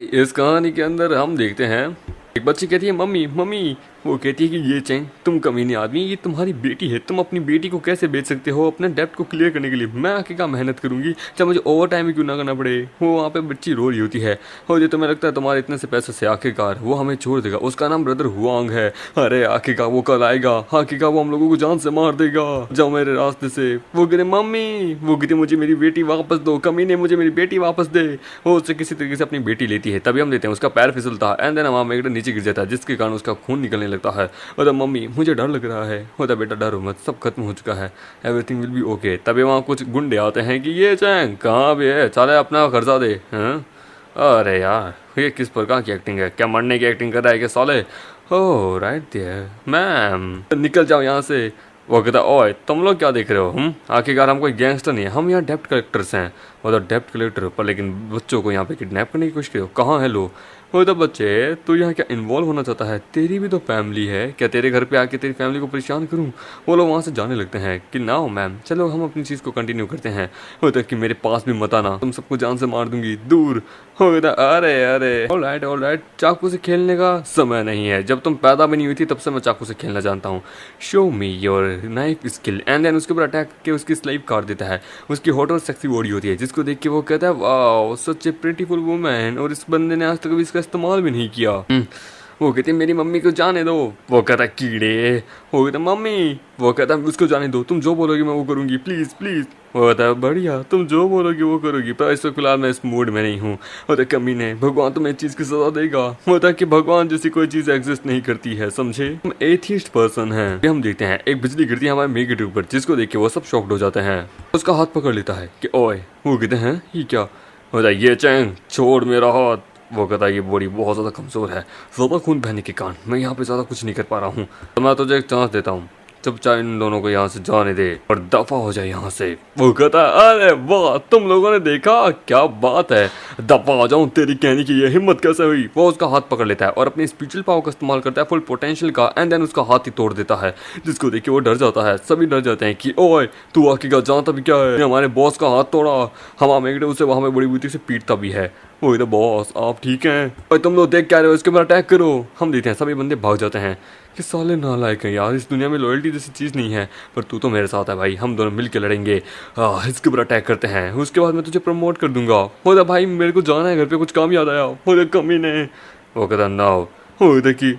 इस कहानी के अंदर हम देखते हैं एक बच्ची कहती है मम्मी मम्मी। वो कहती है कि ये चैंग तुम कमीने आदमी, ये तुम्हारी बेटी है, तुम अपनी बेटी को कैसे बेच सकते हो अपने डेब्ट को क्लियर करने के लिए। मैं आके क्या मेहनत करूंगी, चाहे मुझे ओवर टाइम ही क्यों ना करना पड़े। वो वहाँ पे बच्ची रो रही होती है और ये तुम्हें लगता है तुम्हारे इतने से पैसे से आखिरकार वो हमें छोड़ देगा। उसका नाम ब्रदर हुआंग है। अरे आखिरकार वो कल आएगा, आखिरकार वो हम लोगों को जान से मार देगा। जाओ मेरे रास्ते से। वो कहते मम्मी, वो कहती मुझे मेरी बेटी वापस दो, कमीने मुझे मेरी बेटी वापस दे। वो उससे किसी तरीके से अपनी बेटी लेती है। तभी हम देते हैं उसका पैर फिसलता है एंड देन वहाँ एकदम नीचे गिर जाता है, जिसके कारण उसका खून निकलने लगता है। और मम्मी मुझे डर लग रहा है। होता बेटा डरो मत, सब खत्म हो चुका है, एवरीथिंग विल बी ओके। तभी वहाँ कुछ गुंडे आते हैं कि ये चैंग कहाँ भी है, चले अपना कर्जा दे। हाँ अरे यार ये किस प्रकार की एक्टिंग है, क्या मरने की एक्टिंग कर रहा है क्या साले। ओह राइट देयर मैम, निकल जाओ यहाँ से। वो कहता ओए तुम लोग क्या देख रहे हो, हम आखिरकार हम कोई गैंगस्टर नहीं है, हम यहाँ डेप्ट कलेक्टर्स हैं। और डेप्ट कलेक्टर पर लेकिन बच्चों को यहाँ पे किडनैप करने की कोशिश करो, कहाँ है लो। वो तो बच्चे तू यहाँ क्या इन्वॉल्व होना चाहता है, तेरी भी तो फैमिली है, क्या तेरे घर पे आके तेरी फैमिली को परेशान करूँ। वो लोग वहाँ से जाने लगते हैं कि ना मैम चलो हम अपनी चीज़ को कंटिन्यू करते हैं। होता कि मेरे पास भी मत आना, तुम सबको जान से मार दूंगी, दूर। होता अरे अरे ऑल राइट, चाकू से खेलने का समय नहीं है, जब तुम पैदा भी नहीं हुई थी तब से मैं चाकू से खेलना जानता हूँ। Show me your knife skill. And then उसके ऊपर अटैक करके उसकी स्लाइव काट देता है। उसकी हॉट और सेक्सी बॉडी होती है जिसको देख के वो कहता है वाओ सच ए प्रिटीफुल वुमन, और इस बंदे ने आज तक कभी इसका इस्तेमाल भी नहीं किया। वो कहती है मेरी मम्मी को जाने दो। वो कहता है कीड़े। वो कहता है मम्मी। वो कहता है उसको जाने दो, तुम जो बोलोगी मैं वो करूँगी, प्लीज़ प्लीज़। वो कहता है बढ़िया, तुम जो बोलोगी वो करोगी, पर इस वक्त फिलहाल मैं इस मूड में नहीं हूँ। होता कमीने, भगवान तुम्हें इस चीज़ की सजा देगा। होता है कि भगवान जैसी कोई चीज़ एग्जिस्ट नहीं करती है, समझे, हम एथिस्ट पर्सन हैं। हम देखते हैं एक बिजली गिरती है हमारे मेघे के ऊपर, जिसको देख के वो सब शॉक्ड हो जाते हैं। उसका हाथ पकड़ लेता है कि ओए। वो कहते हैं ये क्या। होता है ये चैंग छोड़ मेरा हाथ। वो कहता है ये बॉडी बहुत ज़्यादा कमज़ोर है, ज़्यादा खून बहने के कारण मैं यहाँ पे ज़्यादा कुछ नहीं कर पा रहा हूँ, तो मैं तुझे एक चांस देता हूँ, चुपचाप इन दोनों को यहाँ से जाने दे और दफा हो जाए यहाँ से। वो कहता है अरे वाह तुम लोगों ने देखा, क्या बात है, दफा हो जाऊँ, तेरी कहने की ये हिम्मत कैसे हुई। वो उसका हाथ पकड़ लेता है और अपनी स्पिरिचुअल पावर का इस्तेमाल करता है फुल पोटेंशियल का, एंड देन उसका हाथ ही तोड़ देता है, जिसको देख के वो डर जाता है। सभी डर जाते हैं कि ओए तू आखिरकार जानता भी क्या है, हमारे बॉस का हाथ तोड़ा। हम उसे वहाँ में बड़ी बुद्धि से पीटता भी है। वो इधर बॉस आप ठीक हैं, और तुम लोग देख क्या रहे हो, इसके ऊपर अटैक करो। हम देखते हैं सभी बंदे भाग जाते हैं कि साले नालायक है यार, इस दुनिया में लॉयल्टी जैसी चीज़ नहीं है, पर तू तो मेरे साथ है भाई, हम दोनों मिल के लड़ेंगे। इसके ऊपर अटैक करते हैं, उसके बाद मैं तुझे प्रमोट कर दूंगा। बोला भाई मेरे को जाना है घर पे, कुछ काम याद आया। बोले कमी ने। वो कहता नाउ। हो देखिए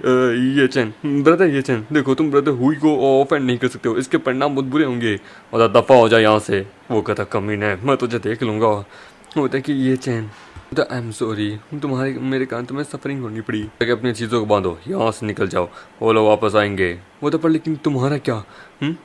ये चैन ब्रदर, ये चैन देखो तुम ब्रदर हुई को ऑफेंड नहीं कर सकते हो, इसके परिणाम बहुत बुरे होंगे। और दफा हो जाए यहाँ से। वो कहता कमी ने मैं तुझे देख लूँगा। होता कि ये चैन आई एम सॉरी, तुम्हारे मेरे कारण तुम्हें सफरिंग होनी पड़ी, अपनी चीज़ों को बांधो, यहाँ से निकल जाओ, वो लोग वापस आएंगे। वो तो पर लेकिन तुम्हारा क्या।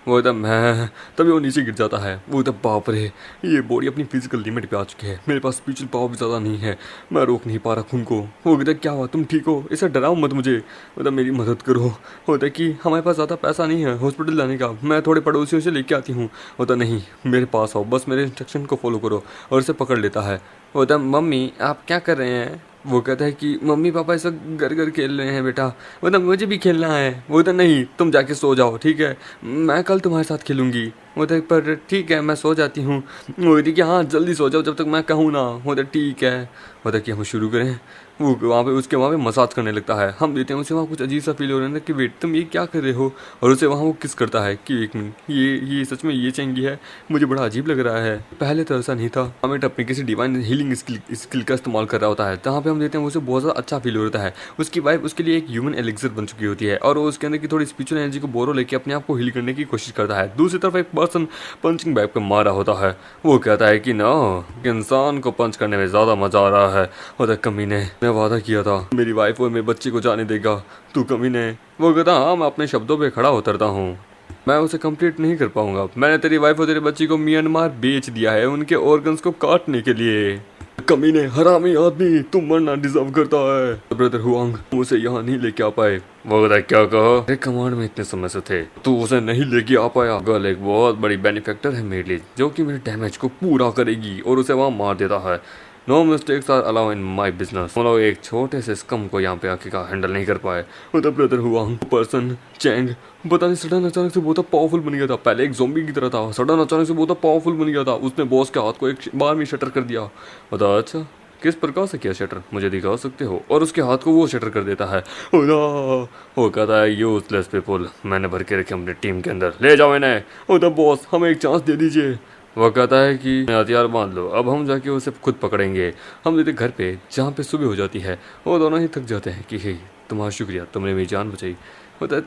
वो तो मैं। तभी वो नीचे गिर जाता है। वो तो बाप रे, ये बॉडी अपनी फिजिकल लिमिट पे आ चुकी है, मेरे पास स्पिरिचुअल पावर भी ज़्यादा नहीं है, मैं रोक नहीं पा रहा खून को। वो कहता क्या हुआ, तुम ठीक हो, ऐसा डराओ मत मुझे, मतलब मेरी मदद करो। होता कि हमारे पास ज़्यादा पैसा नहीं है हॉस्पिटल जाने का, मैं थोड़े पड़ोसियों से लेके आती हूँ। होता नहीं मेरे पास आओ, बस मेरे इंस्ट्रक्शन को फॉलो करो। और इसे पकड़ लेता है। होता मम्मी आप क्या कर रहे हैं। वो कहता है कि मम्मी पापा इस वक्त घर घर खेल रहे हैं बेटा, मतलब मुझे भी खेलना है। वो तो नहीं तुम जाके सो जाओ ठीक है, मैं कल तुम्हारे साथ खेलूंगी। वो तो पर ठीक है मैं सो जाती हूँ। वो कहती कि हाँ जल्दी सो जाओ जब तक मैं कहूँ ना। वो तो ठीक है। वो तो कि हम शुरू करें। वो वहाँ पे मसाज करने लगता है। हम देते हैं उसे वहाँ कुछ अजीब सा फील हो रहा है कि वेट तुम ये क्या कर रहे हो, और उसे वहाँ वो किस करता है कि एक मिनट ये सच में ये चंगी है, मुझे बड़ा अजीब लग रहा है, पहले तो ऐसा नहीं था। हमें अपनी किसी डिवाइन हीलिंग स्किल का इस्तेमाल कर रहा होता है, जहाँ पे हम देते हैं उसे बहुत ज़्यादा अच्छा फील होता है। उसकी वाइफ उसके लिए एक ह्यूमन एलिक्सर बन चुकी होती है, और वो उसके अंदर की थोड़ी स्पिरिचुअल एनर्जी को बोरो लेके अपने आप को हील करने की कोशिश करता है। दूसरी तरफ एक पर्सन पंचिंग बैग पे मारा होता है। वो कहता है कि ना इंसान को पंच करने में ज़्यादा मजा आ रहा है। और कमीने मैं वादा किया था मेरी वाइफ और मेरे बच्चे को जाने देगा, तू कमीने। वो कहता हाँ मैं अपने शब्दों पे खड़ा उतरता हूँ, मैं उसे कंप्लीट नहीं कर पाऊंगा, मैंने तेरी वाइफ और तेरे बच्ची को म्यांमार बेच दिया है उनके ऑर्गन्स को काटने के लिए। कमीने हरामी आदमी, तुम मरना डिजर्व करता है। ब्रदर हुआंग उसे यहाँ नहीं लेके आ पाए। वो कहता क्या कहा, अरे कमांड में इतने समय से थे, तू उसे नहीं लेके आ पाया। गर्ल एक बहुत बड़ी बेनिफैक्टर है मेरे लिए, जो कि मेरे डैमेज को पूरा करेगी, और उसे वहाँ मार देता है। No mistakes are allow in my business. हम लोग एक छोटे से स्कम को यहाँ पे आके का हैंडल नहीं कर पाए। मतलब ब्रदर हुआंग पर्सन चैंग पता नहीं सडन अचानक से बहुत पावरफुल बन गया था, पहले एक ज़ॉम्बी की तरह था, सडन अचानक से बहुत पावरफुल बन गया था। उसने बॉस के हाथ को एक बार में शटर कर दिया। बता अच्छा किस प्रकार से किया शटर, मुझे दिखा सकते हो? और उसके हाथ को वो शटर कर देता है। ओ ना! वो कहता है यूजलेस पीपल, मैंने भर के रखे अपनी टीम के अंदर, ले जाओ इन्हें। ओ द बॉस, हमें एक चांस दे दीजिए। वो कहता है कि हथियार बांध लो, अब हम जाके उसे खुद पकड़ेंगे। हम लेते घर पे जहाँ पे सुबह हो जाती है। वो दोनों ही थक जाते हैं कि हे तुम्हारा शुक्रिया, तुमने मेरी जान बचाई। होता है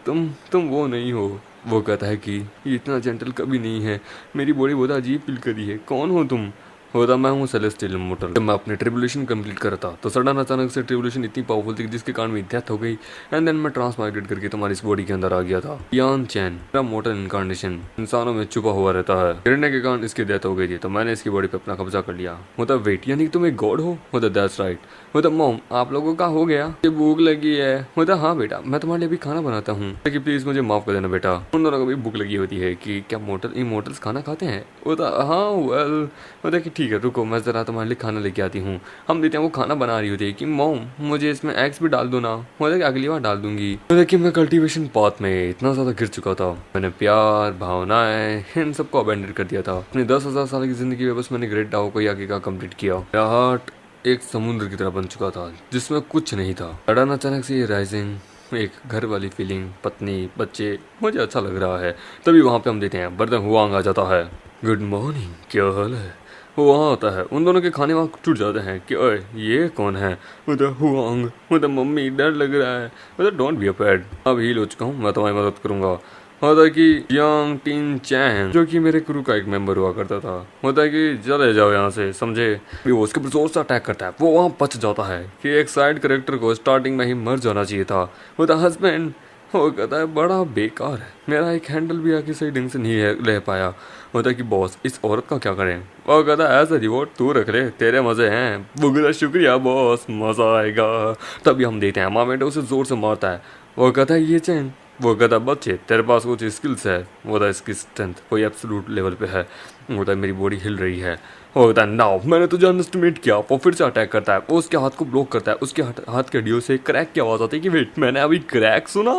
तुम वो नहीं हो। वो कहता है कि ये इतना जेंटल कभी नहीं है, मेरी बॉडी बहुत अजीब फील करी है, कौन हो तुम? होता मैं हूँ सेलेस्टियल इमोर्टल। जब मैं अपने ट्रिबुलेशन कंप्लीट कर था तो सडन अचानक से ट्रिबुलेशन इतनी पावरफुल थी जिसके कारण मेरी डेथ हो गई। एंड देन मैं ट्रांसमाइग्रेट करके तुम्हारी इस बॉडी के अंदर आ गया था। यान चैन मेरा मोटल इनकारनेशन इंसानों में छुपा हुआ रहता है। गिरने के कारण इसकी डेथ हो गई थी तो मैंने इसकी बॉडी पे अपना कब्जा कर लिया। होता वेट, यानी कि तुम एक गॉड हो? होता दैट्स राइट। होता मॉम, आप लोगों का हो गया? ये भूख लगी है। होता हाँ बेटा, मैं तुम्हारे लिए भी खाना बनाता हूँ, कि प्लीज मुझे माफ कर देना बेटा। उन दोनों को भी भूख लगी होती है कि क्या मोटल इमोर्टल्स खाना खाते हैं? होता हाँ वेल। होता कि ठीक है रुको, मैं जरा तुम्हारे लिए खाना लेके आती हूँ। हम देते हैं, वो खाना बना रही होती है कि मॉम मुझे इसमें एग्स भी डाल दो ना। होता कि अगली बार डाल दूंगी। होता कि मैं कल्टीवेशन पाथ में इतना ज्यादा गिर चुका था, मैंने प्यार भावनाएं इन सबको अबेंडन कर दिया था। अपनी 10,000 साल की जिंदगी में बस मैंने ग्रेट डाओ को आगे का कंप्लीट किया। मेरा हार्ट एक समुद्र की तरह बन चुका था जिसमें कुछ नहीं था। सडन अचानक से ये राइजिंग, एक घर वाली फीलिंग, पत्नी बच्चे, मुझे अच्छा लग रहा है। तभी वहाँ पे हम देते हैं बर्दन हुआंग आ जाता है। गुड मॉर्निंग, क्या हाल है? वो वहाँ आता है, उन दोनों के खाने वहाँ टूट जाते हैं कि ओए ये कौन है? मतलब हुआंग, मतलब मम्मी डर लग रहा है। मतलब डोंट बी अफेड, अब हील हो चुका हूँ, मैं तुम्हारी मदद करूँगा। होता है कि यांग टिन चैन जो कि मेरे क्रू का एक मेंबर हुआ करता था, होता है कि चले जाओ यहाँ से, समझे? वो उसके ऊपर जोर से अटैक करता है, वो वहाँ बच जाता है कि एक साइड कैरेक्टर को स्टार्टिंग में ही मर जाना चाहिए था। होता हस्बैंड, वो कहता है बड़ा बेकार है, मेरा एक हैंडल भी आके सही ढंग से नहीं ले पाया। होता है कि बॉस इस औरत का क्या करें? वो कहता है ऐसा रिवॉर्ड तू रख ले, तेरे मजे हैं। वो कहता शुक्रिया बॉस, मजा आएगा। तभी हम देते हैं मामेंटो उसे जोर से मारता है। वो कहता है ये चैन, वो कहता बच्चे तेरे पास कुछ स्किल्स है। वो कहता इसकी स्ट्रेंथ कोई एब्सोल्यूट लेवल पे है। वो कहता मेरी बॉडी हिल रही है। वो कहता है नाउ मैंने तुझे अंडरस्टिमेट किया। वो फिर से अटैक करता है, वो उसके हाथ को ब्लॉक करता है। उसके हाथ के हड्डियों से क्रैक की आवाज़ आती है कि वेट, मैंने अभी क्रैक सुना?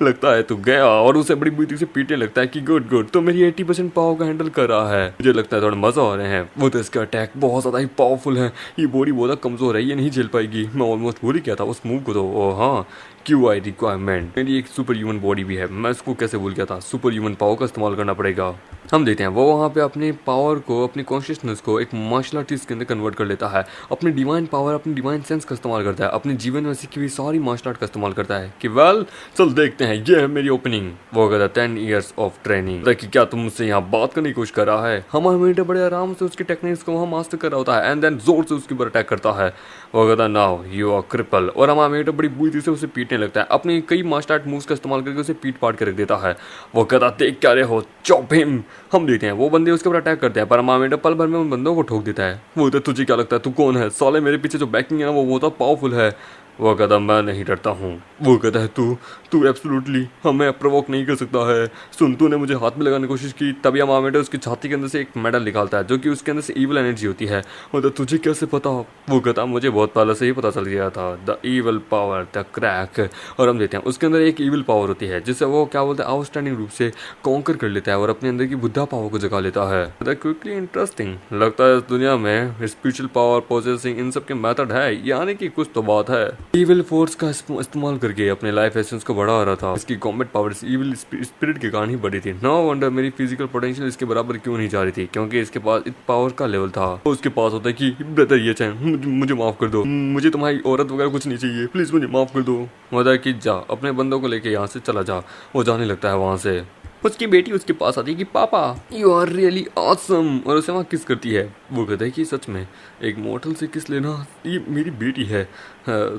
लगता है तू गया। और उसे बड़ी बुद्धि से पीटने लगता है कि गुड गुड, तो मेरी 80% पावर का हैंडल कर रहा है, मुझे लगता है थोड़ा मजा आ रहे हैं। वो तो इसका अटैक बहुत ज़्यादा ही पावरफुल है, ये बॉडी बहुत कमज़ोर है, ये नहीं झेल पाएगी। मैं ऑलमोस्ट भूल ही गया था उस मूव को तो। ओ हाँ, QI रिक्वायरमेंट, मेरी एक सुपर ह्यूमन बॉडी भी है, मैं इसको कैसे भूल गया था। सुपर ह्यूमन पावर का इस्तेमाल करना पड़ेगा। हम देते हैं वो वहाँ पे अपने पावर को, अपनी कॉन्शियसनेस को एक मार्शल आर्टिस्ट के अंदर कन्वर्ट कर लेता है। अपनी डिवाइन पावर, अपनी डिवाइन सेंस का इस्तेमाल करता है, अपने जीवन में सीखी हुई सारी मार्शल आर्ट का इस्तेमाल करता है कि वेल चल देखते हैं, ये है मेरी ओपनिंग। वो कहता है 10 years ऑफ ट्रेनिंग। कि क्या तुम मुझसे यहाँ बात करने की कोशिश कर रहा है? हमारा मीटर बड़े आराम से उसकी टेक्निक्स को वहाँ मास्टर कर रहा होता है एंड देन जोर से उसके ऊपर अटैक करता है। वो कहता है नाउ यू आर क्रिपल, और हमारा मीटर बड़ी बुद्धि से उसे पीटने लगता है, अपनी कई मार्शल आर्ट मूव्स का इस्तेमाल करके उसे पीट पाट के रख देता है। वो कहता देख क्या रहे हो, चॉप हिम। हम देते हैं वो बंदे उसके ऊपर अटैक करते हैं पर हमारा पल भर में उन बंदों को ठोक देता है। वो तो तुझे क्या लगता है, तू कौन है साले? मेरे पीछे जो बैकिंग है ना वो बहुत पावरफुल है। वो कहता मैं नहीं डरता हूँ। वो कहता है तू एब्सोल्युटली हमें प्रोवोक नहीं कर सकता है। सुन, तूने मुझे हाथ में लगाने की कोशिश की। तभी हमारा उसकी छाती के अंदर से एक मेडल निकालता है जो कि उसके अंदर से ईवल एनर्जी होती है। वो तो तुझे कैसे पता? वो कहता मुझे बहुत पहले से ही पता चल गया था, the evil power, the crack. और हम देते हैं उसके अंदर एक ईवल पावर होती है जिससे वो क्या बोलते हैं आउटस्टैंडिंग रूप से कॉन्कर कर लेता है और अपने अंदर की बुद्धा पावर को जगा लेता है। क्विकली इंटरेस्टिंग लगता है, इस दुनिया में स्पिरिचुअल पावर प्रोसेसिंग इन सब के मेथड है, यानी कि कुछ तो बात है। ईवल फोर्स का इस्तेमाल करके अपने लाइफ एसेंस को बढ़ा रहा था। इसकी कॉम्बैट पावर ईवल स्पिरिट के कारण ही बढ़ी थी। नो वंडर मेरी फिजिकल पोटेंशियल इसके बराबर क्यों नहीं जा रही थी, क्योंकि इसके पास इस पावर का लेवल था। तो उसके पास होता है कि ब्रदर ये चाहे मुझे माफ कर दो, मुझे तुम्हारी औरत वगैरह कुछ नहीं चाहिए, प्लीज मुझे माफ कर दो। होता है कि जा अपने बंदों को लेके यहाँ से चला जा। वो जाने लगता है वहाँ से। उसकी बेटी उसके पास आती है कि पापा यू आर रियली ऑसम, और उसे वहाँ किस करती है। वो कहता है कि सच में एक मॉडल से किस लेना, ये मेरी बेटी है।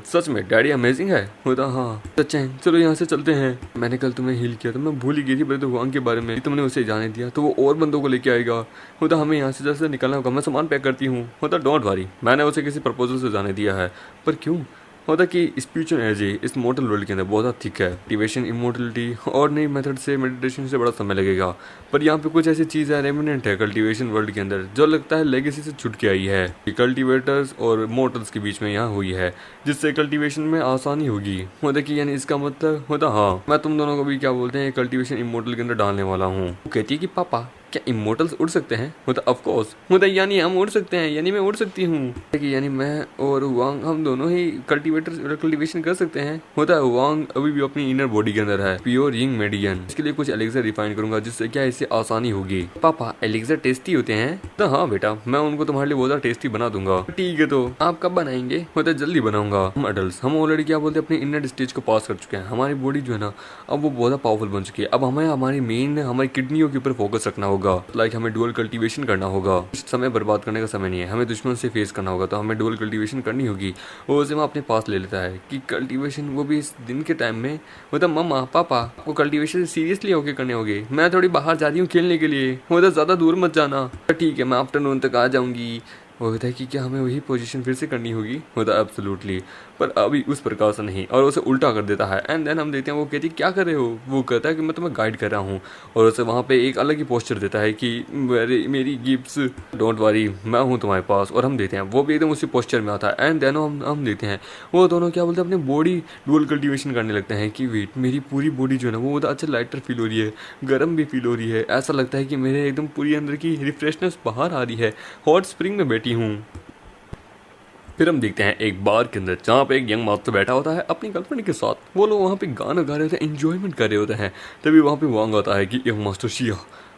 सच में डैडी अमेजिंग है। होता हाँ सच है, चलो यहाँ से चलते हैं। मैंने कल तुम्हें हील किया था, मैं भूल ही गई थी ब्रदर हुआंग के बारे में, तुमने उसे जाने दिया तो वो और बंदों को लेके आएगा। होता हमें यहाँ से जैसे निकलना होगा, मैं सामान पैक करती हूँ। होता डोंट वरी, मैंने उसे किसी प्रपोजल से जाने दिया है। पर क्यों? होता कि स्पिरिचुअल एनर्जी इस मॉर्टल वर्ल्ड के अंदर बहुत थिक है। एक्टिवेशन इमोर्टलिटी और नई मेथड से मेडिटेशन से बड़ा समय लगेगा, पर यहाँ पे कुछ ऐसी चीज़ है रेमिनेंट है कल्टीवेशन वर्ल्ड के अंदर जो लगता है लेगेसी से छुट के आई है। कल्टीवेटर्स और मॉर्टल्स के बीच में यहाँ हुई है जिससे कल्टीवेशन में आसानी होगी। होता कि यानी इसका मतलब होता हाँ मैं तुम दोनों को भी क्या बोलते हैं कल्टीवेशन इमोर्टल के अंदर डालने वाला हूँ। कहती है कि पापा क्या इमोर्टल्स उड़ सकते हैं? मतलब ऑफ कोर्स, मतलब यानी हम उड़ सकते हैं, यानी मैं उड़ सकती हूँ, यानी मैं और वांग हम दोनों ही कल्टीवेशन कर सकते हैं। होता है वांग अभी भी अपनी इनर बॉडी के अंदर है। प्योर यिंग मेडियन, इसके लिए कुछ एलिक्सर रिफाइन करूंगा जिससे क्या इससे आसानी होगी। पापा एलिक्सर टेस्टी होते हैं? तो हाँ बेटा, मैं उनको तुम्हारे लिए बहुत ज्यादा टेस्टी बना दूंगा। ठीक है, तो आप कब बनाएंगे? होता है जल्दी बनाऊंगा। हम अडल्ट हम ऑलरेडी क्या बोलते हैं अपने इनर स्टेज को पास कर चुके हैं। हमारी बॉडी जो है ना अब वो बहुत पावरफुल बन चुकी है। अब हमें हमारी मेन हमारी किडनियों के ऊपर फोकस रखना होगा। लाइक हमें डुअल कल्टीवेशन करना होगा। समय बर्बाद करने का समय नहीं है, हमें दुश्मन से फेस करना होगा, तो हमें डुअल कल्टीवेशन करनी होगी। वो उसे वहाँ अपने पास ले लेता है कि कल्टीवेशन वो भी इस दिन के टाइम में। मतलब मम्मा पापा आपको कल्टीवेशन सीरियसली होके करने होगी। मैं थोड़ी बाहर जा रही हूँ खेलने के लिए, मतलब ज़्यादा दूर मत जाना। ठीक है, मैं आफ्टरनून तक आ जाऊँगी। वो होता है कि क्या हमें वही पोजीशन फिर से करनी होगी? होता है एब्सोल्युटली, पर अभी उस प्रकार से नहीं। और उसे उल्टा कर देता है। एंड देन हम देखते हैं वो कहती है क्या कर रहे हो? वो कहता है कि मैं तुम्हें गाइड कर रहा हूँ। और उसे वहाँ पे एक अलग ही पोस्चर देता है कि मेरी गिफ्ट्स डोंट वरी, मैं हूँ तुम्हारे पास। और हम देखते हैं वो भी एकदम उसी पोस्चर में आता है। एंड देन हम देखते हैं वो दोनों क्या बोलते हैं अपनी बॉडी डुअल कल्टीवेशन करने लगते हैं कि वेट मेरी पूरी बॉडी जो है ना वो अच्छा लाइटर फील हो रही है, गर्म भी फील हो रही है। ऐसा लगता है कि मेरे एकदम पूरी अंदर की रिफ्रेशनेस बाहर आ रही है, हॉट स्प्रिंग में बैठी हूँ। फिर हम देखते हैं एक बार के अंदर जहाँ पे एक यंग मास्टर बैठा होता है अपनी गर्लफ्रेंड के साथ। वो लोग वहाँ पे गाना गा रहे होते हैं, एंजॉयमेंट कर रहे होते हैं। तभी वहाँ पे वांग आता है कि यंग मास्टर शिया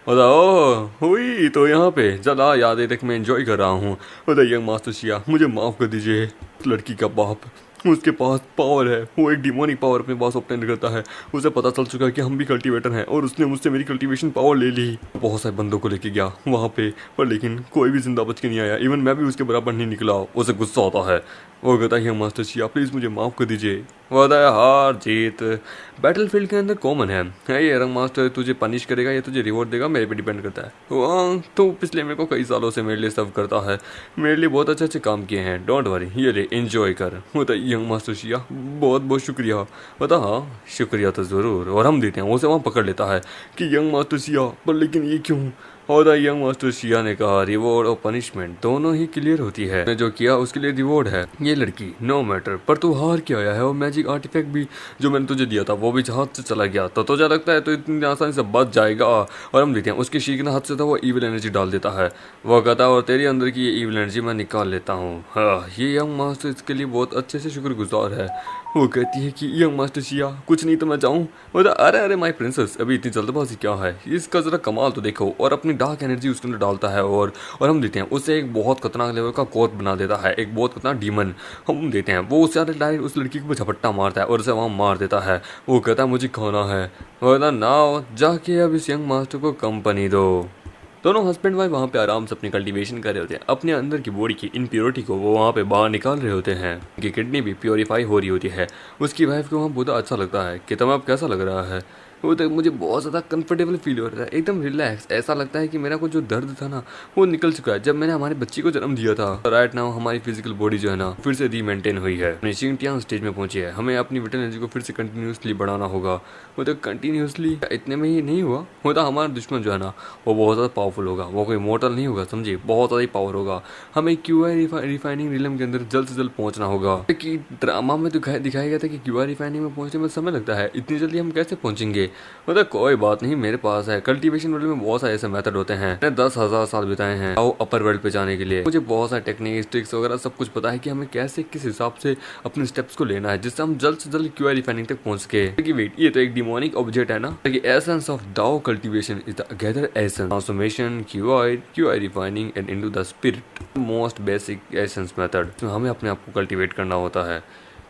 बोला ओ हुई तो यहाँ पे जला याद है तक मैं एंजॉय कर रहा हूँ। बोला यंग मास्टर शिया मुझे माफ़ कर दीजिए, लड़की का बाप उसके पास पावर है, वो एक डिमोनिक पावर अपने पास ऑब्टेन करता है। उसे पता चल चुका है कि हम भी कल्टीवेटर हैं और उसने मुझसे मेरी कल्टीवेशन पावर ले ली। बहुत सारे बंदों को लेके गया वहाँ पे, पर लेकिन कोई भी जिंदा बच के नहीं आया। इवन मैं भी उसके बराबर नहीं निकला। उसे गुस्सा आता है। वो कहता है मास्टर शिया प्लीज़ मुझे माफ़ कर दीजिए। वो होता है हार जीत बैटलफील्ड के अंदर कॉमन है। ये रंग मास्टर तुझे पनिश करेगा या तुझे रिवॉर्ड देगा मेरे पे डिपेंड करता है। तो पिछले मेरे को कई सालों से मेरे लिए सर्व करता है, मेरे लिए बहुत अच्छे अच्छे काम किए हैं, डोंट वरी ये ले एंजॉय कर। होता है यंग मास्टर शिया बहुत बहुत शुक्रिया। बता हाँ शुक्रिया तो ज़रूर। और हम देते हैं उसे वहाँ पकड़ लेता है कि यंग मास्टर शिया पर लेकिन ये क्यों? और यंग मास्टर शिया ने कहा रिवॉर्ड और पनिशमेंट दोनों ही क्लियर होती है। ने जो किया उसके लिए रिवॉर्ड है। ये लड़की नो मैटर, पर तू हार के आया है और मैजिक आर्टिफैक्ट भी जो मैंने तुझे दिया था वो भी हाथ से चला गया। तो तुझे लगता है तो इतनी आसानी से बच जाएगा? और हम देखते हैं उसकी शीखना हाथ से था वो ईविल एनर्जी डाल देता है। वो कहता है और तेरी अंदर की ये ईविल एनर्जी मैं निकाल लेता हूँ। हाँ ये यंग मास्टर इसके लिए बहुत अच्छे से शुक्रगुजार है। वो कहती है कि यंग मास्टर शिया कुछ नहीं तो मैं जाऊँ? बोला अरे अरे माय प्रिंसेस अभी इतनी जल्दबाजी क्या है, इसका जरा कमाल तो देखो। और अपनी डार्क एनर्जी उसके अंदर डालता है और हम देते हैं उसे एक बहुत खतरनाक लेवल का कोत बना देता है, एक बहुत खतरनाक डीमन। हम देते हैं वो उससे डायरेक्ट उस लड़की को झपट्टा मारता है और उसे वहाँ मार देता है। वो कहता है मुझे खाना है। बोला ना जाके अब इस यंग मास्टर को कंपनी दो। दोनों हस्बैंड वाइफ वहाँ पे आराम से अपनी कल्टीवेशन कर रहे होते हैं। अपने अंदर की बॉडी की इनप्योरिटी को वो वहाँ पे बाहर निकाल रहे होते हैं। उनकी किडनी भी प्योरीफाई हो रही होती है। उसकी वाइफ को वहाँ बहुत अच्छा लगता है कि तुम्हें अब कैसा लग रहा है? वो तो मुझे बहुत ज़्यादा कंफर्टेबल फील हो रहा है, एकदम रिलैक्स। ऐसा लगता है कि मेरा कुछ जो दर्द था ना वो निकल चुका है जब मैंने हमारे बच्ची को जन्म दिया था। राइट नाउ हमारी फिजिकल बॉडी जो है ना फिर से रीमेंटेन हुई है, अपनी चिंटियान स्टेज में पहुंची है। हमें अपनी विटल एनर्जी को फिर से कंटिन्यूसली बढ़ाना होगा। वो तो कंटिन्यूसली इतने में ही नहीं हुआ, होता हमारा दुश्मन जो है ना वो बहुत ज़्यादा पावरफुल होगा। वो कोई मॉर्टल नहीं होगा, समझिए, बहुत ज़्यादा पावर होगा। हमें क्यूआई रिफाइनिंग रिलम के अंदर जल्द से जल्द पहुंचना होगा। कि ड्रामा में दिखाया गया था कि क्यूआई रिफाइनिंग में पहुंचने में समय लगता है, इतनी जल्दी हम कैसे पहुंचेंगे? मतलब कोई बात नहीं, मेरे पास है। कल्टीवेशन वर्ल्ड में बहुत सारे ऐसे मेथड होते हैं। मैंने 10,000 साल बिताए हैं अपर वर्ल्ड पे जाने के लिए। मुझे बहुत सारे टेक्निक ट्रिक्स वगैरह सब कुछ पता है कि हमें कैसे किस हिसाब से अपने स्टेप्स को लेना है जिससे हम जल्द से जल्द क्यूआई रिफाइनिंग तक पहुंच के। वेट ये तो एक डिमोनिक ऑब्जेक्ट है ना। Essence of Dao cultivation is the gather essence transformation qi refining and into the spirit most basic essence method. तो हमें अपने आप को कल्टीवेट करना होता है।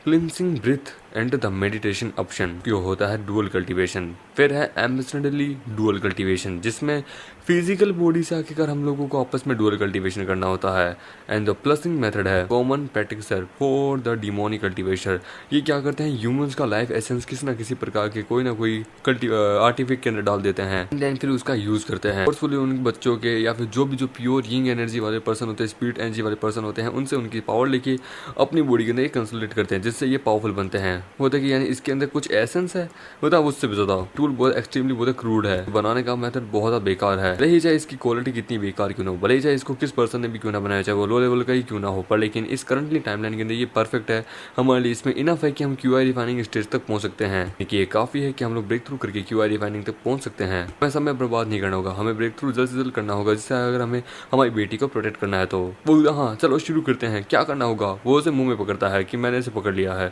Cleansing breath and the meditation option जो होता है डुअल कल्टीवेशन। फिर है एम्बिशनली डुअल कल्टीवेशन जिसमें फिजिकल बॉडी से आकर हम लोगों को आपस में डुअल कल्टीवेशन करना होता है। एंड द प्लसिंग मेथड है common practicer for the demonic cultivation. ये क्या करते हैं ह्यूमंस का लाइफ एसेंस किसी ना किसी प्रकार के कोई ना कोई आर्टिफिक के अंदर डाल देते हैं। देन फिर उसका यूज करते हैं फोर्सफुली उन बच्चों के या फिर जो प्योर यिंग एनर्जी वाले पर्सन होते हैं, स्पिरिट एनर्जी वाले पर्सन होते हैं, उनसे उनकी पावर लेके अपनी बॉडी के अंदर कंसल्टेट करते हैं जिससे ये पावरफुल बनते हैं। होता है कि यानी इसके अंदर कुछ एसेंस है, होता है उससे भी ज्यादा टूल बहुत एक्सट्रीमली बहुत क्रूड है, बनाने का मेथड बहुत ज्यादा बेकार है। भले ही चाहे इसकी क्वालिटी कितनी बेकार क्यों ना हो, भले ही चाहे इसको किस पर्सन ने भी क्यों ना बनाया, चाहे वो लो लेवल का ही क्यों ना हो, पर लेकिन इस करंटली टाइमलाइन के अंदर ये परफेक्ट है हमारे लिए। इसमें इनफ है कि हम क्यूआई रिफाइनिंग स्टेज तक पहुंच सकते हैं, देखिए ये काफी है कि हम लोग ब्रेक थ्रू करके क्यूआई रिफाइनिंग तक पहुंच सकते हैं। हमें समय बर्बाद नहीं करना होगा, हमें ब्रेक थ्रू जल्द से जल्द करना होगा, जिससे अगर हमें हमारी बेटी को प्रोटेक्ट करना है तो वो हाँ चलो शुरू करते हैं। क्या करना होगा, वो उसे मुंह में पकड़ता है कि मैंने इसे पकड़ लिया है,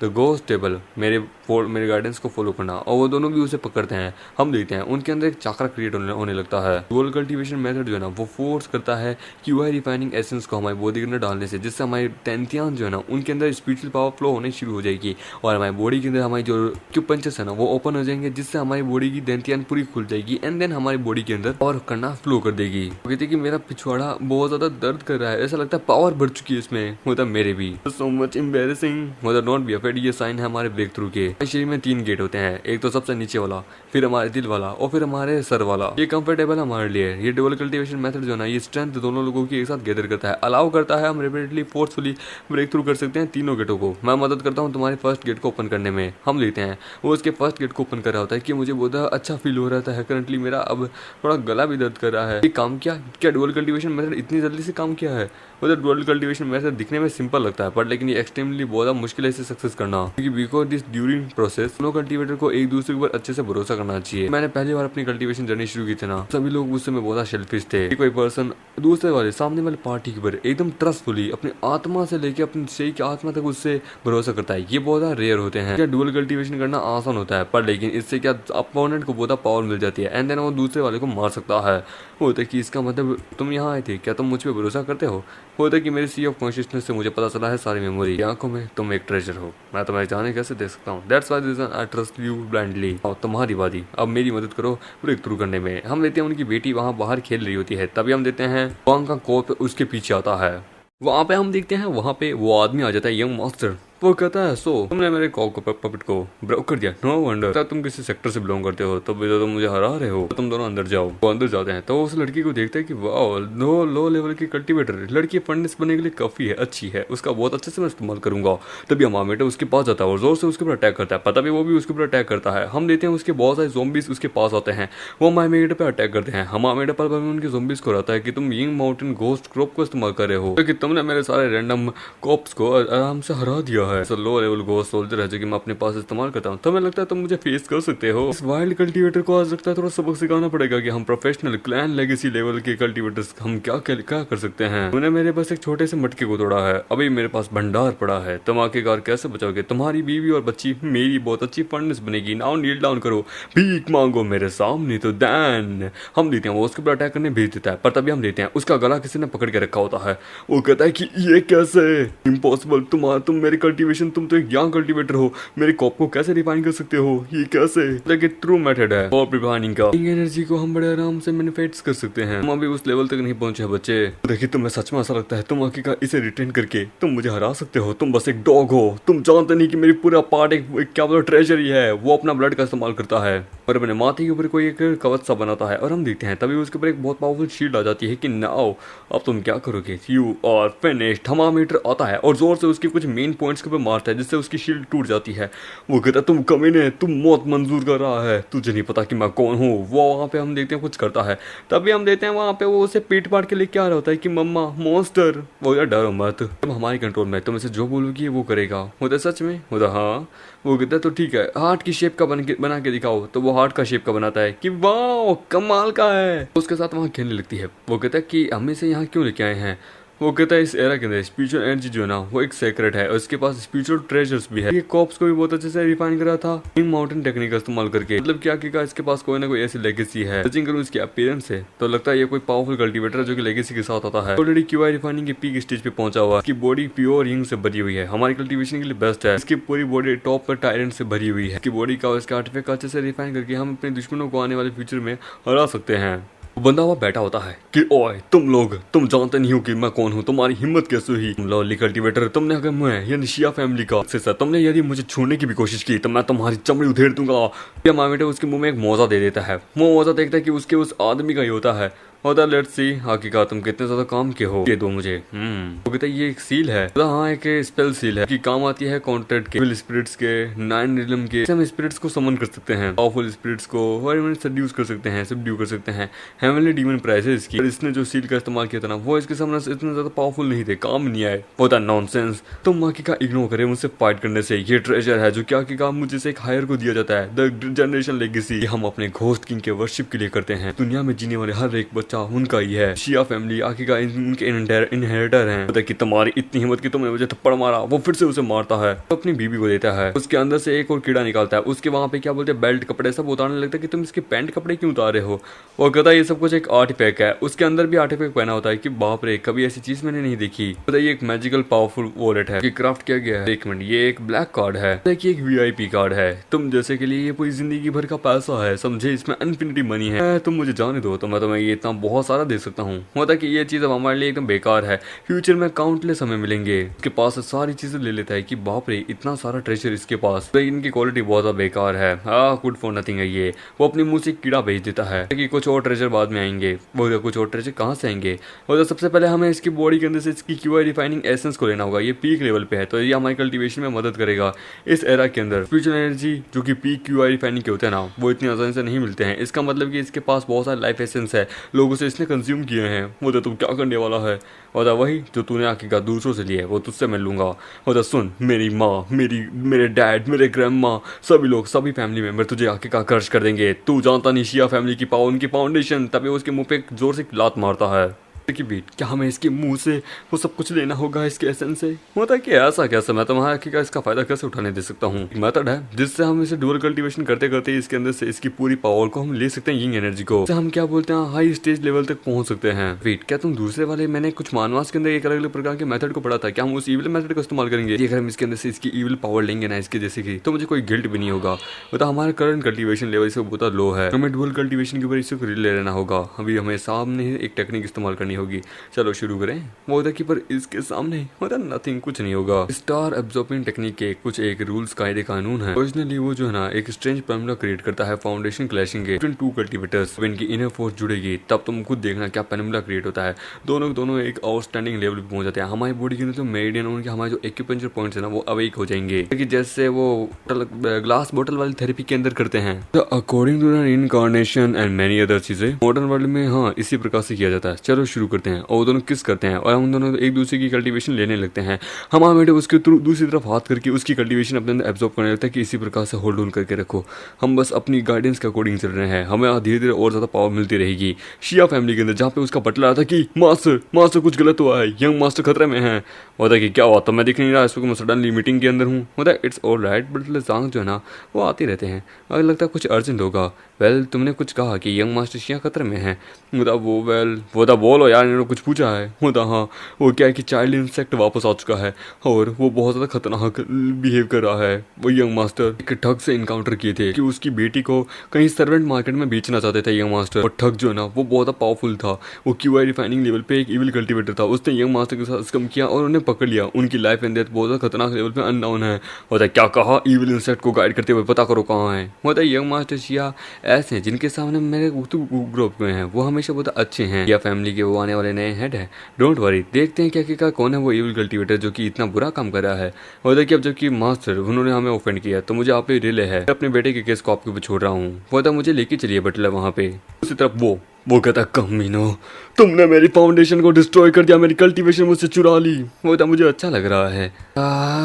द गोस्ट टेबल मेरे गाइडेंस को फॉलो करना, और वो दोनों भी उसे पकड़ते हैं। हम देखते हैं उनके अंदर एक चाकरा क्रिएट होने लगता है। डुअल कल्टीवेशन मेथड जो है ना वो फोर्स करता है क्यूआई रिफाइनिंग एसेंस को हमारी बॉडी के अंदर डालने से, जिससे हमारी टेंथियान जो है ना उनके अंदर स्पिरिचुअल पावर फ्लो होने शुरू हो जाएगी, और हमारी बॉडी के अंदर हमारी जो एक्यूपंचर्स है ना वो ओपन हो जाएंगे, जिससे हमारी बॉडी की टेंथियान पूरी खुल जाएगी, एंड देन हमारी बॉडी के अंदर और करना फ्लो कर देगी। कहती है कि मेरा पिछवाड़ा बहुत ज्यादा दर्द कर रहा है, ऐसा लगता है पावर बढ़ चुकी है इसमें, होता मेरे भी सो मच एम्बैरेसिंग, होता डोंट बी अफ्रेड। ये साइन है हमारे ब्रेक थ्रू के। शरीर में 3 गेट होते हैं, एक तो सबसे नीचे वाला, फिर हमारे दिल वाला, और फिर हमारे सर वाला। ये कंफर्टेबल हमारे लिए। ये डुअल कल्टीवेशन मेथड जो है ना ये स्ट्रेंथ दोनों लोगों की एक साथ गैदर करता है, अलाउ करता है हम रिपीटेडली फोर्सफुली ब्रेक थ्रू कर सकते हैं तीनों गेटों को। मैं मदद करता हूँ तुम्हारे फर्स्ट गेट को ओपन करने में। हम लेते हैं वो उसके फर्स्ट गेट को ओपन कर रहा होता है कि मुझे बहुत अच्छा फील हो रहा है करंटली, मेरा अब थोड़ा गला भी दर्द कर रहा है। ये काम क्या डुअल कल्टीवेशन मेथड इतनी जल्दी से काम किया है। मतलब डुअल कल्टीवेशन मेथड दिखने में सिंपल लगता है, पर लेकिन ये एक्सट्रीमली बहुत मुश्किल है इसे सक्सेस करना, क्योंकि बिकॉज दिस ड्यूरिंग प्रोसेस दोनों कल्टीवेटर को एक दूसरे के ऊपर अच्छे से भरोसा करना चाहिए। मैंने पहली बार अपनी कल्टीवेशन जर्नी शुरू की थी ना, सभी लोग उस समय बहुत सेल्फिश थे। कोई पर्सन दूसरे वाले सामने वाले पार्टी के ऊपर एकदम ट्रस्टफुली अपनी आत्मा से लेके अपनी शरीर की आत्मा तक उससे भरोसा करता है, ये बहुत रेयर होते हैं। क्या डुअल कल्टीवेशन करना आसान होता है, पर लेकिन इससे क्या अपोनेंट को बहुत पावर मिल जाती है, एंड देन वो दूसरे वाले को मार सकता है। होता है कि इसका मतलब तुम यहाँ आए थे, क्या तुम मुझ पर भरोसा करते हो। होता है कि मेरे सी ऑफ कॉन्शियसनेस से मुझे पता चला है सारी मेमोरी आंखों में तुम एक ट्रेजर हो, मैं तुम्हें जाने कैसे दे सकता हूँ। That's why reason I trust you blindly. और तुम्हारी वादी अब मेरी मदद करो ब्रेक थ्रू करने में। हम लेते हैं उनकी बेटी वहाँ बाहर खेल रही होती है, तभी हम देते हैं वांग का कोप उसके पीछे आता है। वहाँ पे हम देखते हैं वहाँ पे वो आदमी आ जाता है, यंग मास्टर। वो कहता है सो तुमने मेरे कॉक को पपेट को ब्रेक कर दिया, नो वंडर तुम किसी सेक्टर से बिलोंग करते हो, तो तुम मुझे हरा रहे हो, तुम दोनों अंदर जाओ। वो अंदर जाते हैं तो उस लड़की को देखता है कि वाह लो लेवल की कल्टीवेटर लड़की फंडिस बनने के लिए काफी है, अच्छी है, उसका बहुत अच्छे से मैं इस्तेमाल करूंगा। तभी हमामेटा उसके पास जाता है और जोर से उसके ऊपर अटैक करता है, पता भी वो भी उसके ऊपर अटैक करता है। हम देते हैं उसके बहुत सारे ज़ॉम्बीज उसके पास आते हैं, वो हमामेटा पे अटैक करते हैं। हमामेटा पर उनके ज़ॉम्बीज को रहता है कि तुम यंग माउंटेन घोस्ट क्रॉप को इस्तेमाल कर रहे हो, क्योंकि तुमने मेरे सारे रैंडम कॉप्स को आराम से हरा दिया है। लो लेवल घोस्ट सोल्जर है जो कि मैं अपने पास इस्तेमाल करता हूँ, तो मैं लगता है तुम मुझे फेस कर सकते हो। इस वाइल्ड कल्टीवेटर को आज लगता है थोड़ा सबक सिखाना पड़ेगा कि हम प्रोफेशनल क्लैन लेगेसी लेवल के कल्टीवेटर्स हम क्या कर सकते हैं। तुमने मेरे पास एक छोटे से मटके को तोड़ा है, अभी मेरे पास भंडार पड़ा है, तुम आखिरकार कैसे बचाओगे। तुम्हारी बीवी और बच्ची मेरी बहुत अच्छी फंड्स बनेगी, नाउ नील डाउन करो, भीख मांगो मेरे सामने। तो दैन हम देते हैं वो उसके ऊपर अटैक करने भेज देता है, पर तभी हम देते हैं उसका गला किसी ने पकड़ के रखा होता है। वो कहता है कि ये कैसे इम्पॉसिबल, तुम मेरी कल्टीवेशन, तुम तो एक यंग कल्टीवेटर हो, मेरे कॉप को कैसे रिफाइन कर सकते हो, ये कैसे। लेकिन ट्रू मेथड है कॉप रिफाइनिंग का, एनर्जी को हम बड़े आराम से मैनिफेस्ट कर सकते हैं। हम अभी उस लेवल तक नहीं पहुंचे हैं बच्चे। देखिए तुम्हें सच में ऐसा लगता है तुम आखिरकार इसे रिटेन करके तुम मुझे हरा सकते हो, तुम बस एक डॉग हो, तुम जानते नहीं कि मेरी पूरा पार्ट एक क्या बोलो ट्रेजर ही है। वो अपना ब्लड का इस्तेमाल करता है और अपने माथे के ऊपर कोई एक कवच सा बनाता है, और हम देखते हैं तभी उसके ऊपर एक बहुत पावरफुल शील्ड आ जाती है कि नाउ अब तुम क्या करोगे, यू आर फिनिश्ड। थर्मामीटर आता है और जोर से उसके कुछ मेन पॉइंट्स के ऊपर मारता है, जिससे उसकी शील्ड टूट जाती है। वो कहता है तुम कमीने, तुम मौत मंजूर कर रहा है, तुझे नहीं पता कि मैं कौन हूँ। वो वहाँ पे हम देखते हैं कुछ करता है, तभी हम देखते हैं वहाँ पे वो उसे पीट पाट के लिए क्या होता है कि मम्मा मॉन्स्टर। वो यार डरो मत, तुम हमारे कंट्रोल में, तुम इसे जो बोलोगी वो करेगा। होता सच में होता हाँ। वो कहता है तो ठीक है हार्ट की शेप का बना के दिखाओ, तो वो हार्ट का शेप का बनाता है कि वाह कमाल का है। उसके साथ वहाँ खेलने लगती है। वो कहता है कि हम इसे यहाँ क्यों लेके आए हैं। वो कहता है इस एरा के अंदर स्पिरिचुअल एनर्जी जो है ना वो एक सेक्रेट है, और इसके पास स्पिरिचुअल ट्रेजर्स भी है। ये कॉप्स को भी बहुत अच्छे से रिफाइन करा था इन माउंटेन टेक्निक का इस्तेमाल करके। मतलब क्या कि इसके पास कोई ना कोई ऐसी लेगेसी है। जजिंग करूँ इसकी अपीयरेंस से तो लगता है ये कोई पावरफुल कल्टीवेटर जो कि लेगेसी के साथ आता है। ऑलरेडी क्यूआई रिफाइनिंग के पीक स्टेज पे पहुंचा हुआ है। इसकी बॉडी प्योर यंग से भरी हुई है, हमारी कल्टीवेशन के लिए बेस्ट है। इसकी पूरी बॉडी टॉप पर टायरेंट से भरी हुई है। इसकी बॉडी का इसके आर्टिफैक्ट अच्छे से रिफाइन करके हम अपने दुश्मनों को आने वाले फ्यूचर में हरा सकते हैं। बंदा हुआ बैठा होता है कि ओए तुम जानते नहीं हो कि मैं कौन हूँ, तुम्हारी हिम्मत कैसे हुई। लॉली कल्टीवेटर तुमने अगर मैं यानी शिया फैमिली का सर तुमने यदि मुझे छूने की भी कोशिश की तो मैं तुम्हारी चमड़ी उधेड़ दूंगा। या मामेटा उसके मुंह में एक मौजा दे देता है। वो मौजा देखता है कि उसके उस आदमी का ही होता है। होता लेट्स सी आखिरकार तुम कितने ज्यादा काम के हो, ये दो मुझे। वो कहता है ये एक सील है, हाँ एक स्पेल सील है कि काम आती है कॉन्ट्रैक्ट के, स्पिरिट्स के, 9 रिलम के। हम स्पिरिट्स को समन कर सकते हैं, पावरफुल स्पिरिट्स को सड्यूस कर सकते हैं, सबड्यू कर सकते हैं। हेवनली डीमन प्राइसेस की, इसने जो सील का इस्तेमाल किया था ना वो इसके सामने इतने ज्यादा पावरफुल नहीं थे, काम नहीं आए। होता नॉनसेंस, तुम आखिरकार इग्नोर करे मुझसे फाइट करने से। ये ट्रेजर है जो क्या आखिरकार मुझे से एक हायर को दिया जाता है, द जनरेशन लेगेसी, हम अपने घोस्ट किंग के वर्शिप के लिए करते हैं। दुनिया में जीने वाले हर एक बच्चा उनका ही है। शिया फैमिली आखिरकार उनके इनहेरिटर हैं। पता कि तुम्हारी इतनी हिम्मत कि तुमने मुझे थप्पड़ मारा, वो फिर से उसे मारता है, तो अपनी बीबी को देता है, उसके अंदर से एक और कीड़ा निकालता है, उसके वहां पे क्या बोलते हैं बेल्ट कपड़े सब उतारने लगता है कि तुम इसके पैंट कपड़े क्यों उतारे हो। और कहता है ये सब कुछ एक आर्टिफैक्ट है, उसके अंदर भी आर्टिफैक्ट पहना होता है कि बाप रे कभी ऐसी चीज मैंने नहीं देखी। पता ये एक मैजिकल पावरफुल वॉलेट है, क्राफ्ट किया गया है। एक मिनट, ये एक ब्लैक कार्ड है, एक VIP कार्ड है, तुम जैसे के लिए ये पूरी जिंदगी भर का पैसा है, समझे, इसमें इनफिनिटी मनी है। तुम मुझे जाने दो तो मैं तुम्हें ये इतना बहुत सारा दे सकता हूँ। होता कि ये चीज अब हमारे लिए एकदम बेकार है, फ्यूचर में काउंटलेस हमें मिलेंगे। इसके पास सारी चीजें ले लेता है कि बाप रे इतना सारा ट्रेजर इसके पास, तो इनकी क्वालिटी बहुत ज्यादा बेकार है, गुड फॉर नथिंग है ये। वो अपनी मुंह से कीड़ा भेज देता है कि कुछ और ट्रेजर बाद में आएंगे। वो कुछ और ट्रेजर कहाँ से आएंगे। और तो सबसे पहले हमें इसकी बॉडी के अंदर से इसकी QI रिफाइनिंग एसेंस को लेना होगा, ये पीक लेवल पे है, तो ये हमारी कल्टीवेशन में मदद करेगा। इस एरा के अंदर स्पिरिचुअल एनर्जी जो कि पीक QI रिफाइनिंग के होते हैं ना, वो इतनी आसानी से नहीं मिलते हैं। इसका मतलब कि इसके पास बहुत सारे लाइफ एसेंस है, लोगों से इसने कंज्यूम किए हैं। वो तो तुम क्या करने वाला है, और वही जो तूने आखिरकार दूसरों से लिए वो तुझसे मैं लूंगा। और सुन, मेरी माँ, मेरे डैड, मेरे ग्रैंड माँ, सभी लोग, सभी फैमिली मेंबर तुझे आखिरकार खर्च कर देंगे। तू जानता नहीं शिया फैमिली की पावर, उनकी फाउंडेशन। तभी उसके मुंह पे जोर से लात मारता है की बीट, क्या हमें इसके मुंह से वो सब कुछ लेना होगा इसके एसेंस से। होता है कि ऐसा कैसे, मैं तुम्हारा आखिरकार इसका फायदा कैसे उठाने दे सकता हूँ। मेथड है जिससे हम इसे डुअल कल्टीवेशन करते करते इसके अंदर से इसकी पूरी पावर को हम ले सकते हैं, यिंग एनर्जी को। हम क्या बोलते हैं हाई स्टेज लेवल तक पहुंच सकते हैं। वेट, क्या तुम दूसरे वाले, मैंने कुछ मानवास के अंदर एक अलग अलग प्रकार के मेथड को पढ़ा था, क्या हम उस इविल मेथड का इस्तेमाल करेंगे। अगर हम इसके अंदर से इसकी इविल पावर लेंगे ना इसके जैसे की, तो मुझे कोई गिल्ट भी नहीं होगा। मतलब हमारा करंट कल्टीवेशन लेवल से बहुत लो है, हमें डुअल कल्टीवेशन के ऊपर इसको ले लेना होगा। अभी हमें सामने एक टेक्निक इस्तेमाल करनी होगी। चलो शुरू करें। वो होता कि पर इसके सामने होता नथिंग, कुछ नहीं होगा। स्टार एब्जॉर्बिंग टेक्निक के कुछ एक रूल्स कायदे कानून है। ओरिजिनली वो जो है ना एक स्ट्रेंज पैरामीटर क्रिएट करता है फाउंडेशन क्लैशिंग के बिटवीन 2 कल्टीवेटर्स। इनकी इनर फोर्स जुड़ेगी तब तुम खुद देखना क्या पैरामीटर क्रिएट होता है। दोनों एक आउटस्टैंडिंग लेवल पे पहुंच जाते हैं। हमारी बॉडी के अंदर जो मेरिडियन, उनके हमारे जो एक्यूपेंचर पॉइंट्स है ना वो अवेक हो जाएंगे, कि जैसे वो ग्लास बोतल वाली थेरेपी के अंदर करते हैं। According to incarnation and many other चीजें मॉडर्न वर्ल्ड में हाँ इसी प्रकार से किया जाता है। चलो शुरू करते हैं। और दोनों किस करते हैं और हम दोनों एक दूसरे की कल्टीवेशन लेने लगते हैं। हमारा बेटे उसके थ्रू दूसरी तरफ हाथ करके उसकी कल्टीवेशन अपने अंदर एब्जॉर्ब करने लगता है कि इसी प्रकार से होल्ड ऑन करके रखो। हम बस अपनी गाइडेंस के अकॉर्डिंग चल रहे हैं, हमें धीरे धीरे और ज्यादा पावर मिलती रहेगी। शिया फैमिली के अंदर जहाँ पे उसका बटला था कि मास्टर कुछ गलत हुआ है, यंग मास्टर खतरे में है। होता है कि क्या हुआ, तो मैं दिख नहीं रहा इसको, मैं सडनली मीटिंग के अंदर हूँ। होता है इट्स ऑल राइट, बट जांग जो है ना वो आते रहते हैं, अगर लगता है कुछ अर्जेंट होगा। वेल तुमने कुछ कहा कि यंग मास्टर शिया खतरे में है। वो था बोलो यार, इन्होंने कुछ पूछा है। होता हाँ वो क्या है कि चाइल्ड इंसेक्ट वापस आ चुका है और वो बहुत ज़्यादा खतरनाक बिहेव कर रहा है। वो यंग मास्टर एक ठग से इनकाउंटर किए थे कि उसकी बेटी को कहीं सर्वेंट मार्केट में बेचना चाहते थे यंग मास्टर। और ठग जो है ना वो बहुत ज़्यादा पावरफुल था, वो QI रिफाइनिंग लेवल पे एक इविल कल्टीवेटर था। उसने यंग मास्टर के साथ स्कम किया और उन्हें पकड़ लिया। उनकी लाइफ एंड डेथ बहुत ज़्यादा खतरनाक लेवल पे अननोन है। होता है क्या कहा, इविल इंसेक्ट को गाइड करते हुए पता करो कहाँ है। होता है यंग मास्टर शिया ऐसे हैं जिनके सामने मेरे ग्रुप में हैं, वो हमेशा बहुत अच्छे हैं। या फैमिली के वो आने वाले नए हेड है। डोंट वरी, देखते हैं क्या कौन है वो इविल कल्टीवेटर जो कि इतना बुरा काम कर रहा है। और देखिए अब जबकि मास्टर उन्होंने हमें ऑफेंड किया तो मुझे आप पे रिले है, अपने बेटे के केस को आपके ऊपर छोड़ रहा हूँ। वो तो मुझे लेके चलिए बटला वहाँ पे। उसी तरफ वो कहता कमीनो, तुमने मेरी फाउंडेशन को डिस्ट्रॉय कर दिया, मेरी कल्टीवेशन मुझसे चुरा ली। वो तो मुझे अच्छा लग रहा है।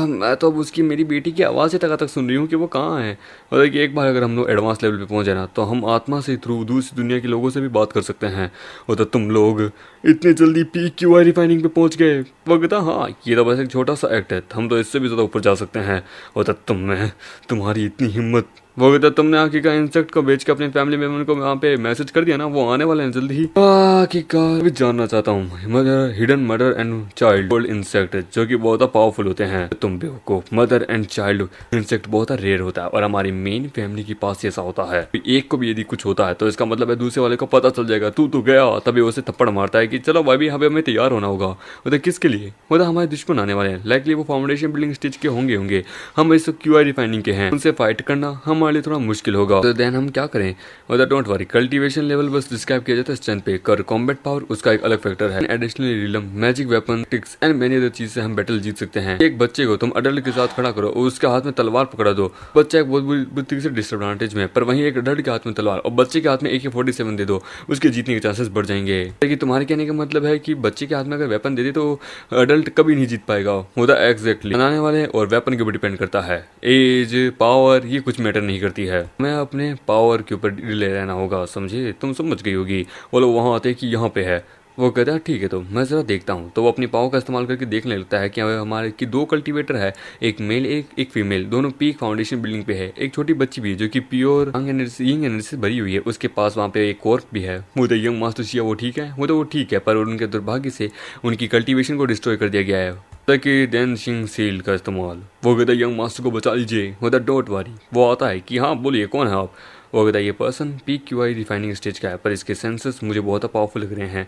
मैं तो अब उसकी मेरी बेटी की आवाज़ से तक सुन रही हूँ कि वो कहाँ है। और कि एक बार अगर हम लोग एडवांस लेवल पे पहुँच जाए ना तो हम आत्मा से थ्रू दूसरी दुनिया के लोगों से भी बात कर सकते हैं। वो तो तुम लोग इतनी जल्दी पीक QI रिफाइनिंग पे पहुँच गए। वो कहता हाँ ये तो बस एक छोटा सा एक्ट है, हम तो इससे भी ज़्यादा ऊपर जा सकते हैं। वो तो तुम्हारी इतनी हिम्मत। वो कहता तुमने आखिरकार इंसेक्ट को बेच के अपने फैमिली मेंबर को वहाँ पे मैसेज कर दिया ना, वो आने वाले हैं जल्दी ही। आखिरकार भी जानना चाहता हूँ hidden mother and child insect जो कि बहुत पावरफुल होते हैं। तुम बेवकूफ, मदर एंड चाइल्ड इंसेक्ट बहुत रेयर होता है और हमारी मेन फैमिली के पास ऐसा होता है। एक को भी यदि कुछ होता है तो इसका मतलब है दूसरे वाले को पता चल जाएगा। तू तो गया, तभी उसे थप्पड़ मारता है कि चलो भाई हमें तैयार होना होगा। मतलब किसके लिए, मतलब हमारे दुश्मन आने वाले हैं। लाइकली वो फाउंडेशन बिल्डिंग स्टेज के होंगे। हम इस QI रिफाइनिंग के हैं, उनसे फाइट करना हम हमारे लिए थोड़ा मुश्किल होगा। तो देन हम क्या करें? और डोंट वरी, कल्टीवेशन लेवल बस डिस्क्राइब किया जाता है स्ट्रेंथ पे, कर कॉम्बैट पावर उसका एक अलग फैक्टर है। Additionally realm, magic weapon, ticks and many other चीज से हम बैटल जीत सकते हैं। एक बच्चे को तुम अडल्ट के साथ खड़ा करो और उसके हाथ में तलवार पकड़ा दो, बच्चा एक बहुत बुरी से डिसएडवांटेज में, पर वहीं एक अडल्ट के हाथ में तलवार और बच्चे के हाथ में AK-47 दे दो, उसके जीतने के चांसेस बढ़ जाएंगे। लेकिन तुम्हारे कहने का मतलब है कि बच्चे के हाथ में अगर वेपन दे दे तो अडल्ट कभी नहीं जीत पाएगा। होता एग्जैक्टली बनाने वाले और वेपन के ऊपर डिपेंड करता है। एज, पावर ये कुछ मैटर नहीं करती है। मैं अपने पावर के ऊपर रिले रहना होगा, समझे? तुम समझ गई होगी। वो लोग वहां आते कि यहाँ पे है, वो कहता है ठीक है तो मैं ज़रा देखता हूँ। तो वो अपनी पावर का इस्तेमाल करके देखने लगता है कि हमारे की 2 कल्टीवेटर है, एक मेल एक फीमेल, दोनों पीक फाउंडेशन बिल्डिंग पे है। एक छोटी बच्ची भी है जो कि प्योर यंग एनर्जी से भरी हुई है, उसके पास वहाँ पे एक कॉर्प भी है। वो तो यंग मास्टर शिया वो ठीक है, वो ठीक है, पर उनके दुर्भाग्य से उनकी कल्टीवेशन को डिस्ट्रॉय कर दिया गया है ताकि डेंसिंग सील का इस्तेमाल। वो कहता है यंग मास्टर को बचा लीजिए। वो डोंट वरी, वो आता है कि हाँ बोलिए कौन है आप। वो कहता है ये पर्सन PQI रिफाइनिंग स्टेज का है, पर इसके सेंसर्स मुझे बहुत पावरफुल लग रहे हैं।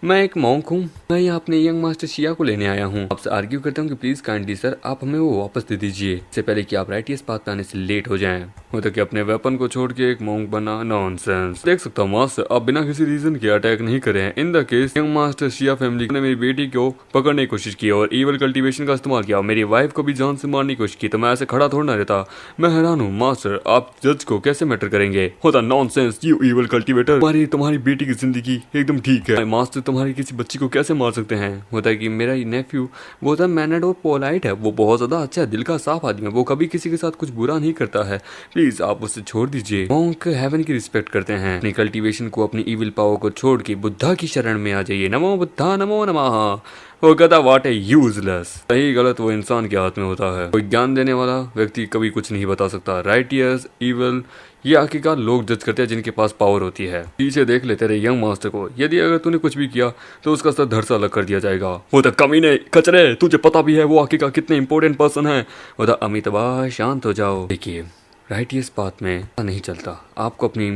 मैं एक मॉन्क हूँ, मैं यहाँ अपने यंग मास्टर शिया को लेने आया हूँ। आपसे आर्ग्यू करता हूँ कि प्लीज काइंडली सर आप हमें वो वापस दे दीजिए, इससे पहले कि आप राइटियस पाथ पे आने से लेट हो जाएं। मतलब कि अपने वेपन को छोड़ के एक मॉन्क बना, नॉनसेंस। देख सकता हूँ मास्टर, आप बिना किसी रीजन के अटैक नहीं करे हैं। In the case young master Xia family ने मेरी बेटी को पकड़ने की कोशिश की और ईवल कल्टीवेशन का इस्तेमाल किया, मेरी वाइफ को भी जान से मारने की कोशिश की, तो मैं ऐसे खड़ा थोड़ा ना रहता। मैं हैरान हूँ मास्टर, आप जज को कैसे मैटर करेंगे? होता नॉनसेंस, यू ईवल कल्टीवेटर। तुम्हारी बेटी की जिंदगी एकदम ठीक है मास्टर, तुम्हारी किसी बच्ची को कैसे मार सकते हैं? होता है कि मेरा नेफ्यू बहुत मैनर्ड और पोलाइट है, वो बहुत ज्यादा अच्छा है, दिल का साफ आदमी है, वो कभी किसी के साथ कुछ बुरा नहीं करता है, प्लीज आप उसे छोड़ दीजिए। मॉन्क हेवन की रिस्पेक्ट करते हैं, अपनी कल्टीवेशन को, अपनी इविल पावर को छोड़ के बुद्धा की शरण में आ जाइए। नमो बुद्धा नमो नमः। वो कहता वाट ए यूजलेस। सही गलत वो इंसान के हाथ में होता है, कोई ज्ञान देने वाला व्यक्ति कभी कुछ नहीं बता सकता। राइटियस इविल ये आखिरकार लोग जज करते हैं जिनके पास पावर होती है। पीछे देख ले तेरे यंग मास्टर को, यदि अगर तूने कुछ भी किया तो उसका सर धड़ से अलग कर दिया जाएगा। वो तो कमीने कचरे, तुझे पता भी है वो आखिरकार कितने इंपॉर्टेंट पर्सन है। वो तो अमिताभ शांत हो जाओ। देखिए राइटियस पाथ में नहीं चलता, आपको अपनी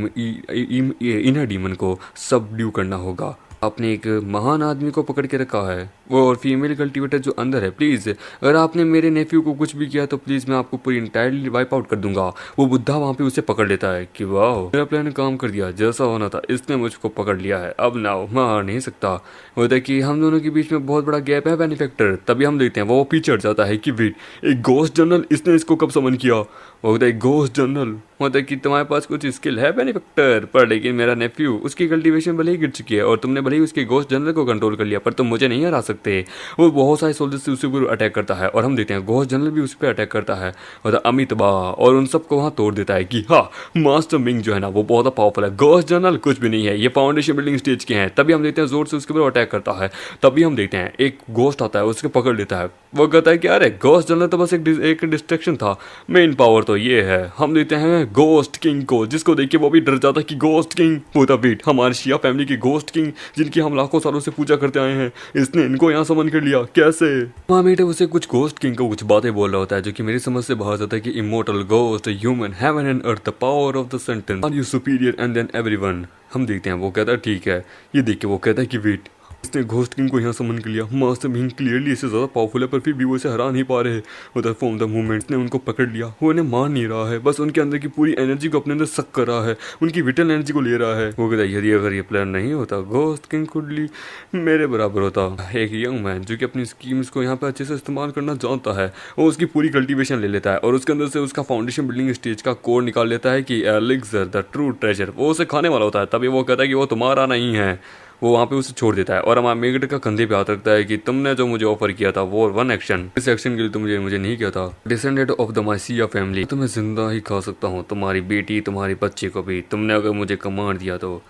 इनर डीमन को सबड्यू करना होगा। आपने एक महान आदमी को पकड़ के रखा है, वो और फीमेल कल्टीवेटर जो अंदर है। प्लीज अगर आपने मेरे नेफ्यू को कुछ भी किया तो प्लीज मैं आपको पूरी इंटायरली वाइप आउट कर दूंगा। वो बुद्धा वहाँ पे उसे पकड़ लेता है कि वाह मेरा प्लान काम कर दिया, जैसा होना था इसने मुझको पकड़ लिया है, अब ना मैं हार नहीं सकता। होता है कि हम दोनों के बीच में बहुत बड़ा गैप है बेनिफैक्टर। तभी हम देखते हैं वो पीछे हट जाता है कि वेट, एक घोस्ट जनरल, इसने इसको कब समन किया? वो होता है घोस्ट जनरल। होता है कि तुम्हारे पास कुछ स्किल है बेनिफैक्टर, पर लेकिन मेरा नेफ्यू उसकी कल्टीवेशन भले ही गिर चुकी है और तुमने भले ही उसके घोस्ट जनरल को कंट्रोल कर लिया, पर तुम मुझे नहीं हरा सकते। वो बहुत सारे सोल्जर्स से उसके ऊपर अटैक करता है और हम देखते हैं घोस्ट जनरल भी उस पर अटैक करता है। होता अमित बा और उन सबको वहां तोड़ देता है कि हाँ मास्टर मिंग जो है ना वो बहुत पावरफुल है, घोस्ट जनरल कुछ भी नहीं है, ये फाउंडेशन बिल्डिंग स्टेज के हैं। तभी हम देखते हैं जोर से उसके ऊपर अटैक करता है, तभी हम देखते हैं एक घोस्ट आता है उसके पकड़ लेता है। वो कहता है कि अरे घोस्ट जनरल तो बस एक डिस्ट्रैक्शन था, मेन पावर तो ये है। हम देखते हैं घोस्ट किंग को, जिसको देख के वो भी डर जाता है कि घोस्ट किंग। होता वेट, हमारे शिया फैमिली की घोस्ट किंग जिनकी हम लाखों सालों से पूजा करते आए हैं, इसने इनको यहाँ समन कर लिया कैसे? वहाँ बेटे उसे कुछ घोस्ट किंग को कुछ बातें बोल रहा होता है जो कि मेरी समझ से बाहर जाता है कि immortal ghost human heaven and earth the power of the sentence are you superior and then everyone. हम देखते हैं वो कहता है ठीक है, ये देख के वो कहता है कि वेट, इसने घोस्ट किंग को यहाँ समन कर लिया, मास्टर मिंग क्लियरली इससे ज्यादा पावरफुल है पर फिर भी वो इसे हरा नहीं पा रहे। उधर फॉर्म द मूवमेंट्स ने उनको पकड़ लिया, वो इन्हें मार नहीं रहा है, बस उनके अंदर की पूरी एनर्जी को अपने अंदर सक कर रहा है, उनकी विटल एनर्जी को ले रहा है। वो कहता है यदि अगर ये प्लान नहीं होता घोस्ट किंग कुडली मेरे बराबर होता। एक यंग मैन जो कि अपनी स्कीम्स को यहाँ पे अच्छे से इस्तेमाल करना जानता है, वो उसकी पूरी कल्टीवेशन ले लेता है और उसके अंदर से उसका फाउंडेशन बिल्डिंग स्टेज का कोर निकाल लेता है कि एलिक्सर द ट्रू ट्रेजर, वो उसे खाने वाला होता है। तभी वो कहता है कि वो तुम्हारा नहीं है, वो वहाँ पे उसे छोड़ देता है और हमारा मेगट का कंधे पे हाथ रखता है कि तुमने जो मुझे ऑफर किया था वो वन एक्शन, इस एक्शन के लिए तुम मुझे नहीं किया था। Descended of the Mysia family, तुम्हें जिंदा ही खा सकता हूँ, तुम्हारी बेटी तुम्हारे बच्चे को भी, तुमने अगर मुझे कमांड दिया तो।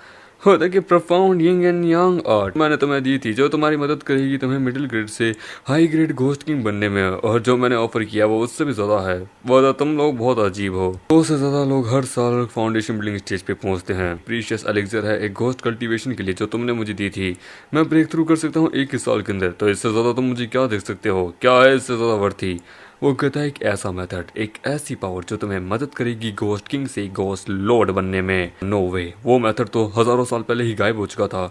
होता कि profound yin and yang art मैंने तुम्हें दी थी जो तुम्हारी मदद करेगी तुम्हें मिडिल ग्रेड से हाई ग्रेड घोस्ट किंग बनने में, और जो मैंने ऑफर किया वो उससे भी ज्यादा है। वो तुम लोग बहुत अजीब हो, 2 से ज्यादा लोग हर साल फाउंडेशन बिल्डिंग स्टेज पे पहुंचते हैं। प्रीशियस एलेक्सर है एक घोस्ट कल्टीवेशन के लिए जो तुमने मुझे दी थी, मैं ब्रेक थ्रू कर सकता हूँ 1 साल के अंदर, तो इससे ज्यादा तुम मुझे क्या देख सकते हो? क्या है इससे ज्यादा वर्थी? वो कहता है एक ऐसा मेथड, एक ऐसी पावर जो तुम्हें मदद करेगी घोस्ट किंग से घोस्ट लॉर्ड बनने में। नो वे, वो मेथड तो हजारों साल पहले ही गायब हो चुका था।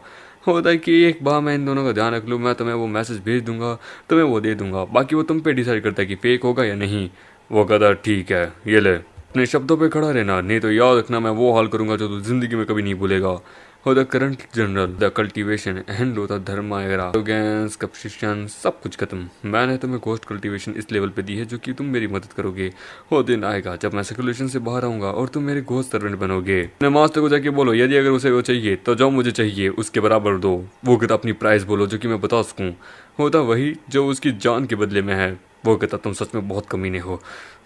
होता है कि एक बार मैं इन दोनों का ध्यान रख लूँ, मैं तुम्हें वो मैसेज भेज दूंगा, तुम्हें वो दे दूंगा, बाकी वो तुम पे डिसाइड करता है कि फेक होगा या नहीं। वो कहता है ठीक है ये ले, अपने शब्दों पे खड़ा रहना, नहीं तो याद रखना मैं वो हाल करूंगा जो तू जिंदगी में कभी नहीं भूलेगा। और the current general, the cultivation and होता धर्म वगैरह, कपशिशन सब कुछ खत्म। मैंने तुम्हें घोस्ट कल्टीवेशन इस लेवल पे दी है जो कि तुम मेरी मदद करोगे। वो दिन आएगा जब मैं सर्कुलेशन से बाहर आऊंगा और तुम मेरे घोस्ट सर्वेंट बनोगे। अपने मास्टर को जाके बोलो यदि अगर उसे वो चाहिए तो जो मुझे चाहिए उसके बराबर दो। वो कहता अपनी प्राइस बोलो जो कि मैं बता सकूं। होता वही जो उसकी जान के बदले में है। वो कहता तुम सच में बहुत कमीने हो।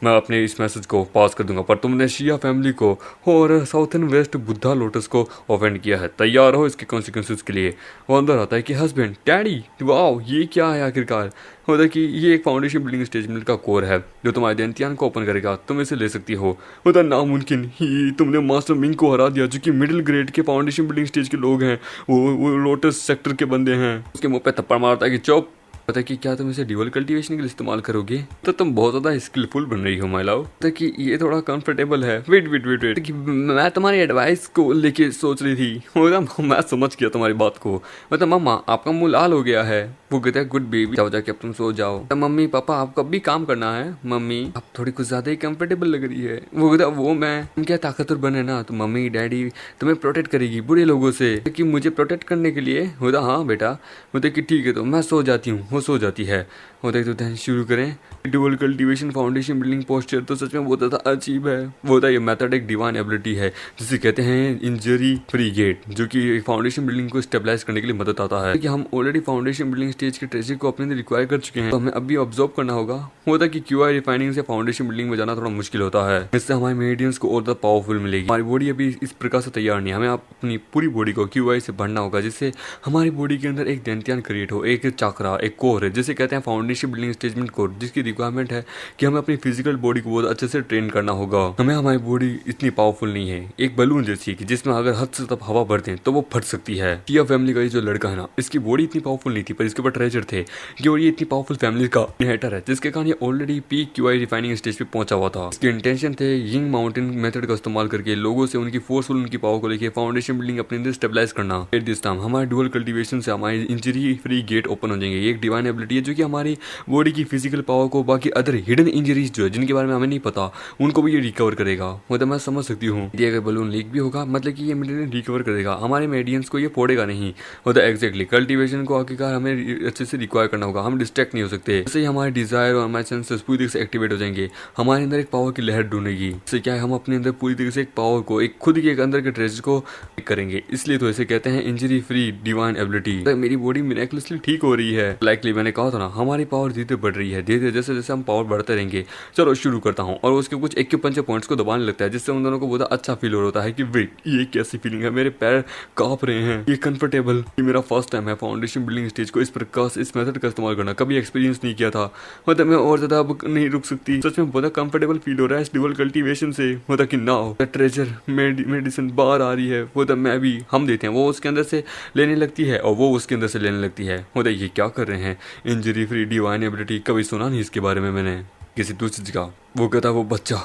मैं अपने इस मैसेज को पास कर दूंगा पर तुमने शिया फैमिली को और south and west Buddha lotus को ऑफेंड किया है। तैयार हो इसके कॉन्सिक्वेंसेस के लिए। वो अंदर आता है कि हस्बैंड डैडी वाओ ये क्या है आखिरकार। होता है कि ये एक फाउंडेशन बिल्डिंग स्टेटमेंट का कोर है जो तुम्हारे दैंतियान को ओपन करेगा। तुम इसे ले सकती हो। होता नामुमकिन ही तुमने मास्टर मिंग को हरा दिया जो कि मिडिल ग्रेड के फाउंडेशन बिल्डिंग स्टेज के लोग हैं। वो लोटस सेक्टर के बंदे हैं। उसके मुंह पे थप्पड़ मारता है कि चुप। पता कि क्या तुम इसे ड्यूअल कल्टीवेशन के लिए इस्तेमाल करोगे तो तुम बहुत ज्यादा स्किलफुल बन रही हो माय लव। पता कि ये थोड़ा कंफर्टेबल है। वेट वेट वेट वेट कि मैं तुम्हारी एडवाइस को लेके सोच रही थी। मैं समझ गया तुम्हारी बात को। मतलब मम्मा आपका मुंह लाल हो गया है। वो कहता है गुड बेबी जाओ जाके अब तुम सो जाओ। तो मम्मी पापा आपको अब भी काम करना है। मम्मी अब थोड़ी कुछ ज्यादा ही कंफर्टेबल लग रही है। वो कहता वो मैं तुम क्या ताकतवर बने ना तो मम्मी डैडी तुम्हें प्रोटेक्ट करेगी बुरे लोगों से कि मुझे प्रोटेक्ट करने के लिए। होता हाँ बेटा। होता कि ठीक है तो मैं सो जाती हूँ। वो सो जाती है। होता है तो ध्यान शुरू करें। Dual cultivation foundation building posture तो सच में बहुत ज़्यादा अजीब है। वो होता है ये मेथड एक डिवाइन एबिलिटी है जिसे कहते हैं इंजरी फ्री गेट जो कि फाउंडेशन बिल्डिंग को स्टेबलाइज करने के लिए मदद आता है। कि हम ऑलरेडी फाउंडेशन बिल्डिंग स्टेज के ट्रेजर को अपने अंदर रिक्वायर कर चुके हैं तो हमें अभी ऑब्जर्व करना होगा। होता है कि क्यूआई रिफाइनिंग से फाउंडेशन बिल्डिंग में जाना थोड़ा मुश्किल होता है। इससे हमारे मेडियंस को और ज़्यादा पावरफुल मिलेगी। हमारी बॉडी अभी इस प्रकार से तैयार नहीं है। हमें अपनी पूरी बॉडी को क्यूआई से भरना होगा जिससे हमारी बॉडी के अंदर एक दैंतियान क्रिएट हो, एक चाकरा, एक कोर है जिसे कहते हैं फाउंडेशन बिल्डिंग स्टेजमेंट कोर, जिसकी रिक्वायरमेंट है कि हमें अपनी फिजिकल बॉडी को बहुत अच्छे से ट्रेन करना होगा। हमें हमारी बॉडी इतनी पावरफुल नहीं है, एक बलून जैसी कि जिसमें अगर हद से तब हवा भर दें तो वो फट सकती है। टिया फैमिली का ये जो लड़का है ना इसकी बॉडी इतनी पावरफुल नहीं थी पर इसके ऊपर ट्रेजर थे कि और ये इतनी पावरफुल फैमिली का इनहेरिटर है जिसके कारण ये already peak QI refining stage पे पहुंचा हुआ था। इसके इंटेंशन थे यिंग माउंटेन मेथड का इस्तेमाल करके लोगों से उनकी फोर्सफुल उनकी पावर को लेकर फाउंडेशन बिल्डिंग अपने अंदर स्टेबलाइज करना। एट दिस टाइम हमारे डुअल कल्टीवेशन से हमारी इंजरी फ्री गेट ओपन हो जाएंगे। ये एक डिवाइन एबिलिटी है जो कि हमारी बॉडी की फिजिकल पावर को बाकी अदर हिडन इंजरीज जो है जिनके बारे में हमें नहीं पता उनको भी ये रिकवर करेगा। मतलब मैं समझ सकती हूँ ये अगर बलून लीक भी होगा मतलब कि ये मटेरियल रिकवर करेगा, हमारे मेडियंस को ये फोड़ेगा नहीं। मतलब एग्जैक्टली कल्टीवेशन को आखिरकार हमें अच्छे से रिक्वायर करना होगा। हम डिस्ट्रैक्ट नहीं हो सकते। जैसे ही हमारे डिजायर और हमारे सेंसेस पूरी तरीके से एक्टिवेट हो जाएंगे हमारे अंदर एक पावर की लहर ढूंढेगी। इससे क्या है हम अपने अंदर पूरी तरीके से एक पावर को एक खुद के एक अंदर के ट्रेजर को करेंगे। इसलिए तो इसे कहते हैं इंजरी फ्री डिवाइन एबिलिटी। मेरी बॉडी मिरेकलसली ठीक हो रही है। लाइकली मैंने कहा था ना हमारी पावर धीरे धीरे बढ़ रही है। धीरे धीरे जैसे जैसे हम पावर बढ़ते रहेंगे। चलो शुरू करता हूँ। और उसके कुछ एक्यूपंचर पॉइंट्स को दबाने लगता है जिससे उन दोनों को बहुत अच्छा फील हो रहा है कि वेट ये कैसी फीलिंग है, मेरे पैर कांप रहे हैं, ये कंफर्टेबल। ये मेरा फर्स्ट टाइम है फाउंडेशन बिल्डिंग स्टेज को इस प्रकार से इस मेथड का इस्तेमाल करना, कभी एक्सपीरियंस नहीं किया था। मतलब मैं और ज्यादा अब नहीं रुक सकती। सच में बहुत कंफर्टेबल फील हो रहा है इस डुअल कल्टीवेशन से। होता कि नाउ ट्रेजर मेडिसिन बाहर आ रही है। होता मैं भी हम देते हैं वो उसके अंदर से लेने लगती है और वो उसके अंदर से लेने लगती है। होता ये क्या कर रहे हैं इंजरी फ्री डिवाइन एबिलिटी, कभी सुना नहीं इसके बारे में मैंने किसी दूसरी जगह। वो कहता है वो बच्चा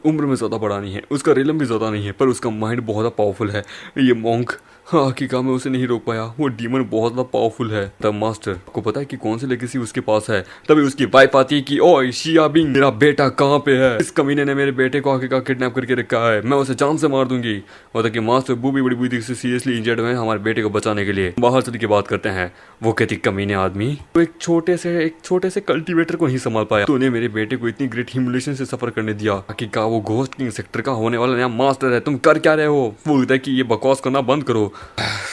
उम्र में ज़्यादा बड़ा नहीं है, उसका रिलम भी ज़्यादा नहीं है पर उसका माइंड बहुत ज़्यादा पावरफुल है। ये मॉन्क हकीका में उसे नहीं रोक पाया। वो डीमन बहुत ज़्यादा पावरफुल है। तब मास्टर को पता है कि कौन सी लेगेसी उसके पास है। तभी उसकी वाइफ आती है कि ओए शिया बिंग मेरा बेटा कहाँ पे है, इस कमीने ने मेरे बेटे को आखिरकार किडनैप करके रखा है, मैं उसे जान से मार दूंगी। होता कि मास्टर बूबी बड़ी बुरी से सीरियसली इंजर्ड है हमारे बेटे को बचाने के लिए। बाहर चल के बात करते हैं। वो कहती कमीने आदमी तो एक छोटे से कल्टीवेटर को नहीं संभाल पाया, तूने मेरे बेटे को इतनी ग्रेट ह्यूमिलेशन से सफर करने दिया। आखिरकार वो घोस्ट किंग सेक्टर का होने वाला नया मास्टर है, तुम कर क्या रहे हो। वो कहता है कि ये बकवास करना बंद करो।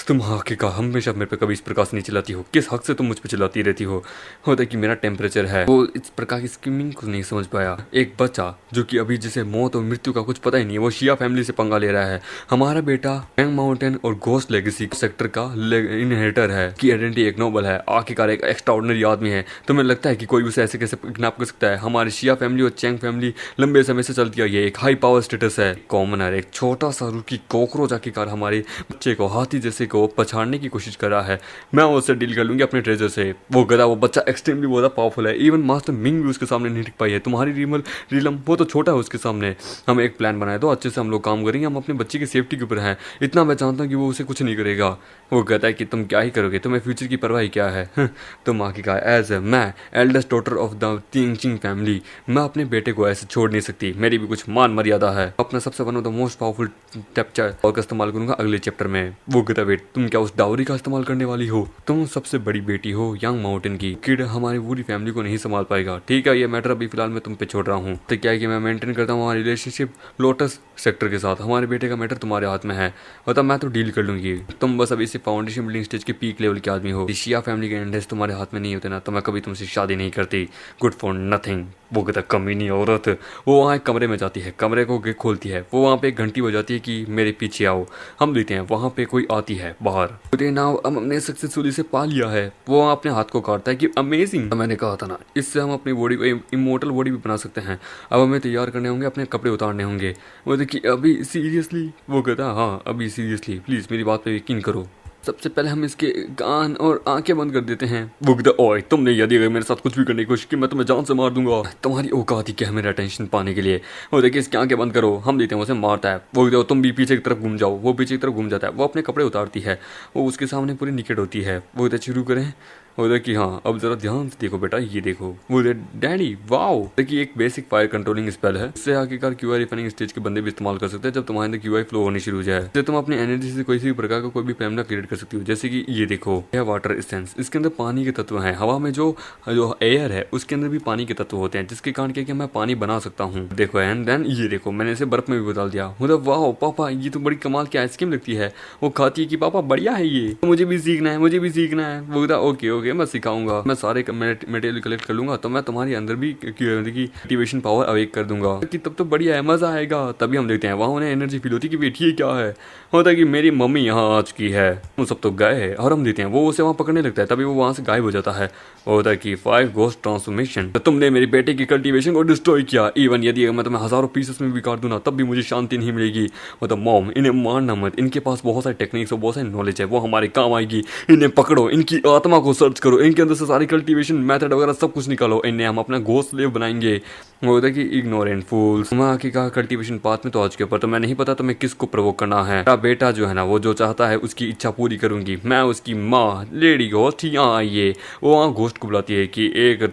तुम आखिरकार हमेशा मेरे पे कभी इस प्रकार से नहीं चिल्लाती हो, किस हक से तुम मुझ पे चिल्लाती रहती हो। होता है कि मेरा टेम्परेचर है। वो इस प्रकार की स्कीमिंग को नहीं समझ पाया। एक बच्चा जो कि अभी जिसे मौत और मृत्यु का कुछ पता ही नहीं है वो शिया फैमिली से पंगा ले रहा है। हमारा बेटा हैंग माउंटेन और घोस्ट लेगेसी सेक्टर का इनहेरिटर है की आइडेंटिटी एक नोबल है, आखिरकार एक एक्स्ट्राऑर्डिनरी आदमी है। तुम्हें लगता है कि कोई उसे ऐसे कैसे किडनैप कर सकता है। हमारी शिया फैमिली और चैंग फैमिली लंबे समय से चलती आई है, एक हाई पावर स्टेटस है। कॉमनर एक छोटा सा रूकी कॉकरोच आखिरकार हमारे बच्चे को हाथी जैसे को पछाड़ने की कोशिश कर रहा है। मैं उससे डील कर लूंगी अपने ट्रेजर से। वो गधा वो बच्चा एक्सट्रीमली बहुत पावरफुल है। इवन मास्टर मिंग भी उसके सामने नहीं टिक पाई है। तुम्हारी रीलम वो तो छोटा है उसके सामने। हम एक प्लान बनाए तो अच्छे से हम लोग काम करेंगे, हम अपने बच्चे की सेफ्टी के ऊपर हैं। इतना मैं जानता हूँ कि वो उसे कुछ नहीं करेगा। वो कहता है कि तुम क्या ही करोगे, तुम्हें फ्यूचर की परवाह क्या है। तुम आखिरकार एज मैं eldest daughter of the Ching family, मैं अपने बेटे को ऐसे छोड़ नहीं सकती, मेरी भी कुछ मान मर्यादा है। अपना सबसे one of the most powerful chapter और का इस्तेमाल करूंगा अगले चैप्टर में। वो कहता वेट, तुम क्या उस डावरी का इस्तेमाल करने वाली हो? तुम सबसे बड़ी बेटी हो यंग माउंटेन की, किड हमारी पूरी फैमिली को नहीं संभाल पाएगा। ठीक है, ये मैटर अभी फिलहाल मैं तुम पे छोड़ रहा हूँ। तो क्या है कि मैं मेंटेन करता हूँ हमारी रिलेशनशिप लोटस सेक्टर के साथ। हमारे बेटे का मैटर तुम्हारे हाथ में है, मतलब मैं तो डील कर लूंगी। तुम बस अभी से फाउंडेशन बिल्डिंग स्टेज के पीक लेवल के आदमी हो। शिया फैमिली के इंटरेस्ट तुम्हारे हाथ में नहीं होते ना, तो मैं कभी तुमसे शादी नहीं करती। Good for nothing. वो कहता कमीनी औरत। वो वहाँ एक कमरे में जाती है, कमरे को खोलती है। वो वहाँ पे एक घंटी बजाती है कि मेरे पीछे आओ। हम देखते हैं वहाँ पे कोई आती है बाहर। बोलते नाउ हमने सक्सेसफुली से पा लिया है। वो वहाँ अपने हाथ को काटता है कि अमेजिंग। मैंने कहा था ना, इससे हम अपनी बॉडी को इमोर्टल बॉडी भी बना सकते हैं। अब हमें तैयार करने होंगे, अपने कपड़े उतारने होंगे। वो देखिए अभी सीरियसली? वो कहता हाँ अभी सीरियसली, प्लीज मेरी बात पे यकीन करो। सबसे पहले हम इसके कान और आंखें बंद कर देते हैं। वो कहता ओए तुमने यदि अगर मेरे साथ कुछ भी करने की कोशिश की मैं तुम्हें जान से मार दूंगा। तुम्हारी औकात ही क्या है मेरा अटेंशन पाने के लिए? वो देखिए इसकी आंखें बंद करो, हम देते हैं उसे मारता है। वो कहता तुम भी पीछे की तरफ घूम जाओ। वो पीछे की तरफ घूम जाता है। वो अपने कपड़े उतारती है, वो उसके सामने पूरी निकट होती है। वो कहता शुरू करें। बोले कि हाँ अब जरा ध्यान से देखो बेटा, ये देखो। बोले डैडी वाओ। देखिए एक बेसिक फायर कंट्रोलिंग स्पेल है, इससे आखिरकार क्यूआई रिफाइनिंग स्टेज के बंदे भी इस्तेमाल कर सकते हैं जब तुम्हारे अंदर क्यूआई फ्लो होनी शुरू हो जाए। इससे तुम अपनी एनर्जी से कोई भी प्रकार का कोई भी फैमिला क्रिएट कर सकती हो। जैसे कि ये देखो, यह वाटर एसेंस, इसके अंदर पानी के तत्व हैं। हवा में जो एयर है उसके अंदर भी पानी के तत्व होते हैं, जिसके कारण क्या मैं पानी बना सकता हूँ। देखो एंड देन ये देखो, मैंने इसे बर्फ में भी बदल दिया। मतलब वाह पापा ये तो बड़ी कमाल की आइसक्रीम लगती है। वो खाती है कि पापा बढ़िया है ये, मुझे भी सीखना है, मुझे भी सीखना है। वो ओके ओके मैं सिखाऊंगा, मैं सारे मटेरियल कलेक्ट कर लूंगा तो मैं तुम्हारे अंदर भी एक्टिवेशन पावर अवेक कर दूंगा कि तब तो बढ़िया है, मजा आएगा। तभी हम देखते हैं वहाँ उन्हें एनर्जी फील होती है कि वेट ये क्या है। होता है कि मेरी मम्मी यहाँ आ चुकी है, वो सब तो गए हैं। और हम देखते हैं वो उसे वहाँ पकड़ने लगता है, तभी वो वहाँ से गायब हो जाता है। होता है कि 5 घोस्ट ट्रांसफॉर्मेशन। तो तुमने मेरे बेटे की कल्टीवेशन को डिस्ट्रॉय किया। इवन यदि मैं तुम्हें हजारों पीसेस में भी काट दूं ना तब भी मुझे शांति नहीं मिलेगी। मतलब मॉम इन्हें मारना मत, इनके पास बहुत सारे टेक्निक्स और बहुत सारी नॉलेज है, वो हमारे काम आएगी। इन्हें पकड़ो, इनकी आत्मा को सर्च करो, इनके अंदर से सारी कल्टीवेशन मेथड वगैरह सब कुछ निकालो, इन्हें हम अपना घोस्ट स्लेव बनाएंगे। वो होता है कि इग्नोरेंट फूल्स। मैं आके कहा कल्टीवेशन पाथ में तो आज के ऊपर तो मैं नहीं पता तुम्हें किसको प्रवोक करना है। मेरा बेटा जो है ना वो जो चाहता है उसकी इच्छा पूरी करूंगी मैं। उसकी माँ लेडी घोस्ट यहाँ आइए। वो वहाँ घोस्ट को बुलाती है कि एक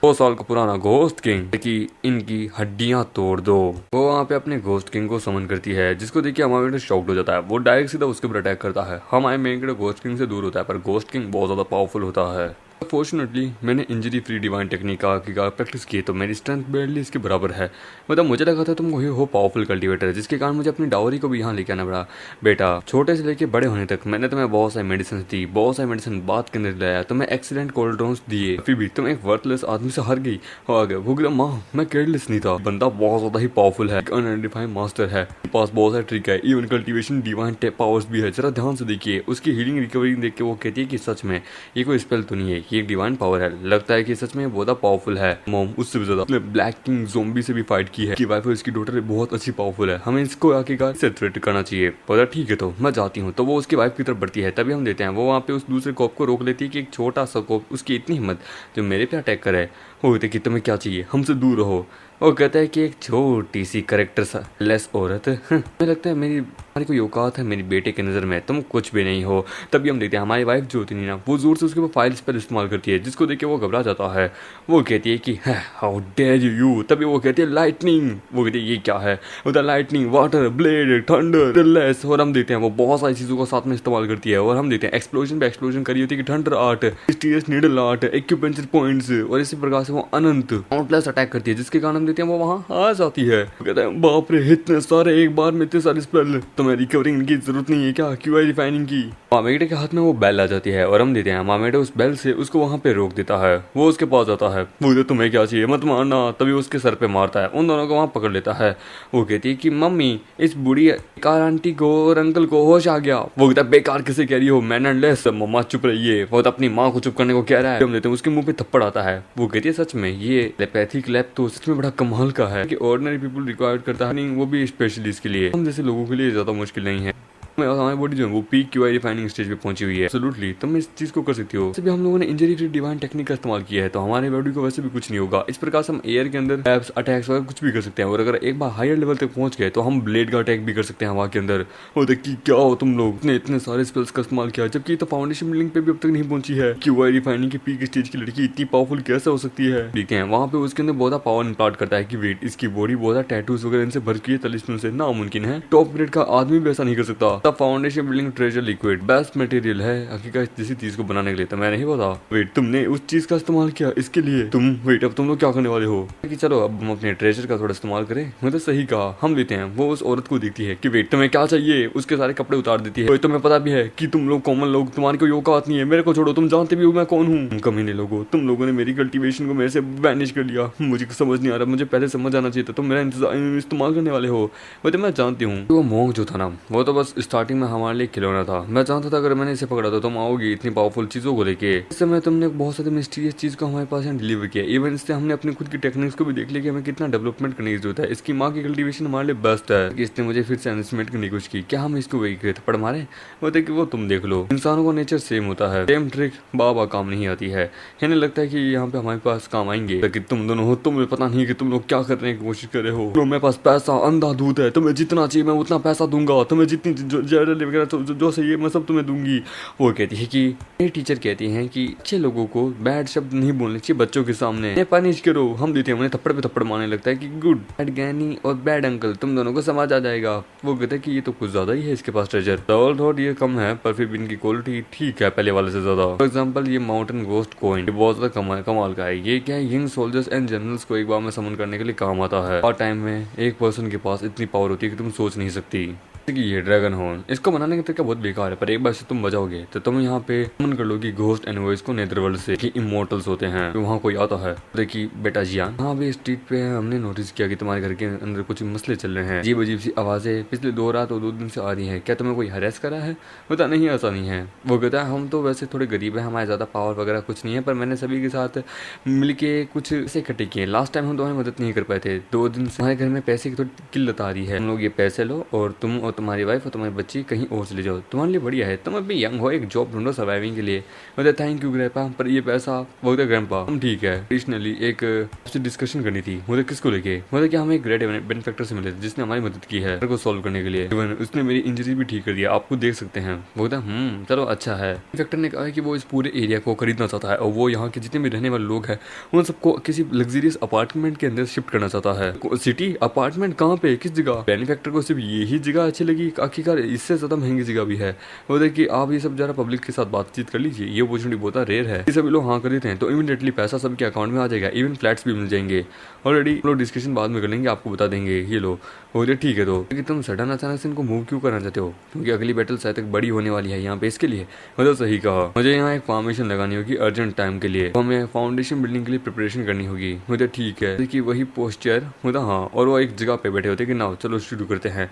2 साल का पुराना घोस्ट किंग कि इनकी हड्डियां तोड़ दो। वो वहाँ पे अपने घोस्ट किंग को समन करती है, जिसको देखिए हमारे बेटा शॉक्ड हो जाता है। वो डायरेक्ट सीधा उसके ऊपर अटैक करता है। हमारे मेन बेटा घोस्ट किंग से दूर होता है, पर घोस्ट किंग बहुत ज्यादा पावरफुल होता है। फॉर्चुनेटली मैंने इंजरी फ्री डिवाइन टेक्निक का प्रैक्टिस की तो मेरी स्ट्रेंथ बेडली इसके बराबर है। मतलब मुझे लगा था तुम हो पावरफुल कल्टीवेटर, जिसके कारण मुझे अपनी डावरी को भी यहाँ लेके आना पड़ा। बेटा छोटे से लेके बड़े होने तक मैंने तुम्हें बहुत सारी मेडिसिन दी, बहुत सारी मेडिसिन बात के अंदर लाया, तुम्हें एक्सीलेंट कोल्ड ड्रॉन्स दिए, फिर भी तुम एक वर्थलेस आदमी से हार गई। हो गया वो गिरा माँ, मैं केयरलेस नहीं था। बंदा बहुत ज्यादा ही पावरफुल है, अनआइडेंटिफाइड मास्टर है, पास बहुत सारे ट्रिक है, इवन कल्टीवेशन डिवाइन पावर्स भी है। जरा ध्यान से देखिए, उसकी हीलिंग रिकवरी देख के वो कहती है कि सच में ये कोई स्पेल तो नहीं है, ये एक डिवाइन पावर है। लगता है कि सच में बहुत पावरफुल है। मॉम उससे भी ज्यादा उसने ब्लैक किंग ज़ोंबी से भी फाइट की है कि वाइफ और इसकी डॉटर बहुत अच्छी पावरफुल है, हमें इसको आखिरकार से थ्रेट करना चाहिए। पता ठीक है तो मैं जाती हूँ। तो वो उसकी वाइफ की तरफ बढ़ती है, तभी हम देते हैं वो वहाँ पे उस दूसरे कॉप को रोक लेती है कि एक छोटा सा कॉप, उसकी इतनी हिम्मत जो मेरे पे अटैक करे। वो कहते कि तुम्हें क्या चाहिए, हमसे दूर रहो। वो कहता है कि एक छोटी सी करेक्टर सा लेस औरत मुझे लगता है हमारी कोई औकात है मेरी बेटे के नज़र में, तुम कुछ भी नहीं हो। तभी हम देखते हैं हमारी वाइफ जो होती है ना वो जोर से उसके ऊपर फाइल स्पेल इस्तेमाल करती है, जिसको देख के वो घबरा जाता है। वो कहती है कि हाउ डेयर यू। तभी वो कहती है लाइटनिंग। वो कहती है ये क्या है? उधर lightning, water, blade, thunder, less. और हम देखते हैं वो बहुत सारी चीज़ों को साथ में इस्तेमाल करती है। और हम देखते हैं एक्सप्लोजन पे एक्सप्लोजन करी होती है कि thunder art, mysterious needle art, acupuncture points, और इसी प्रकार से वो अनंत काउंटलेस अटैक करती है, जिसके कारण हम देखते हैं वो वहाँ आ जाती है। कहते हैं बाप रे इतने सारे एक बार में इतने सारे स्पेल, तुम्हें रिकवरिंग की जरूरत नहीं है क्या? क्यूआई रिफाइनिंग की। मामेटे के हाथ में वो बेल आ जाती है और हम देते हैं मामेटे उस बेल से उसको वहाँ पे रोक देता है। वो उसके पास जाता है, बोलते तुम्हें क्या चाहिए, मत मारना। तभी उसके सर पे मारता है, उन दोनों को वहाँ पकड़ लेता है। वो कहती है कि मम्मी इस बूढ़ी कार आंटी को और अंकल को होश आ गया। वो कहता है बेकार किसे कह रही हो, मैनरलेस। मम्मा चुप रहिए। वो अपनी माँ को चुप करने को कह रहा है। हम देते हैं उसके मुंह पे थप्पड़ आता है। वो कहती है सच में ये टेलीपैथिक लैब तो सच में बड़ा कमाल का है कि ऑर्डिनरी पीपल रिक्वायर्ड करता है नहीं, वो भी स्पेशलिस्ट के लिए, हम जैसे लोगों के लिए ज्यादा मुश्किल नहीं है। हमारी बॉडी जो है वो पीक क्यूआई रिफाइनिंग स्टेज पे पहुंची हुई है। एब्सोल्युटली तुम इस चीज को कर सकती हो। वैसे भी हम लोगों ने इंजरी डिवाइन टेक्निक का इस्तेमाल किया है, तो हमारे बॉडी को वैसे भी कुछ नहीं होगा। इस प्रकार से हम एयर के अंदर टैप्स अटैक्स वगैरह कुछ भी कर सकते हैं, और अगर एक बार हायर लेवल तक पहुंच गए तो हम ब्लेड का अटैक भी कर सकते हैं हवा के अंदर। वो देखिए क्या हो तुम लोग ने इतने सारे स्पेल्स का इस्तेमाल किया, जबकि तो फाउंडेशन बिल्डिंग पे भी अब तक नहीं पहुंची है। क्यूआई रिफाइनिंग की पीक स्टेज की लड़की इतनी पावरफुल कैसे हो सकती है। देखते हैं वहां पे उसके अंदर बहुत पावर इम्प्लांट करता है कि वेट इसकी बॉडी बहुत टैटूज वगैरह इनसे भर की है, तलिस्मों से नामुमकिन है। टॉप ग्रेड का आदमी भी ऐसा नहीं कर सकता। तब foundation building treasure liquid best material है हकीकत किसी चीज को बनाने के लिए। तो मैं नहीं पता वेट तुमने उस चीज का इस्तेमाल किया इसके लिए। तुम वेट अब तुम लोग क्या करने वाले हो कि चलो अब हम अपने ट्रेजर का थोड़ा इस्तेमाल करें। मतलब सही कहा, हम लेते हैं। वो उस औरत को देखती है कि वेट तुम्हें क्या चाहिए, उसके सारे कपड़े उतार देती है। तुम्हें पता भी है कि तुम लोग कॉमन लोग, तुम्हारी कोई औकात नहीं है, मेरे को छोड़ो, तुम जानते भी हो मैं कौन हूँ। कमीने लोगो, तुम लोगों ने मेरी कल्टीवेशन को मेरे से बैनिश कर लिया। मुझे समझ नहीं आ रहा, मुझे पहले समझ आना चाहिए था। तुम मेरा इस्तेमाल करने वाले हो। वैसे मैं जानती हूँ वो मोंग जो था ना, वो तो बस स्टार्टिंग में हमारे लिए खिलौना था। मैं जानता था अगर मैंने इसे पकड़ा तो तुम आओगी इतनी पावरफुल चीजों को लेके। इस समय तुमने बहुत सारे मिस्टीरियस चीज को हमारे पास डिलीवर किया। इवन इससे हमने अपनी खुद की टेक्निक्स को भी देख लिया कि हमें कितना डेवलपमेंट करने की जरूरत है। इसकी माँ की कल्टीवेशन हमारे लिए बेस्ट है। इसने मुझे फिर से एनस्टमेंट करने की कोशिश की। क्या हम इसको वही थप्पड़ मारे? वो देखिए वो तुम देख लो, इंसानों का नेचर सेम होता है। सेम ट्रिक बाबा काम नहीं आती है। हमें लगता है कि यहाँ पे हमारे पास काम आएंगे, लेकिन तुम दोनों हो, तुम्हें पता नहीं कि तुम लोग क्या करने की कोशिश कर रहे हो। तो मेरे पास पैसा अंधा दूध है, तुम्हें जितना चाहिए मैं उतना पैसा दूंगा, तुम्हें जितनी ज्वेलरी वगैरह जो चाहिए मैं सब तुम्हें दूंगी। वो कहती है कि मेरी टीचर कहती हैं कि अच्छे लोगों को बैड शब्द नहीं बोलने चाहिए बच्चों के सामने, पनिश करो। हम देते हैं उन्हें थप्पड़ पे थप्पड़ मारने लगता है कि गुड बैड गैनी और बैड अंकल तुम दोनों को समझ आ जाएगा। वो कहते हैं कि ये तो कुछ ज्यादा ही है इसके पास ट्रेजर। थोड़ा ये कम है पर फिर भी इनकी क्वालिटी ठीक है पहले वाले से ज्यादा। फॉर एग्जाम्पल ये माउंटेन गोस्ट कॉइन बहुत ज्यादा कमाल का है। ये क्या है, यंग सोल्जर्स एंड जनरल्स को एक बार में समन करने के लिए काम आता है। और टाइम में एक पर्सन के पास इतनी पावर होती है कि तुम सोच नहीं सकती। कि ये ड्रैगन हॉर्न, इसको बनाने का तरीका बहुत बेकार है, पर एक बार से तुम बजाओगे तो तुम यहाँ पे मन कर लो कि घोस्ट एनवॉइस को नेदरवर्ल्ड से कि इमोर्टल्स होते हैं, तो वहाँ कोई आता है। देखिए बेटा जियान, हाँ भी स्ट्रीट पे हमने नोटिस किया कि तुम्हारे घर के अंदर कुछ मसले चल रहे हैं। अजीब अजीब सी आवाजें पिछले 2 रात और 2 दिन से आ रही है। क्या तुम्हें कोई हरेस करा है? बता नहीं, ऐसा नहीं है। वो कहता है हम तो वैसे थोड़े गरीब है, हमारे ज्यादा पावर वगैरह कुछ नहीं है, पर मैंने सभी के साथ मिलके कुछ ऐसे इकट्ठे किए। लास्ट टाइम हम तुम्हारी मदद नहीं कर पाए थे, 2 दिन से हमारे घर में पैसे की थोड़ी किल्लत आ रही है। हम लोग ये पैसे लो और तुम और तुम्हारी वाइफ और तुम्हारी बच्ची कहीं और चले जाओ, तुम्हारे लिए बढ़िया है। तुम अभी यंग हो, एक जॉब ढूंढो सर्वाइविंग के लिए। मतलब थैंक यू ग्रैंपा, पर ये पैसा बहुत है ग्रैंपा, हम ठीक है। एडिशनली एक आपसे डिस्कशन करनी थी। मुझे किसको लेके? मतलब क्या हम एक ग्रेट बेनिफैक्टर से मिले जिसने हमारी मदद की है को सॉल्व करने के लिए। इवन उसने मेरी इंजरी भी ठीक कर दिया, आपको देख सकते हैं। वो कहता चलो अच्छा है। बेनिफैक्टर ने कहा कि वो इस पूरे एरिया को खरीदना चाहता है और वो यहाँ के जितने भी रहने वाले लोग हैं उन सबको किसी लग्जरियस अपार्टमेंट के अंदर शिफ्ट करना चाहता है। सिटी अपार्टमेंट कहाँ पे, किस जगह? बेनिफैक्टर को सिर्फ यही जगह अच्छी लगी, आखिरकार इससे ज्यादा महंगी जगह भी है। वो देखिए आप ये सब जरा पब्लिक के साथ बातचीत कर लीजिए, ये अपॉर्चुनिटी बहुत रेयर है। ये सभी लोग हाँ कर देते हैं तो इमीडिएटली पैसा सबके अकाउंट में आ जाएगा, इवन फ्लैट्स भी मिल जाएंगे। ऑलरेडी लोग डिस्कशन बाद में कर लेंगे, आपको बता देंगे ये लोग। वो ठीक है, तो लेकिन तुम सडन अचानक से इनको मूव क्यों करना चाहते हो? क्योंकि अगली बैटल शायद तक बड़ी होने वाली है यहाँ पे, इसके लिए। मतलब सही कहा, मुझे यहाँ एक फॉर्मेशन लगानी होगी अर्जेंट टाइम के लिए, तो हमें फाउंडेशन बिल्डिंग के लिए प्रिपरेशन करनी होगी। मुझे ठीक है कि वही पोस्चर मतलब हाँ, और वो एक जगह पे बैठे होते कि ना चलो शुरू करते हैं।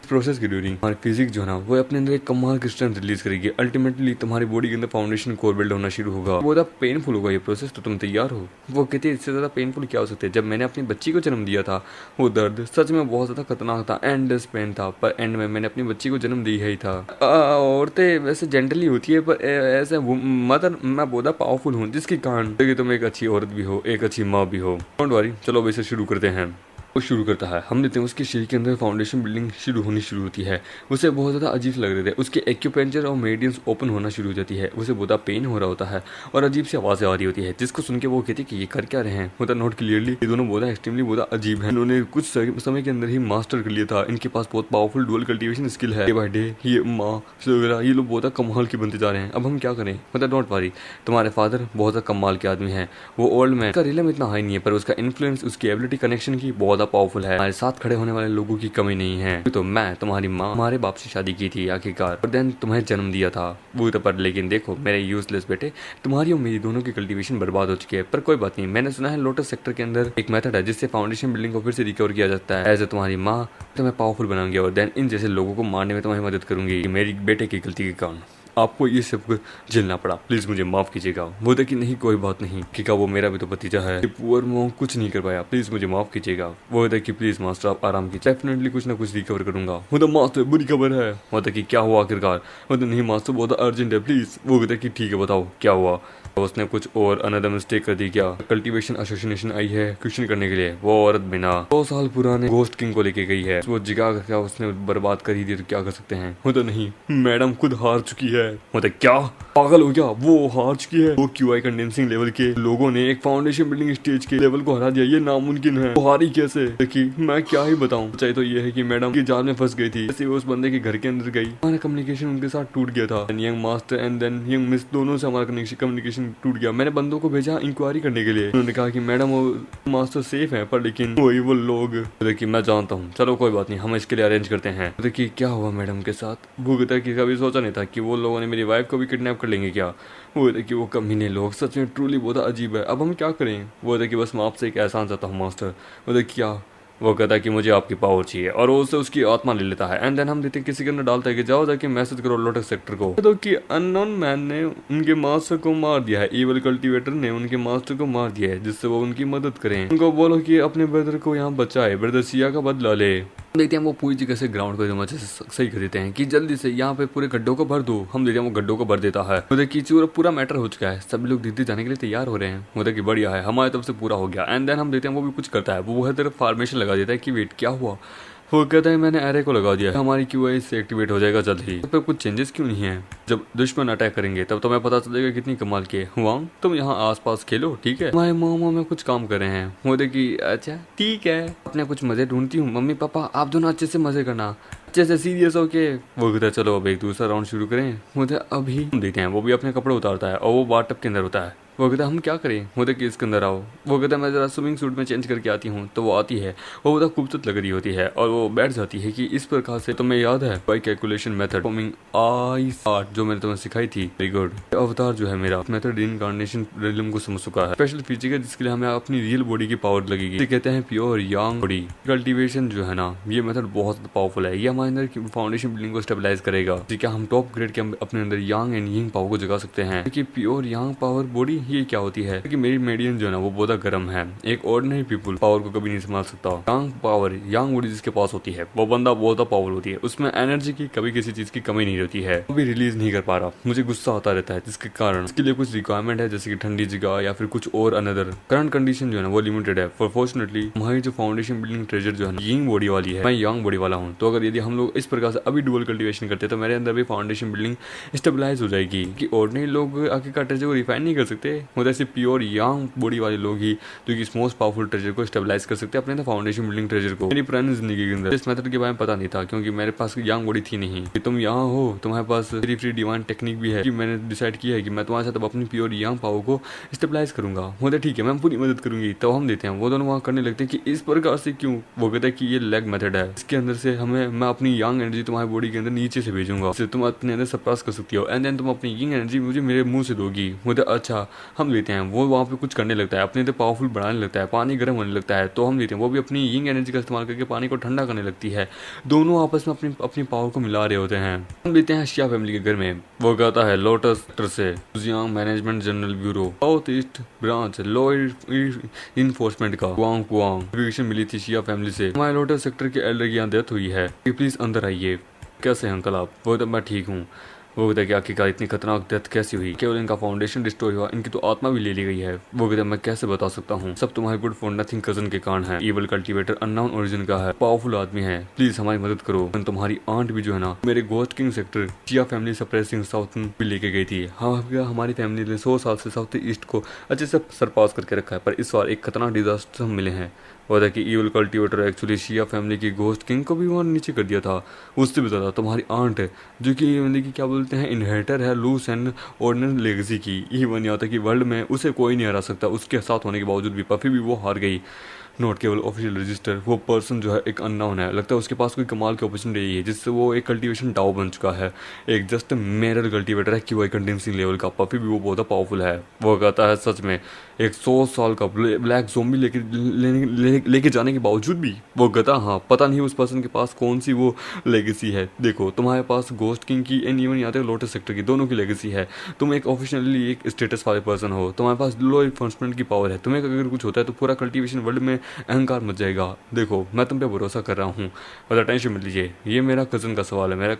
प्रोसेस की ड्यूरिंग हमारी फिजिक्स जो है ना वो अपने अंदर एक कमाल की स्ट्रेंथ रिलीज करेगी। अल्टीमेटली तुम्हारी बॉडी के अंदर फाउंडेशन कोर बिल्ड होना शुरू होगा। बहुत पेनफुल होगा ये प्रोसेस, तो तुम तैयार हो? वो कहती है इससे ज्यादा पेनफुल क्या हो सकता है। जब मैंने अपनी बच्ची को जन्म दिया था वो दर्द सच में बहुत ज्यादा खतरनाक था, एंडलेस पेन था, पर एंड में मैंने अपनी बच्ची को जन्म दी ही था। औरतें वैसे जेंटली होती है पर ऐसे मदर मैं बहुत पावरफुल हूँ, जिसके कारण तुम एक अच्छी औरत भी हो, एक अच्छी माँ भी हो। डोंट वरी, चलो अब इसे शुरू करते हैं। वो शुरू करता है, हम देते हैं उसके शरीर के अंदर फाउंडेशन बिल्डिंग शुरू होनी शुरू होती है। उसे बहुत ज़्यादा अजीब लग रहे थे, उसके एक्यूपेंचर और मेडियंस ओपन होना शुरू हो जाती है। उसे बहुत पेन हो रहा होता है और अजीब सी आवाज़ें आ रही होती है, जिसको सुन के वो कहती है कि ये कर क्या रहे हैं। मतलब नॉट क्लियरली ये दोनों बहुत एक्सट्रीमली बहुत अजीब है। इन्होंने कुछ समय के अंदर ही मास्टर कर लिया था, इनके पास बहुत पावरफुल डुअल कल्टीवेशन स्किल है। डे बाय डे ये माँ वगैरह ये लोग बहुत कमाल के बनते जा रहे हैं। अब हम क्या करें? मतलब डोंट वरी, तुम्हारे फादर बहुत कमाल के आदमी है। वो ओल्ड मैन का रिलम इतना हाई नहीं है, पर उसका इन्फ्लुएंस उसकी एबिलिटी कनेक्शन की बहुत पावरफुल है। हमारे साथ खड़े होने वाले लोगों की कमी नहीं है। तो मैं तुम्हारी माँ हमारे बाप से शादी की थी आखिरकार, और देन तुम्हें जन्म दिया था वो तो, पर लेकिन देखो मेरे यूजलेस बेटे, तुम्हारी और मेरी दोनों की कल्टीवेशन बर्बाद हो चुकी है। पर कोई बात नहीं, मैंने सुना है लोटस सेक्टर के अंदर एक मेथड है जिससे फाउंडेशन बिल्डिंग को फिर से रिकवर किया जाता है। एज तुम्हारी माँ तुम्हें पावरफुल बनाऊंगी और देन इन जैसे लोगों को मारने में तुम्हारी मदद करूंगी मेरी बेटे की गलती के कारण। आपको ये सब झेलना पड़ा, प्लीज मुझे माफ कीजिएगा। वो था कि नहीं कोई बात नहीं, कि का वो मेरा भी तो भतीजा है, पुअर मॉन्क कुछ नहीं कर पाया, प्लीज मुझे माफ कीजिएगा। वो था कि प्लीज मास्टर आप आराम कीजिए, डेफिनेटली कुछ ना कुछ रिकवर करूंगा। वो तो मास्टर बुरी खबर है। वो था कि क्या हुआ आखिरकार। वो तो नहीं मास्टर बहुत अर्जेंट है प्लीज। वो कहता कि ठीक है बताओ क्या हुआ। उसने कुछ और अनदर मिस्टेक कर दी क्या? कल्टीवेशन एसोसिएशन आई है क्वेश्चन करने के लिए। वो औरत बिना 2 साल पुराने गोस्ट किंग को लेके गई है, वो जिगा कर क्या उसने बर्बाद कर ही दी, तो क्या कर सकते हैं। वो तो नहीं, मैडम खुद हार चुकी है। वो तो क्या पागल हो गया, वो हार चुकी है। वो क्यूआई कंडेंसिंग लेवल के लोगों ने एक फाउंडेशन बिल्डिंग स्टेज के लेवल को हरा दिया, ये नामुमकिन है। वो हारी कैसे? देखिए मैं क्या ही बताऊं। चाहिए तो ये है कि मैडम की जाल में फंस गई थी, जैसे वो उस बंदे के घर के अंदर गई, हमारा कम्युनिकेशन उनके साथ टूट गया था। Young master and then young miss दोनों से हमारा कम्युनिकेशन टूट गया। मैंने बंदों को भेजा इंक्वायरी करने के लिए, उन्होंने कहा कि मैडम वो मास्टर सेफ है, पर लेकिन वही वो लोग। देखिए मैं जानता हूँ, चलो कोई बात नहीं, हम इसके लिए अरेंज करते हैं। देखिए क्या हुआ मैडम के साथ। वो कहता है कि कभी सोचा नहीं था कि वो लोगों ने मेरी वाइफ को भी किडनैप कर लेंगे क्या। वो देखिए वो कमीने लोग सच में ट्रूली बहुत अजीब है, अब हम क्या करें। वो देखिए बस मैं आपसे एक एहसान चाहता हूँ मास्टर। वो देखिए क्या। वो कहता है कि मुझे आपकी पावर चाहिए, और वो उससे उसकी आत्मा ले लेता है। एंड देन हम देते हैं किसी के अंदर डालता है कि जाओ जाके मैसेज करो लोटस सेक्टर को, तो कि अननोन मैन ने उनके मास्टर को मार दिया है, इवल कल्टीवेटर ने उनके मास्टर को मार दिया है, जिससे वो उनकी मदद करें। उनको बोलो कि अपने ब्रदर को यहाँ बचाए, ब्रदर सिया का बदला ले। देखते हैं वो पूरी जगह से ग्राउंड को अच्छे से सही कर देते हैं कि जल्दी से यहाँ पे पूरे गड्ढों को भर दो। हम देखते हैं वो गड्ढों को भर देता है। वो देखिए पूरा मैटर हो चुका है, सभी लोग दिल्ली जाने के लिए तैयार हो रहे हैं। वो देखिए बढ़िया है, हमारे तरफ से पूरा हो गया। एंड देन हम देखते हैं वो भी कुछ करता है, वो हर तरफ फॉर्मेशन लगा देता है कि वेट क्या हुआ। वो कहता है मैंने एरे को लगा दिया है, हमारी क्यूआई से एक्टिवेट हो जाएगा जल्द ही। पर कुछ चेंजेस क्यों नहीं है? जब दुश्मन अटैक करेंगे तब तुम्हें पता चलेगा कितनी कमाल के हुआ। तुम यहाँ आसपास खेलो ठीक है, हमारे मोमो में कुछ काम कर रहे हैं। वो देखिए अच्छा ठीक है, अपने कुछ मजे ढूंढती हूँ। मम्मी पापा आप दोनों अच्छे से मजे करना, अच्छे से सीरियस होके। वो कहता है चलो अब एक दूसरा राउंड शुरू करें। मुझे अभी देते हैं, वो भी अपने कपड़े उतारता है और वो बाथटब के अंदर होता है। वो कहता है हम क्या करें। वो देखिए इसके अंदर आओ। वो कहता है मैं जरा स्विमिंग सूट में चेंज करके आती हूँ। तो वो आती है, वो बहुत खूबसूरत लग रही होती है और वो बैठ जाती है कि इस प्रकार से तुम्हें याद है by calculation method forming ice art जो मैंने तुम्हें सिखाई थी। Very good. अवतार जो है मेरा मेथड इनकार्नेशन रियलम को समझ चुका है। स्पेशल फीचर है जिसके लिए हमें अपनी रियल बॉडी की पावर लगेगी। इसे कहते हैं प्योर यांग बॉडी कल्टीवेशन जो है ना, ये मेथड बहुत पावरफुल है। ये हमारे अंदर की फाउंडेशन बिल्डिंग को स्टेबलाइज करेगा, जिससे हम टॉप ग्रेड के अपने अंदर यांग एंड यिंग पावर को जगा सकते हैं। देखिए प्योर यांग पावर बॉडी ये क्या होती है कि मेरी मेडियन जो है ना वो बहुत गर्म है, एक ऑर्डिनरी पीपल पावर को कभी नहीं संभाल सकता। यांग पावर यांग बॉडी जिसके पास होती है वो बंदा बहुत पावर होती है, उसमें एनर्जी की कभी किसी चीज की कमी नहीं रहती है। अभी रिलीज नहीं कर पा रहा, मुझे गुस्सा आता रहता है, जिसके कारण इसके लिए कुछ रिक्वायरमेंट है, जैसे कि ठंडी जगह या फिर कुछ और अनदर। करंट कंडीशन जो है ना वो लिमिटेड है। फॉर्चुनेटली हमारी जो फाउंडेशन बिल्डिंग ट्रेजर जो है यिंग बॉडी वाली है, मैं यांग बॉडी वाला हूँ। तो अगर यदि हम लोग इस प्रकार से अभी डुअल कल्टीवेशन करते तो मेरे अंदर भी फाउंडेशन बिल्डिंग स्टेबलाइज हो जाएगी कि ऑर्डिनरी लोग आके का ट्रेजर को रिफाइन नहीं कर सकते, वो ऐसे प्योर यांग बॉडी वाले लोग ही जो कि मोस्ट पावरफुल ट्रेजर को स्टेबलाइज कर सकते हैं अपने फाउंडेशन बिल्डिंग ट्रेजर को। मेरी पुरानी जिंदगी के अंदर इस मेथड के बारे में पता नहीं था, क्योंकि मेरे पास यांग बॉडी थी नहीं। कि तुम यहाँ हो, तुम्हारे पास फ्री डिवाइन टेक्निक भी है, कि मैंने डिसाइड किया है कि मैं तुम्हारे साथ अपनी प्योर यांग पावर को स्टेबलाइज करूंगा। मुझे ठीक है, मैं पूरी मदद करूंगी। तो हम देते हैं, वो दोनों वहाँ करने लगते हैं कि इस प्रकार से क्यों। वो कहते हैं कि ये लेग मेथड है, इसके अंदर से हमें मैं अपनी यांग एनर्जी तुम्हारी बॉडी के अंदर नीचे से भेजूंगा, जिससे तुम अपने अंदर सप्रेस कर सकती हो। एंड देन तुम अपनी यिंग एनर्जी मुझे मेरे मुंह से दोगी। मुझे अच्छा हम लेते हैं, वो वहाँ पे कुछ करने लगता है, अपने तो पावरफुल बढ़ाने लगता है, पानी गर्म होने लगता है। तो हम लेते हैं, वो भी अपनी यिंग एनर्जी का इस्तेमाल करके पानी को ठंडा करने लगती है। दोनों आपस में अपनी अपनी पावर को मिला रहे होते हैं। हम लेते हैं शिया फैमिली के घर में। वो कहता है लोटस सेक्टर से Jiang management general bureau south east branch law enforcement का कुआंग मिली थी शिया फैमिली से। हमारे लोटस सेक्टर के एल्डर की यहाँ डेथ हुई है, प्लीज अंदर आइए। कैसे अंकल आप? वो तो मैं ठीक हूँ। वो कहता है कि आखिरकार इतनी खतरनाक डेथ कैसी हुई? केवल इनका फाउंडेशन डिस्ट्रॉय हुआ, इनकी तो आत्मा भी ले ली गई है। वो कहता है मैं कैसे बता सकता हूँ, सब तुम्हारे गुड फॉर नथिंग कजन के कारण है। इवल कल्टीवेटर अननोन ओरिजिन का है, पावरफुल आदमी है, प्लीज हमारी मदद करो। तुम्हारी आंट भी जो है ना मेरे ghost king sector chia family suppressing south भी लेके गई थी। हाँ हमारी फैमिली ने 100 साल से साउथ ईस्ट को अच्छे से सरपास करके रखा है, पर इस बार एक खतरनाक डिजास्टर हम मिले हैं। वो था कि इवल कल्टीवेटर एक्चुअली शिया फैमिली की गोस्ट किंग को भी वहाँ नीचे कर दिया था। उससे भी ज़्यादा तुम्हारी आंट है जो कि मतलब कि क्या बोलते हैं इनहेरिटर है लूस एंड ऑर्डिनरी लेगेसी की। यही बन जाता कि वर्ल्ड में उसे कोई नहीं हरा सकता, उसके साथ होने के बावजूद भी पफी भी वो हार गई। नोट केवल ऑफिशियल रजिस्टर, वो पर्सन जो है एक अननोन है, लगता है उसके पास कोई कमाल की अपॉर्चुनिटी है जिससे वो एक कल्टीवेशन टाओ बन चुका है। एक जस्ट मेरर कल्टीवेटर है क्यूआई कंडेंसिंग लेवल का, पफी भी वो बहुत पावरफुल है। वो कहता है सच में एक 100 साल का ब्लैक ज़ॉम्बी लेके जाने के बावजूद भी वो गधा, हाँ पता नहीं उस पर्सन के पास कौन सी वो लेगेसी है। देखो तुम्हारे पास घोस्ट किंग की एंड इवन यहाँ तक लोटस सेक्टर की दोनों की लेगेसी है। तुम एक ऑफिशियली एक स्टेटस वाले पर्सन हो, तुम्हारे पास लो इन्फोर्समेंट की पावर है। तुम्हें अगर कुछ होता है तो पूरा कल्टीवेशन वर्ल्ड में अहंकार मच जाएगा। देखो मैं तुम पे भरोसा कर रहा हूँ, मतलब टेंशन मत लीजिए। ये मेरा कज़न का सवाल है, मेरा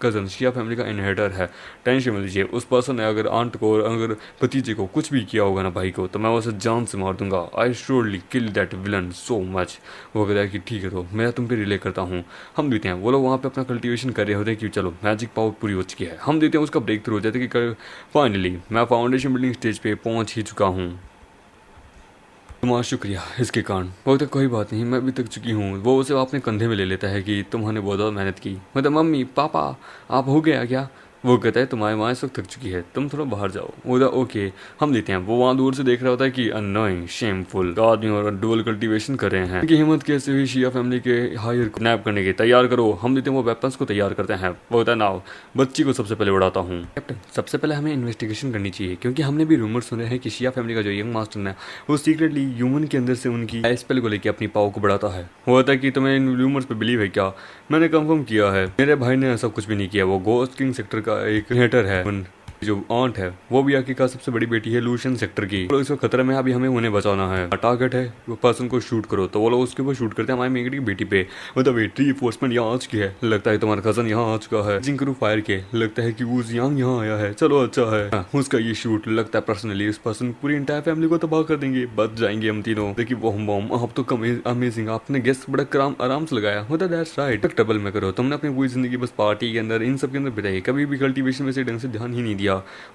कज़न शिया फैमिली का इनहेरिटर है। टेंशन मत लीजिए। उस पर्सन ने अगर आंट को अगर भतीजे को कुछ भी किया होगा ना भाई को, तो मैं उसे जान से मार दूंगा। I surely kill that villain so much. वो कहता है कि ठीक है तो मैं तुम पे रिले करता हूँ। हम देते हैं वो लोग वहाँ पे अपना कल्टीवेशन कर रहे होते हैं कि चलो मैजिक पावर पूरी हो चुकी है, हम देते हैं उसका ब्रेक थ्रू हो जाता है कि फाइनली मैं फाउंडेशन बिल्डिंग स्टेज पे पहुँच ही चुका हूँ। तुम्हारा शुक्रिया इसके कारण। वो तो कोई बात नहीं, मैं भी थक चुकी हूँ। वो उसे अपने कंधे में ले लेता है कि तुम्हारे बहुत ज़्यादा मेहनत की। मतलब मम्मी पापा आप हो गया क्या? वो कहता है तुम्हारी माँ इस वक्त थक चुकी है, तुम थोड़ा बाहर जाओ। वो ओके हम देते हैं। वो वहाँ दूर से देख रहा होता है कि अनोइंग शेमफुल आदमी और डुअल कल्टीवेशन कर रहे हैं कि हिम्मत कैसे हुई शिया फैमिली के हायर को नैप करने की। तैयार करो। हम देते हैं वो वेपन्स को तैयार करते हैं। वो होता है नाव बच्ची को सबसे पहले उड़ाता हूँ। कैप्टन सबसे पहले हमें इन्वेस्टिगेशन करनी चाहिए, क्योंकि हमने भी रूमर सुने हैं कि शिया फैमिली का जो यंग मास्टर है वो सीक्रेटली ह्यूमन के अंदर से उनकी स्पेल को लेकर अपनी पावर को बढ़ाता है। वो होता है कि तुम्हें इन रूमर्स पे बिलीव है क्या? मैंने कंफर्म किया है, मेरे भाई ने ऐसा कुछ भी नहीं किया। वो घोस्ट किंग सेक्टर का एक हेटर है। जो आंट है वो भी आके का सबसे बड़ी बेटी है लूशियन सेक्टर की। तो इसका खतरा में अभी हमें उन्हें बचाना है। टारगेट है वो पर्सन को शूट करो, तो वो लोग उसके ऊपर शूट करते हैं हमारी मेगड़ी की बेटी पे। मतलब रीइंफोर्समेंट यहाँ आ चुकी है, लगता है तुम्हारा कजन यहाँ आ चुका है। जिंकरू फायर के लगता है कि वो यांग यहाँ आया है, चलो अच्छा है। उसका ये शूट लगता है पर्सनली उस पर्सन पूरी इंटायर फैमिली को तबाह कर देंगे, बच जाएंगे हम तीनों। देखिए वो बॉम आप तो अमेजिंग, आपने गेस्ट बड़ा आराम से लगाया। मतलब दैट्स राइट, डबल में करो। तुमने अपनी पूरी जिंदगी बस पार्टी के अंदर इन सब के अंदर बिताई, कभी भी कल्टीवेशन में से ढंग से ध्यान ही नहीं दिया।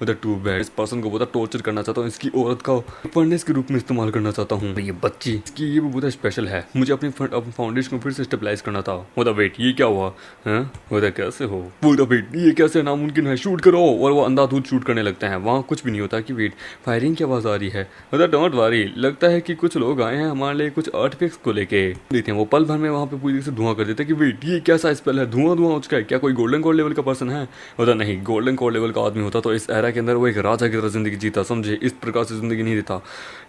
उधर टू बैड। इस पर्सन को बहुत टॉर्चर करना चाहता हूँ, इसकी औरत का फर्नेस के रूप में इस्तेमाल करना चाहता हूँ। ये बच्ची इसकी ये भी बहुत स्पेशल है, मुझे अपनी फाउंडेशन को फिर से स्टेबलाइज करना था। वो वेट ये क्या हुआ है? वो कैसे हो? वो वेट ये कैसे नामुमकिन है? शूट करो। और वो अंधाधुंध शूट करने लगते हैं। वहाँ कुछ भी नहीं होता कि वेट फायरिंग की आवाज आ रही है। मतलब डोंट वरी, लगता है कि कुछ लोग आए हैं हमारे लिए कुछ आर्टिफैक्ट्स को लेके। देखते हैं वो पल भर में वहाँ पे पूरी तरह से धुआं कर देते हैं कि वेट ये कैसा स्पेल है, धुआं धुआं हो चुका है। क्या कोई गोल्डन कोड लेवल का पर्सन है? होता नहीं, गोल्डन कोड लेवल का आदमी होता तो इस एरा के अंदर वो एक राजा की तरह जिंदगी जीता, समझे? इस प्रकार से जिंदगी नहीं देता।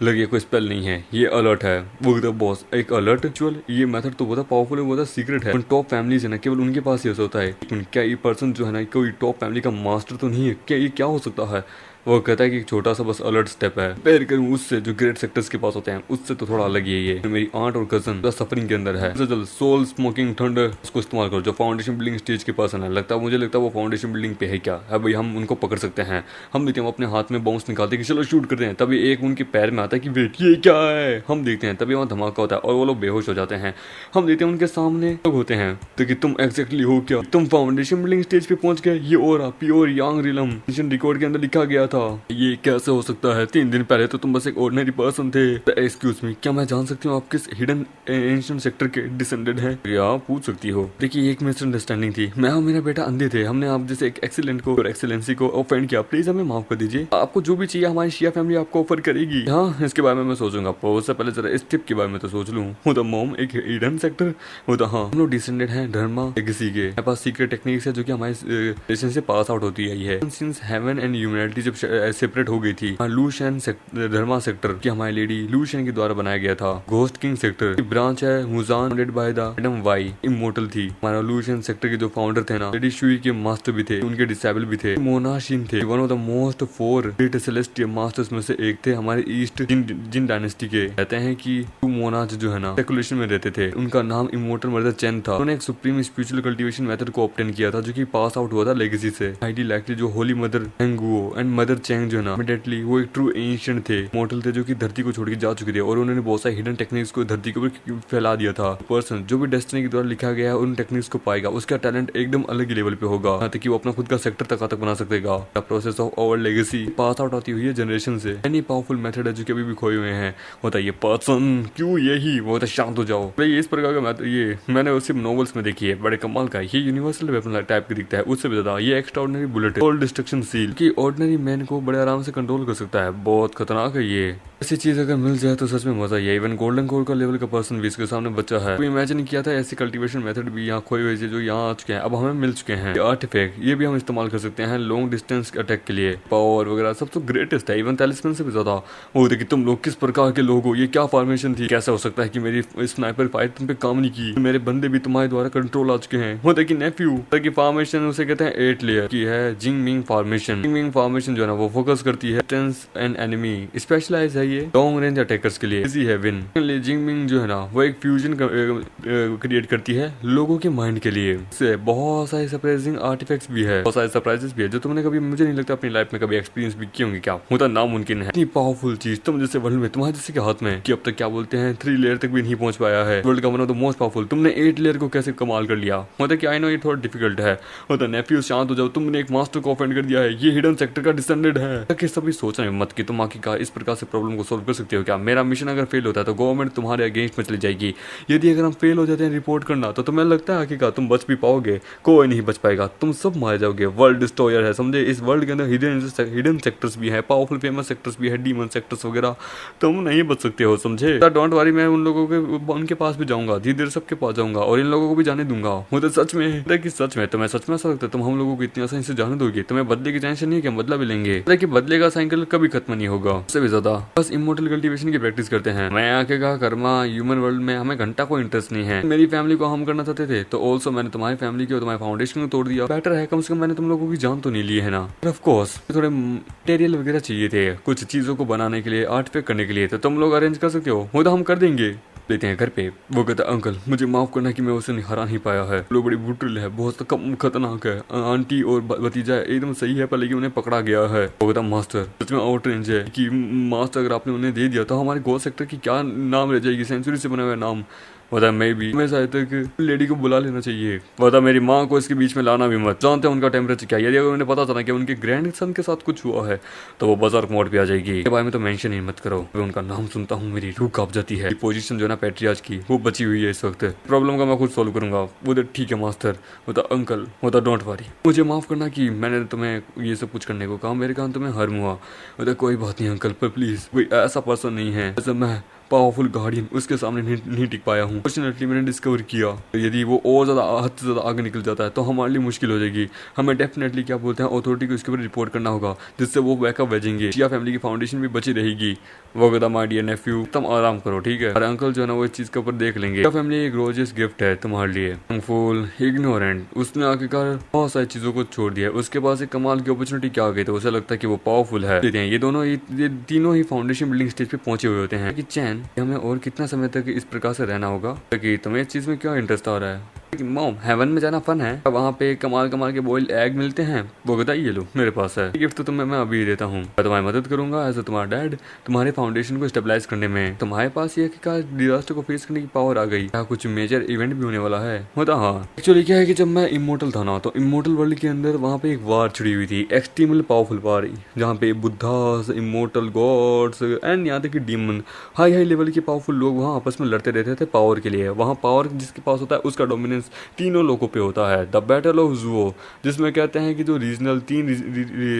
लगे कोई स्पेल नहीं है, ये अलर्ट है। वो तो बॉस एक अलर्ट एक्चुअल ये मेथड तो बहुत पावरफुल है, बहुत सीक्रेट है। टॉप फैमिलीज है ना, केवल उनके पास ही ऐसा होता है। क्या ये पर्सन जो है ना कोई टॉप फैमिली का मास्टर तो नहीं है? क्या ये क्या हो सकता है? वो कहता है कि एक छोटा सा बस अलर्ट स्टेप है, पैर करूँ उससे जो ग्रेट सेक्टर्स के पास होते हैं उससे तो थोड़ा अलग ही है। ये मेरी आंट और कजन सफरिंग के अंदर है। जल्द सोल स्मोकिंग थंडर उसको इस्तेमाल करो, जो फाउंडेशन बिल्डिंग स्टेज के पास है। लगता है मुझे लगता है वो फाउंडेशन बिल्डिंग पे है क्या है भाई, हम उनको पकड़ सकते हैं। हम देखते हैं वो अपने हाथ में बाउंस निकालते हैं कि चलो शूट करते हैं। तभी एक उनके पैर में आता है कि वेट ये क्या है। हम देखते हैं तभी वहाँ धमाका होता है और वो लोग बेहोश हो जाते हैं। हम देखते हैं उनके सामने लोग होते हैं तो कि तुम एग्जैक्टली हो क्या? तुम फाउंडेशन बिल्डिंग स्टेज पे पहुंच गए। ये और प्योर यांग रिलम मिशन रिकॉर्ड के अंदर लिखा गया था। ये कैसे हो सकता है? 3 दिन पहले तो तुम बस एक ऑर्डिनरी पर्सन थे। एक्सक्यूज मी, क्या मैं जान सकती हूँ आप किस हिडन एंशिएंट सेक्टर के डिसेंडेड हैं? या पूछ सकती हो। देखिए एक मिसअंडरस्टैंडिंग थी, मैं और मेरा बेटा अंधे थे। हमने आप जैसे एक एक्सीलेंट को और एक्सीलेंसी को ऑफेंड किया, प्लीज हमें माफ कर दीजिए। आपको जो भी चाहिए हमारी शिया फैमिली आपको ऑफर करेगी। हाँ इसके बारे में मैं सोचूंगा, उससे पहले जरा इस टिप के बारे में तो सोच लूँ। वो तो मॉम एक हिडन सेक्टर, वो तो हाँ हम लोग डिसेंडेड हैं धर्मा लेगेसी के। हमारे पास सीक्रेट टेक्निक्स है जो कि हमारे रिलेशन से पास आउट होती है। सिंस हेवन एंड ह्यूमैनिटी जब सेपरेट हो गई थी, लूशियन धर्मा सेक्टर की हमारी लेडी लूशियन के द्वारा बनाया गया था। घोस्ट किंग सेक्टर की ब्रांच है मुजान founded by the Adam Y immortal थी। हमारा लूशियन सेक्टर के जो फाउंडर थे ना, लेडी शुई के मास्टर भी थे, उनके डिसेबल भी थे। मोनाशिन थे, one of the most 4 great celestial masters में से एक थे हमारे ईस्ट जिन डायनेस्टी के। कहते हैं कि मोनाच जो है ना स्पेकुलेशन में रहते थे, उनका नाम इमोर्टल मदर चेन था। उन्होंने एक सुप्रीम स्पिरिचुअल कल्टीवेशन मेथड को ऑब्टेन किया था जो कि पास आउट हुआ था लेगेसी से। हाईली लाइकली जो holy mother Hengguo and mother Cheng जो है ना इमीडिएटली वो एक ट्रू एंशिएंट थे, मोर्टल थे जो कि धरती को छोड़ के जा चुके थे और उन्होंने बहुत सारे हिडन टेक्निक्स को धरती के ऊपर फैला दिया था। पर्सन जो भी डेस्टिनी के द्वारा लिखा गया है उन टेक्निक्स को पाएगा, उसका टैलेंट एकदम अलग ही लेवल पे होगा, ताकि वो अपना खुद का सेक्टर तक बना सकेगा। Process of our legacy pass out होती हुई है जनरेशन से। एनी पावरफुल मेथड है जो कि अभी भी खोए हुए हैं। होता है ये पर्सन क्यों यही वो तो शांत हो जाओ भाई। इस प्रकार का ये मैंने सिर्फ नॉवेल्स में देखी है, बड़े कमाल का। ये यूनिवर्सल वेपन टाइप की दिखता है, उससे भी ज्यादा ये एक्स्ट्राऑर्डिनरी बुलेट है, ऑल डिस्ट्रक्शन सील की ऑर्डिनरी मैन को बड़े आराम से कंट्रोल कर सकता है। बहुत खतरनाक है ये। ऐसी चीज अगर मिल जाए तो सच में मजा ही है। इवन गोल्डन कोर का लेवल का पर्सन भी इसके सामने बच्चा है। कोई इमेजिन किया था ऐसी कल्टीवेशन मेथड भी यहाँ खोई हुई जो यहाँ आ चुके हैं, अब हमें मिल चुके हैं। आर्टिफैक्ट ये भी हम इस्तेमाल कर सकते हैं लॉन्ग डिस्टेंस अटैक के लिए। पावर वगैरह सब तो ग्रेटेस्ट है, इवन टैलिस्मैन से भी ज्यादा। वो देखिए तुम लोग किस प्रकार के लोग हो, ये क्या फॉर्मेशन थी, कैसा हो सकता है कि मेरी स्नाइपर फाइट तुम पे काम नहीं की, मेरे बंदे भी तुम्हारे द्वारा कंट्रोल आ चुके हैं। वो देखिए नेफ्यू की फॉर्मेशन उसे कहते हैं 8 लेयर की है, जिंग मिंग फॉर्मेशन। जिंग मिंग फॉर्मेशन जो है ना वो फोकस करती है डिस्टेंस एंड एनिमी, स्पेशलाइज है ये लॉन्ग रेंज अटैकर्स के लिए। इजी है विन। जिंग मिंग जो है ना वो एक फ्यूजन क्रिएट करती है लोगों के माइंड के लिए। इससे बहुत सारे सरप्राइजिंग आर्टिफैक्ट्स भी है, बहुत सारे सरप्राइजेस भी है जो तुमने कभी, मुझे नहीं लगता अपनी लाइफ में कभी एक्सपीरियंस भी किए होंगे। क्या होता नामुमकिन है इतनी पावरफुल चीज तुम जैसे वर्ल्ड में तुम्हारे जैसे के हाथ में, कि अब तक क्या बोलते हैं 3 लेयर तक भी नहीं पहुंच पाया है। वर्ल्ड का one of the most powerful, तुमने 8 लेयर को कैसे कमाल कर लिया। मतलब कि आई नो ये थोड़ा डिफिकल्ट है। मतलब नेफ्यू शांत हो जाओ, तुमने एक मास्टर को ऑफेंड कर दिया है, ये हिडन सेक्टर का डिसेंडेड है। कि सभी सोचना मत कि तुम आखिरकार इस प्रकार से प्रॉब्लम को सोल्व कर सकते हो क्या। मेरा मिशन अगर फेल होता है तो गवर्नमेंट तुम्हारे अगेंस्ट में चली जाएगी। यदि अगर हम फेल हो जाते हैं रिपोर्ट करना तो तुम्हें लगता है आखिरकार तुम बच भी पाओगे, कोई नहीं बच पाएगा, तुम सब मारे जाओगे। वर्ल्ड डिस्ट्रॉयर है समझे। इस वर्ल्ड के अंदर हिडन सेक्टर्स भी है, पावरफुल फेमस सेक्टर्स भी है, डीमन सेक्टर्स वगैरह, तुम नहीं बच सकते हो समझे। डोंट वरी, मैं उन लोगों के उनके पास भी जाऊंगा, धीरे धीरे सबके पास जाऊंगा और इन लोगों को भी जाने दूंगा। मुझे सच में कि सच में तुम्हें सच में ऐसा लगता है तुम हम लोगों को इतनी आसानी से जाने दोगे। तुम्हें बदले की टेंशन नहीं है कि हम बदला भी लेंगे, कि बदले का साइकिल कभी खत्म नहीं होगा। उससे भी ज्यादा बस इमोर्टल कल्टीवेशन की प्रैक्टिस करते हैं। मैं आके कहा कर्मा ह्यूमन वर्ल्ड में हमें घंटा को इंटरेस्ट नहीं है। मेरी फैमिली को हम करना चाहते थे तो ऑल्सो मैंने तुम्हारी फैमिली की और तुम्हारे फाउंडेशन को तोड़ दिया। बेटर है कम से कम मैंने तुम लोगों की जान तो नहीं ली है ना। ऑफ कोर्स थोड़े मटेरियल वगैरह चाहिए थे कुछ चीजों को बनाने के लिए, आर्टिफैक्ट करने के लिए, तो तुम लोग अरेंज कर सकते हो। वो तो हम कर देंगे। लेते हैं घर पे। वो कहता अंकल मुझे माफ करना कि मैं उसे हरा नहीं पाया है, लोग बड़ी ब्रूटल है, बहुत कम खतरनाक है। आंटी और भतीजा एकदम सही है पर लेकिन उन्हें पकड़ा गया है। वो कहता मास्टर सच में आउट रेंज है कि मास्टर अगर आपने उन्हें दे दिया तो हमारे गोल सेक्टर की क्या नाम रह जाएगी, सेंचुरी से बना हुआ नाम। बता मैं भी हमें तक लेडी को बुला लेना चाहिए। बता मेरी माँ को इसके बीच में लाना भी मत, जानते हैं उनका टेम्परेचर क्या है। यदि अगर उन्हें पता चला कि उनके ग्रैंड सन के साथ कुछ हुआ है तो वो बाजार मोड पे आ जाएगी। के बारे में तो मेंशन ही मत करो। मैं उनका नाम सुनता हूँ मेरी रूह कांप जाती है। पोजीशन जो है ना पैट्रियार्च की वो बची हुई है इस वक्त। प्रॉब्लम का मैं खुद सॉल्व करूंगा। वो ठीक है मास्टर। बता अंकल, बता डोंट वरी, मुझे माफ करना कि मैंने तुम्हें ये सब कुछ करने को कहा, मेरे कारण तुम्हें हर्म हुआ। बता कोई बात नहीं अंकल, पर प्लीज कोई ऐसा पर्सन नहीं है जैसे मैं पावरफुल गार्डियन उसके सामने नहीं टिक पाया हूँ। फॉर्चुनेटली मैंने डिस्कवर किया यदि वो और ज्यादा हद से ज्यादा आगे निकल जाता है तो हमारे लिए मुश्किल हो जाएगी। हमें डेफिनेटली क्या बोलते हैं अथॉरिटी को इसके ऊपर रिपोर्ट करना होगा जिससे वो बैकअप भेजेंगे। शिया फैमिली की फाउंडेशन भी बची रहेगी। वो कहता माय डियर नेफ्यू तुम आराम करो ठीक है, और अंकल जो है ना वो इस चीज के ऊपर देख लेंगे। शिया फैमिली एक रोजेस गिफ्ट है तुम्हारे लिए। फुल इग्नोरेंट उसने आखिरकार बहुत सारी चीजों को छोड़ दिया। उसके पास एक कमाल की अपॉर्चुनिटी क्या आ गई तो उसे लगता है कि वो पावरफुल है। ये तीनों ही फाउंडेशन बिल्डिंग स्टेज पे पहुंचे हुए होते हैं कि चैन हमें और कितना समय तक इस प्रकार से रहना होगा। कि तुम्हें इस चीज में क्यों इंटरेस्ट आ रहा है। मॉम हेवन में जाना फन है, वहाँ पे कमाल कमाल के बॉइल्ड एग मिलते हैं। वो कहता ये लो मेरे पास है, गिफ्ट तो तुम्हें मैं अभी देता हूँ। मैं तुम्हारी मदद करूंगा एज तुम्हारा डैड तुम्हारे फाउंडेशन को स्टेबलाइज करने में। तुम्हारे पास ये डिजास्टर को फेस करने की पावर आ गई। क्या कुछ मेजर इवेंट भी होने वाला है। होता हाँ एक्चुअली क्या है कि जब मैं इमोर्टल था ना तो इमोर्टल वर्ल्ड के अंदर वहाँ पे एक वार छिड़ी हुई थी, एक्सट्रीमल पावरफुल वार, जहाँ पे बुद्धास, इमोर्टल गॉड्स एंड यहाँ तक कि डीमन, हाई लेवल के पावरफुल लोग वहाँ आपस में लड़ते रहते थे पावर के लिए। वहाँ पावर जिसके पास होता है उसका डोमिनेंस तीनों लोगों पे होता है। द बैटल ऑफ जुओ, जिसमें कहते हैं कि जो रीजनल 3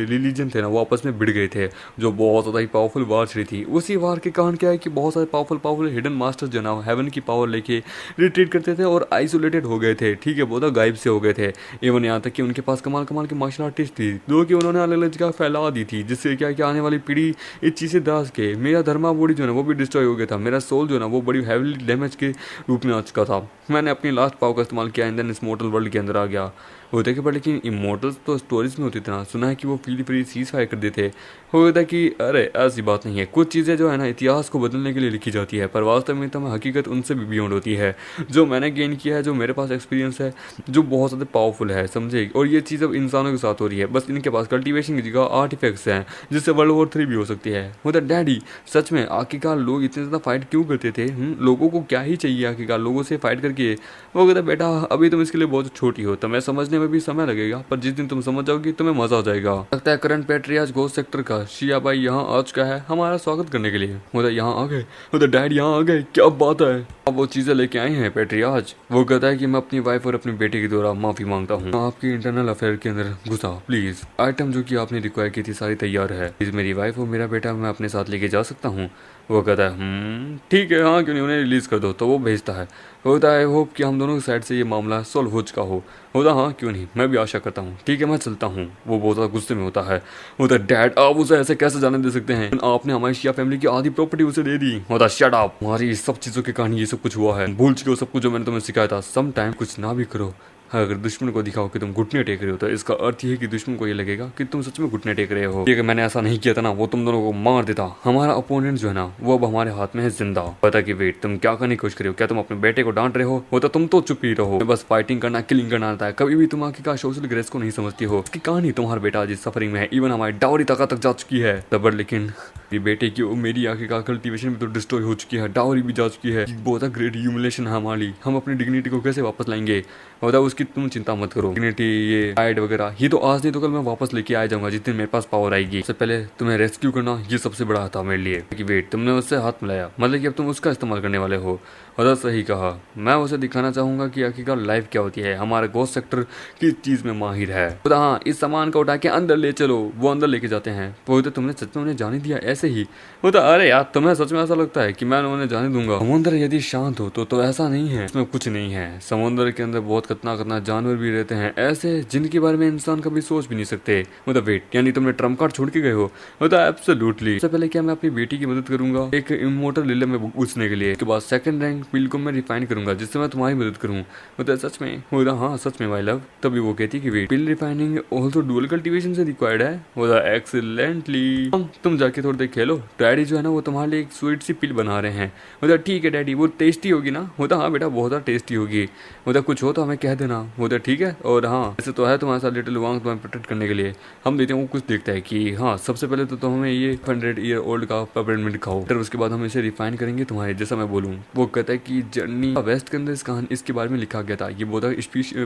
रिलीजन थे ना वो आपस में भिड़ गए थे, जो बहुत ज़्यादा ही पावरफुल वार छिड़ी थी। उसी वार के कारण क्या है कि बहुत सारे पावरफुल हिडन मास्टर्स जो ना हेवन की पावर लेके रिट्रीट करते थे और आइसोलेटेड हो गए थे। ठीक है, बहुत गायब से हो गए थे। इवन यहाँ तक कि उनके पास कमाल कमाल की मार्शल आर्टिस्ट थी जो कि उन्होंने अलग अलग जगह फैला दी थी, जिससे क्या कि आने वाली पीढ़ी इस चीज़ से दास के मेरा धर्मा बॉडी जो है वो भी डिस्ट्रॉय हो गया था। मेरा सोल जो है ना वो बड़ी हैवीली डैमेज के रूप में आ चुका था। मैंने अपनी लास्ट पावर का इस्तेमाल किया एंड देन इस मोर्टल वर्ल्ड के अंदर आ गया। होते कि पर लेकिन इमोर्टल्स तो स्टोरीज में होती थी ना, सुना है कि वो फील फ्री सीज फायर कर देते। होता कि अरे ऐसी बात नहीं है, कुछ चीज़ें जो है ना इतिहास को बदलने के लिए लिखी जाती है पर वास्तव में तो हकीकत उनसे भी बियॉन्ड होती है। जो मैंने गेन किया है, जो मेरे पास एक्सपीरियंस है, जो बहुत ज़्यादा पावरफुल है समझे। और ये चीज़ अब इंसानों के साथ हो रही है, बस इनके पास कल्टीवेशन की जगह आर्टिफैक्ट्स हैं जिससे वर्ल्ड वॉर 3 भी हो सकती है। होता डैडी सच में आखिरकार लोग इतने ज़्यादा फाइट क्यों करते थे। लोगों को क्या ही चाहिए आखिरकार लोगों से फाइट करके। वो कहता बेटा अभी तुम इसके लिए बहुत छोटी हो, तुम्हें समझने में भी समय लगेगा, पर जिस दिन तुम समझ जाओगी तुम्हें मजा आ जाएगा। लगता है करंट पैट्रियार्च घोस्ट सेक्टर का शिया भाई यहाँ आ चुका है हमारा स्वागत करने के लिए। यहाँ आ गए, डैड यहाँ आ गए, क्या बात है। अब वो चीजें लेके आई हैं पेट्रियाज। वो कहता है कि मैं अपनी वाइफ और अपनी बेटे के द्वारा माफी मांगता हूँ, आपकी इंटरनल अफेयर के अंदर घुसा प्लीज। आइटम जो कि आपने रिक्वायर की थी सारी तैयार है, प्लीज मेरी वाइफ और मेरा बेटा मैं अपने साथ लेके जा सकता हूँ। वो कहता है ठीक है, हाँ क्यों नहीं, उन्हें रिलीज कर दो। तो वो भेजता है, होता है होप कि हम दोनों की साइड से ये मामला सॉल्व हो चुका हो। होता हाँ क्यों नहीं, मैं भी आशा करता हूँ, ठीक है मैं चलता हूँ। वो बहुत ज़्यादा गुस्से में होता है। होता डैड आप उसे ऐसे कैसे जाने दे सकते हैं, आपने हमारी शिया फैमिली की आधी प्रॉपर्टी उसे दे दी। होता शट अप, हमारी सब चीज़ों के कारण ये सब कुछ हुआ है, भूल चुके हो सब कुछ जो मैंने तुम्हें सिखाया था। सम टाइम कुछ ना भी करो, अगर दुश्मन को दिखाओ कि तुम घुटने टेक रहे हो तो इसका अर्थ ये है कि दुश्मन को ये लगेगा कि तुम सच में घुटने टेक रहे हो। अगर मैंने ऐसा नहीं किया था ना, वो तुम दोनों को मार देता। हमारा अपोनेंट जो है ना वो अब हमारे हाथ में है जिंदा। पता कि वेट तुम क्या करने की कोशिश कर रहे हो, क्या तुम अपने बेटे को डांट रहे हो? वो तो तुम तो चुप ही रहो, बस फाइटिंग करना किलिंग करना आता है, कभी भी तुम आखिरकार सोशल ग्रेस को नहीं समझती हो। इसकी कहानी तुम्हारा बेटा आज सफरिंग में है, इवन हमारी डाउरी तक जा चुकी है तबर, लेकिन बेटे की मेरी आखिरकार कल्टीवेशन भी तो डिस्ट्रॉय हो चुकी है, डाउरी भी जा चुकी है। बहुत ग्रेट ह्यूमिलेशन है हमारी, हम अपनी डिग्निटी को कैसे वापस लाएंगे? बता उसकी तुम चिंता मत करो, डिग्निटी ये हाइड वगैरह ये तो आज नहीं तो कल मैं वापस लेके आ जाऊंगा जिस दिन मेरे पास पावर आएगी। सबसे पहले तुम्हें रेस्क्यू करना ये सबसे बड़ा था मेरे लिए कि वेट तुमने उससे हाथ मिलाया, मतलब कि अब तुम उसका इस्तेमाल करने वाले हो। और सही कहा, मैं उसे दिखाना चाहूंगा कि आखिरकार लाइफ क्या होती है, हमारा गोस्ट सेक्टर किस चीज में माहिर है। तो हाँ इस सामान को उठा के अंदर ले चलो। वो अंदर लेके जाते हैं। वो तो तुमने सच में उन्हें जाने दिया ऐसे ही? वो तो अरे यार तुम्हें सच में ऐसा लगता है कि मैं उन्हें जाने दूंगा? समुद्र यदि शांत हो तो ऐसा नहीं है, इसमें कुछ नहीं है। समुद्र के अंदर बहुत खतरनाक जानवर भी रहते हैं ऐसे जिनके बारे में इंसान कभी सोच भी नहीं सकते। मतलब वेट यानी तुमने ट्रम्प कार्ड छोड़ के गए हो? मतलब एब्सोल्युटली। सबसे पहले क्या मैं अपनी बेटी की मदद करूंगा एक इमोर्टल रिले में घुसने के लिए, उसके बाद सेकंड रैंक पिल को मैं रिफाइन करूंगा जिससे मैं तुम्हारी मदद करूं। मतलब सच में? बोला हाँ सच में माय लव। तभी वो कहती कि वेट पिल रिफाइनिंग ऑल्सो डुअल कल्टीवेशन से रिक्वायर्ड है। बोला एक्सीलेंटली, तुम जाके थोड़ी देर खेलो, डैडी जो है ना वो तुम्हारे लिए एक स्वीट सी पिल बना रहे हैं। बोला ठीक है डैडी, वो टेस्टी होगी ना? होता हाँ बेटा बहुत ज़्यादा टेस्टी होगी। बोला कुछ हो तो हमें कह देना। बोला ठीक है, और हाँ ऐसे तो है तुम्हारे साथ लिटिल वांग तुम्हें प्रोटेक्ट करने के लिए हम देते हैं। वो कुछ देखता है कि हाँ सबसे पहले तो हमें ये 100 ईयर ओल्ड का पेपरमिंट खाओ, फिर उसके बाद हम इसे रिफाइन करेंगे तुम्हारे जैसा मैं बोलूँ। वो कहता है कि जर्नी वेस्ट के अंदर इस कहानी इसके बारे में लिखा गया था, ये बहुत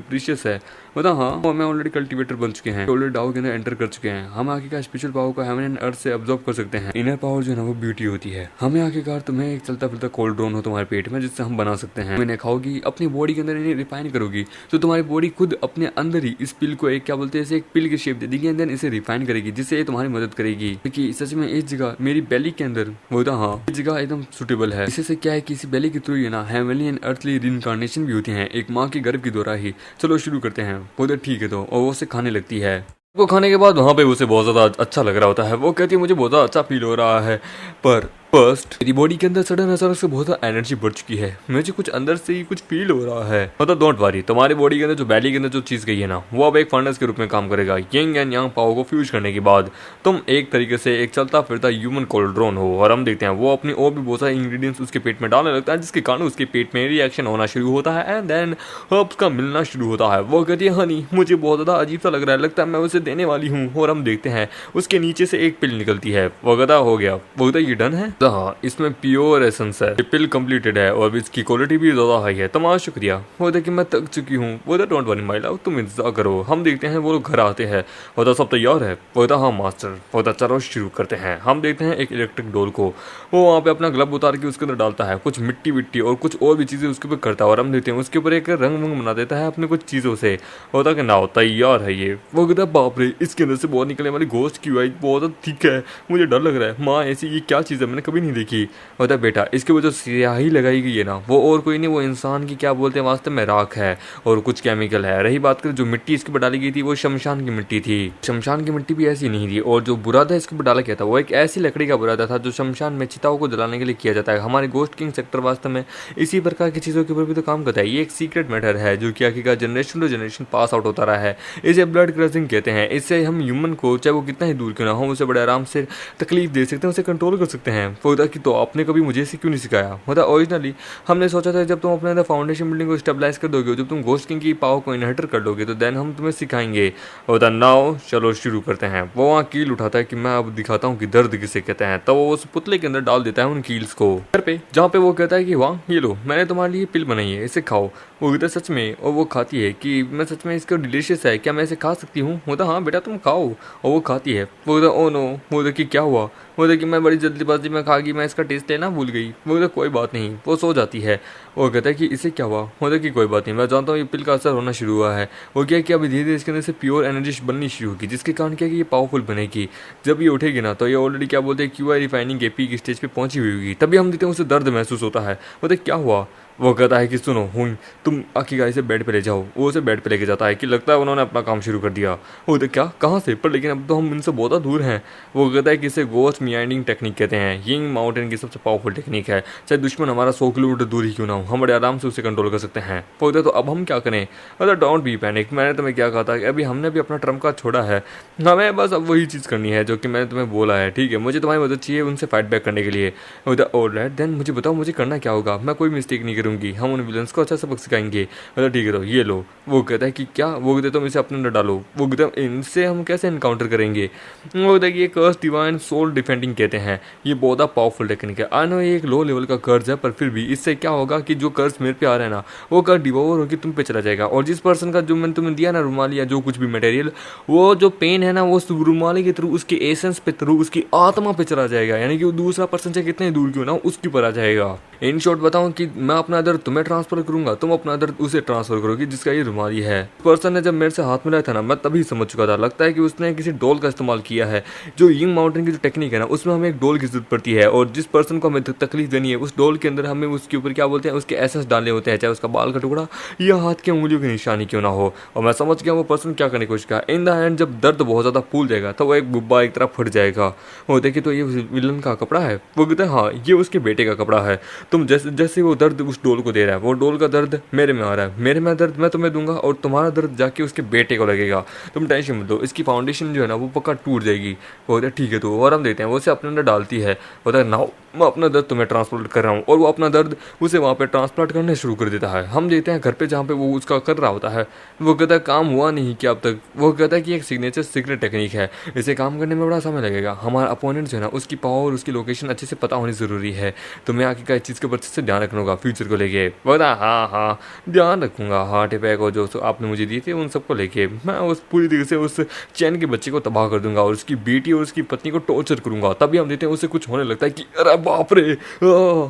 प्रीशियस है। बता हाँ हमें ऑलरेडी कल्टीवेटर बन चुके हैं, ऑलरेडी डाउ के अंदर एंटर कर चुके हैं। हम आखिरकार स्पेशल पावर को हेवन एंड अर्थ से अब्जॉर्ब कर सकते हैं। इनर पावर जो है ना वो ब्यूटी होती है। हमें आखिरकार तुम्हें एक चलता फिरता कोल्ड ड्रोन हो तुम्हारे पेट में जिससे हम बना सकते हैं। इन्हें खाओगी अपनी बॉडी के अंदर, इन्हें रिफाइन करोगी तो तुम्हारी बॉडी खुद अपने अंदर ही इस पिल को एक क्या बोलते हैं इसे एक पिल की शेप दे देगी एंड देन इसे रिफाइन करेगी जिससे ये तुम्हारी मदद करेगी। क्योंकि सच में इस जगह मेरी बेली के अंदर होता हाँ इस जगह एकदम सुटेबल है। इससे क्या है कि इसी बेली के थ्रू ये ना हेवनली एंड अर्थली रिइंकार्नेशन भी होती है एक माँ के गर्भ की द्वारा ही। चलो शुरू करते हैं। बोलते ठीक है तो, और वो उसे खाने लगती है। वो खाने के बाद वहाँ पे उसे बहुत ज़्यादा अच्छा लग रहा होता है। वो कहती है मुझे बहुत ज़्यादा अच्छा फील हो रहा है, पर फर्स्ट मेरी बॉडी के अंदर सडन अचानक से बहुत ज़्यादा एनर्जी बढ़ चुकी है, मुझे कुछ अंदर से ही कुछ फील हो रहा है। मतलब डोंट वरी, तुम्हारी बॉडी के अंदर जो बैली के अंदर जो चीज़ गई है ना वो अब एक फर्नेस के रूप में काम करेगा। यंग एंड यांग पावर को फ्यूज करने के बाद तुम एक तरीके से एक चलता फिरता ह्यूमन कोल्ड ड्रोन हो। और हम देखते हैं वो अपनी और भी बहुत सारे इंग्रेडिएंट्स उसके पेट में डालने लगता है जिसके कारण उसके पेट में रिएक्शन होना शुरू होता है एंड देन हर्ब्स का मिलना शुरू होता है। वो कहती है हनी मुझे बहुत ज़्यादा अजीब सा लग रहा है, लगता है मैं उसे देने वाली हूँ। और हम देखते हैं उसके नीचे से एक पिल निकलती है। वो कहता हो गया, वो कहता ये डन है। हाँ इसमें प्योर एसेंस है, पिल कंप्लीटेड है और इसकी क्वालिटी भी ज्यादा हाई है। तमाम शुक्रिया। वो देखिए मैं थक चुकी हूँ। वो डोंट वरी माय लव, तुम इंतजार करो। हम देखते हैं वो लोग घर आते हैं। वो सब तैयार है? वो हाँ मास्टर। वो चलो शुरू करते हैं। हम देखते हैं एक इलेक्ट्रिक डोल को, वो वहाँ पे अपना ग्लब उतार के उसके अंदर डालता है, कुछ मिट्टी विट्टी और कुछ और भी चीजें उसके ऊपर करता है। और हम देखते हैं उसके ऊपर एक रंग वंग बना देता है अपने कुछ चीजों से। होता कि ना तैयार है ये। वो कहता है बाप रे इसके अंदर से बहुत निकलने वाली गोश्त क्यों आई, बहुत ठीक है, मुझे डर लग रहा है। माँ ऐसी ये क्या चीज़ है, मैंने कभी नहीं देखी। होता है बेटा इसके ऊपर जो स्याही लगाई गई है ना वो और कोई नहीं, वो इंसान की क्या बोलते हैं वास्तव में राख है और कुछ केमिकल है। रही बात कर जो मिट्टी इसके ऊपर डाली गई थी वो शमशान की मिट्टी थी। शमशान की मिट्टी भी ऐसी नहीं थी। और जो बुरादा इसके ऊपर डाला गया था वो एक ऐसी लकड़ी का बुरादा था जो शमशान में चिताओं को जलाने के लिए किया जाता है। हमारे गोस्ट किंग सेक्टर वास्तव में इसी प्रकार की चीज़ों के ऊपर भी तो काम करता है। ये एक सीक्रेट मैटर है जो कि आखिरकार generation to generation pass out होता रहा है। इसे ब्लड क्रशिंग कहते हैं। इससे हम ह्यूमन को चाहे वो कितना ही दूर क्यों ना हो उसे बड़े आराम से तकलीफ दे सकते हैं, उसे कंट्रोल कर सकते हैं। होता कि तो आपने कभी मुझे इसे क्यों नहीं सिखाया? होता ओरिजिनली हमने सोचा था जब तुम अपने अंदर फाउंडेशन बिल्डिंग को स्टेबलाइज कर दोगे, जब तुम गोस्ट किंग की पावर को इनहर्टर कर दोगे तो देन हम तुम्हें सिखाएंगे। होता नाउ चलो शुरू करते हैं। वो वहाँ कील उठाता है कि मैं अब दिखाता हूँ कि दर्द किसे कहते हैं। तब वो उस पुतले के अंदर डाल देता है उन कील्स को घर पे, जहाँ पे वो कहता है कि वाह ये लो मैंने तुम्हारे लिए पिल बनाई है, इसे खाओ। वो कहता सच में? और वो खाती है कि मैं सच में इसका डिलीशियस है, क्या मैं इसे खा सकती हूँ? होता हाँ बेटा तुम खाओ। और वो खाती है। वो कहता ओ नो। वो कहता कि क्या हुआ? वो देखिए मैं बड़ी जल्दीबाजी में खा गई, मैं इसका टेस्ट लेना भूल गई। वो कहता कोई बात नहीं। वो सो जाती है। वो कहता है कि इसे क्या हुआ, होता है कि कोई बात नहीं, मैं जानता हूँ ये पिल का असर होना शुरू हुआ है। वो क्या है कि अभी धीरे धीरे इसके अंदर से प्योर एनर्जी बननी शुरू होगी, जिसके कारण क्या है कि ये पावरफुल बनेगी। जब ये उठेगी ना तो ये ऑलरेडी क्या बोलते हैं क्यू आई रिफाइनिंग के पीक स्टेज पे पहुंची हुई होगी। तभी हम देखते हैं उसे दर्द महसूस होता है। बोलते क्या हुआ, वो कहता है कि सुनो हुई, तुम आखिरकार इसे बेड पे ले जाओ। वो उसे बेड पे लेके जाता है कि लगता है उन्होंने अपना काम शुरू कर दिया। वो तो क्या, कहाँ से, पर लेकिन अब तो हम इनसे बहुत दूर हैं। वो कहता है कि इसे गोस्ट मियांडिंग टेक्निक कहते हैं। यिंग माउंटेन की सबसे पावरफुल टेक्निक है। चाहे दुश्मन हमारा 100 किलोमीटर दूर ही क्यों ना हो, हम बड़े आराम से उसे कंट्रोल कर सकते हैं। वो तो अब हम क्या करें। मतलब डोंट बी पैनिक, मैंने तुम्हें क्या कहा था कि अभी हमने भी अपना ट्रम्प कार्ड छोड़ा है, हमें बस अब वही चीज़ करनी है जो कि मैंने तुम्हें बोला है। ठीक है, मुझे तुम्हारी मदद चाहिए उनसे फाइट बैक करने के लिए। ऑलराइट देन, मुझे बताओ मुझे करना क्या होगा। मैं कोई मिस्टेक नहीं करूंगी, हम उन विलन्स को अच्छा सबक सिखाएंगे। मतलब ठीक है तो ये लो। वो कहता है कि क्या, वो कहते तुम इसे अपने अंदर डालो। वो कहते इनसे हम कैसे इनकाउंटर करेंगे। वो कहता है कि ये कर्स डिवाइन सोल डिफेंडिंग कहते हैं, ये बहुत पावरफुल टेक्निक है। आई नो ये एक लो लेवल का कर्ज है, पर फिर भी इससे क्या होगा कि जो कर्ज मेरे पे आ रहा है ना, वो कर्ज डिवोर होकर तुम पे चला जाएगा। और जिस पर्सन का जो मैंने तुम्हें दिया ना रुमाली या जो कुछ भी मटेरियल, वो जो पेन है ना वो उस रुमाली के थ्रू, उसके एसेंस पे थ्रू, उसकी आत्मा पे चला जाएगा। यानी कि वो दूसरा पर्सन चाहे कितने दूर क्यों ना उसके पर आ जाएगा। इन शॉर्ट बताऊं कि मैं अपना दर्द तुम्हें ट्रांसफर करूंगा, तुम अपना दर्द उसे ट्रांसफर करोगी जिसका ये रुमाली है। पर्सन ने जब मेरे से हाथ मिलाया था ना, मैं तभी समझ चुका था। लगता है कि उसने किसी डोल का इस्तेमाल किया है। जो यिंग माउंटेन की जो टेक्निक है ना, उसमें हमें एक डोल की जरूरत पड़ती है। और जिस पर्सन को हमें तकलीफ देनी है, उस डोल के अंदर हमें उसके ऊपर क्या बोलते हैं, उसके एसेंस डालने होते हैं, चाहे उसका बाल का टुकड़ा या हाथ की उंगलियों की निशानी क्यों ना हो। और मैं समझ गया वो पर्सन क्या करने की कोशिश कर। इन द एंड जब दर्द बहुत ज्यादा फूल जाएगा तो वो एक गुब्बा एक तरफ फट जाएगा। वो देखिए तो ये विलन का कपड़ा है। वो कहते हैं हाँ ये उसके बेटे का कपड़ा है। तुम जैसे जैसे वो दर्द उस डोल को दे रहा है, वो डोल का दर्द मेरे में आ रहा है, मेरे में दर्द मैं तुम्हें दूंगा और तुम्हारा दर्द जाके उसके बेटे को लगेगा। तुम टेंशन मत लो, इसकी फाउंडेशन जो है ना वो पक्का टूट जाएगी। वो होता है ठीक है, तो और हम देते हैं, वो उसे अपने अंदर डालती है। होता है नाउ मैं अपना दर्द तुम्हें ट्रांसप्लांट कर रहा हूँ, और वो अपना दर्द उसे वहाँ पे ट्रांसप्लांट करने शुरू कर देता है। हम देते हैं घर पे जहाँ पे वो उसका कर रहा होता है। वो कहता है काम हुआ नहीं क्या अब तक। वो कहता है कि एक सिग्नेचर सीक्रेट टेक्निक है, इसे काम करने में बड़ा समय लगेगा। हमारा अपोनेंट जो है ना उसकी पावर और उसकी लोकेशन अच्छे से पता होनी जरूरी है। तुम्हें आगे का इस चीज़ के ऊपर अच्छे से ध्यान रखना होगा फ्यूचर को लेके। बोला हाँ हाँ ध्यान रखूंगा, हार्ट अटैक और जो आपने मुझे दिए थे उन सबको लेके मैं उस पूरी तरीके से उस चैन के बच्चे को तबाह कर दूंगा और उसकी बेटी और उसकी पत्नी को टॉर्चर करूंगा। तभी हम देते हैं उसे कुछ होने लगता है कि अरे बाप रे,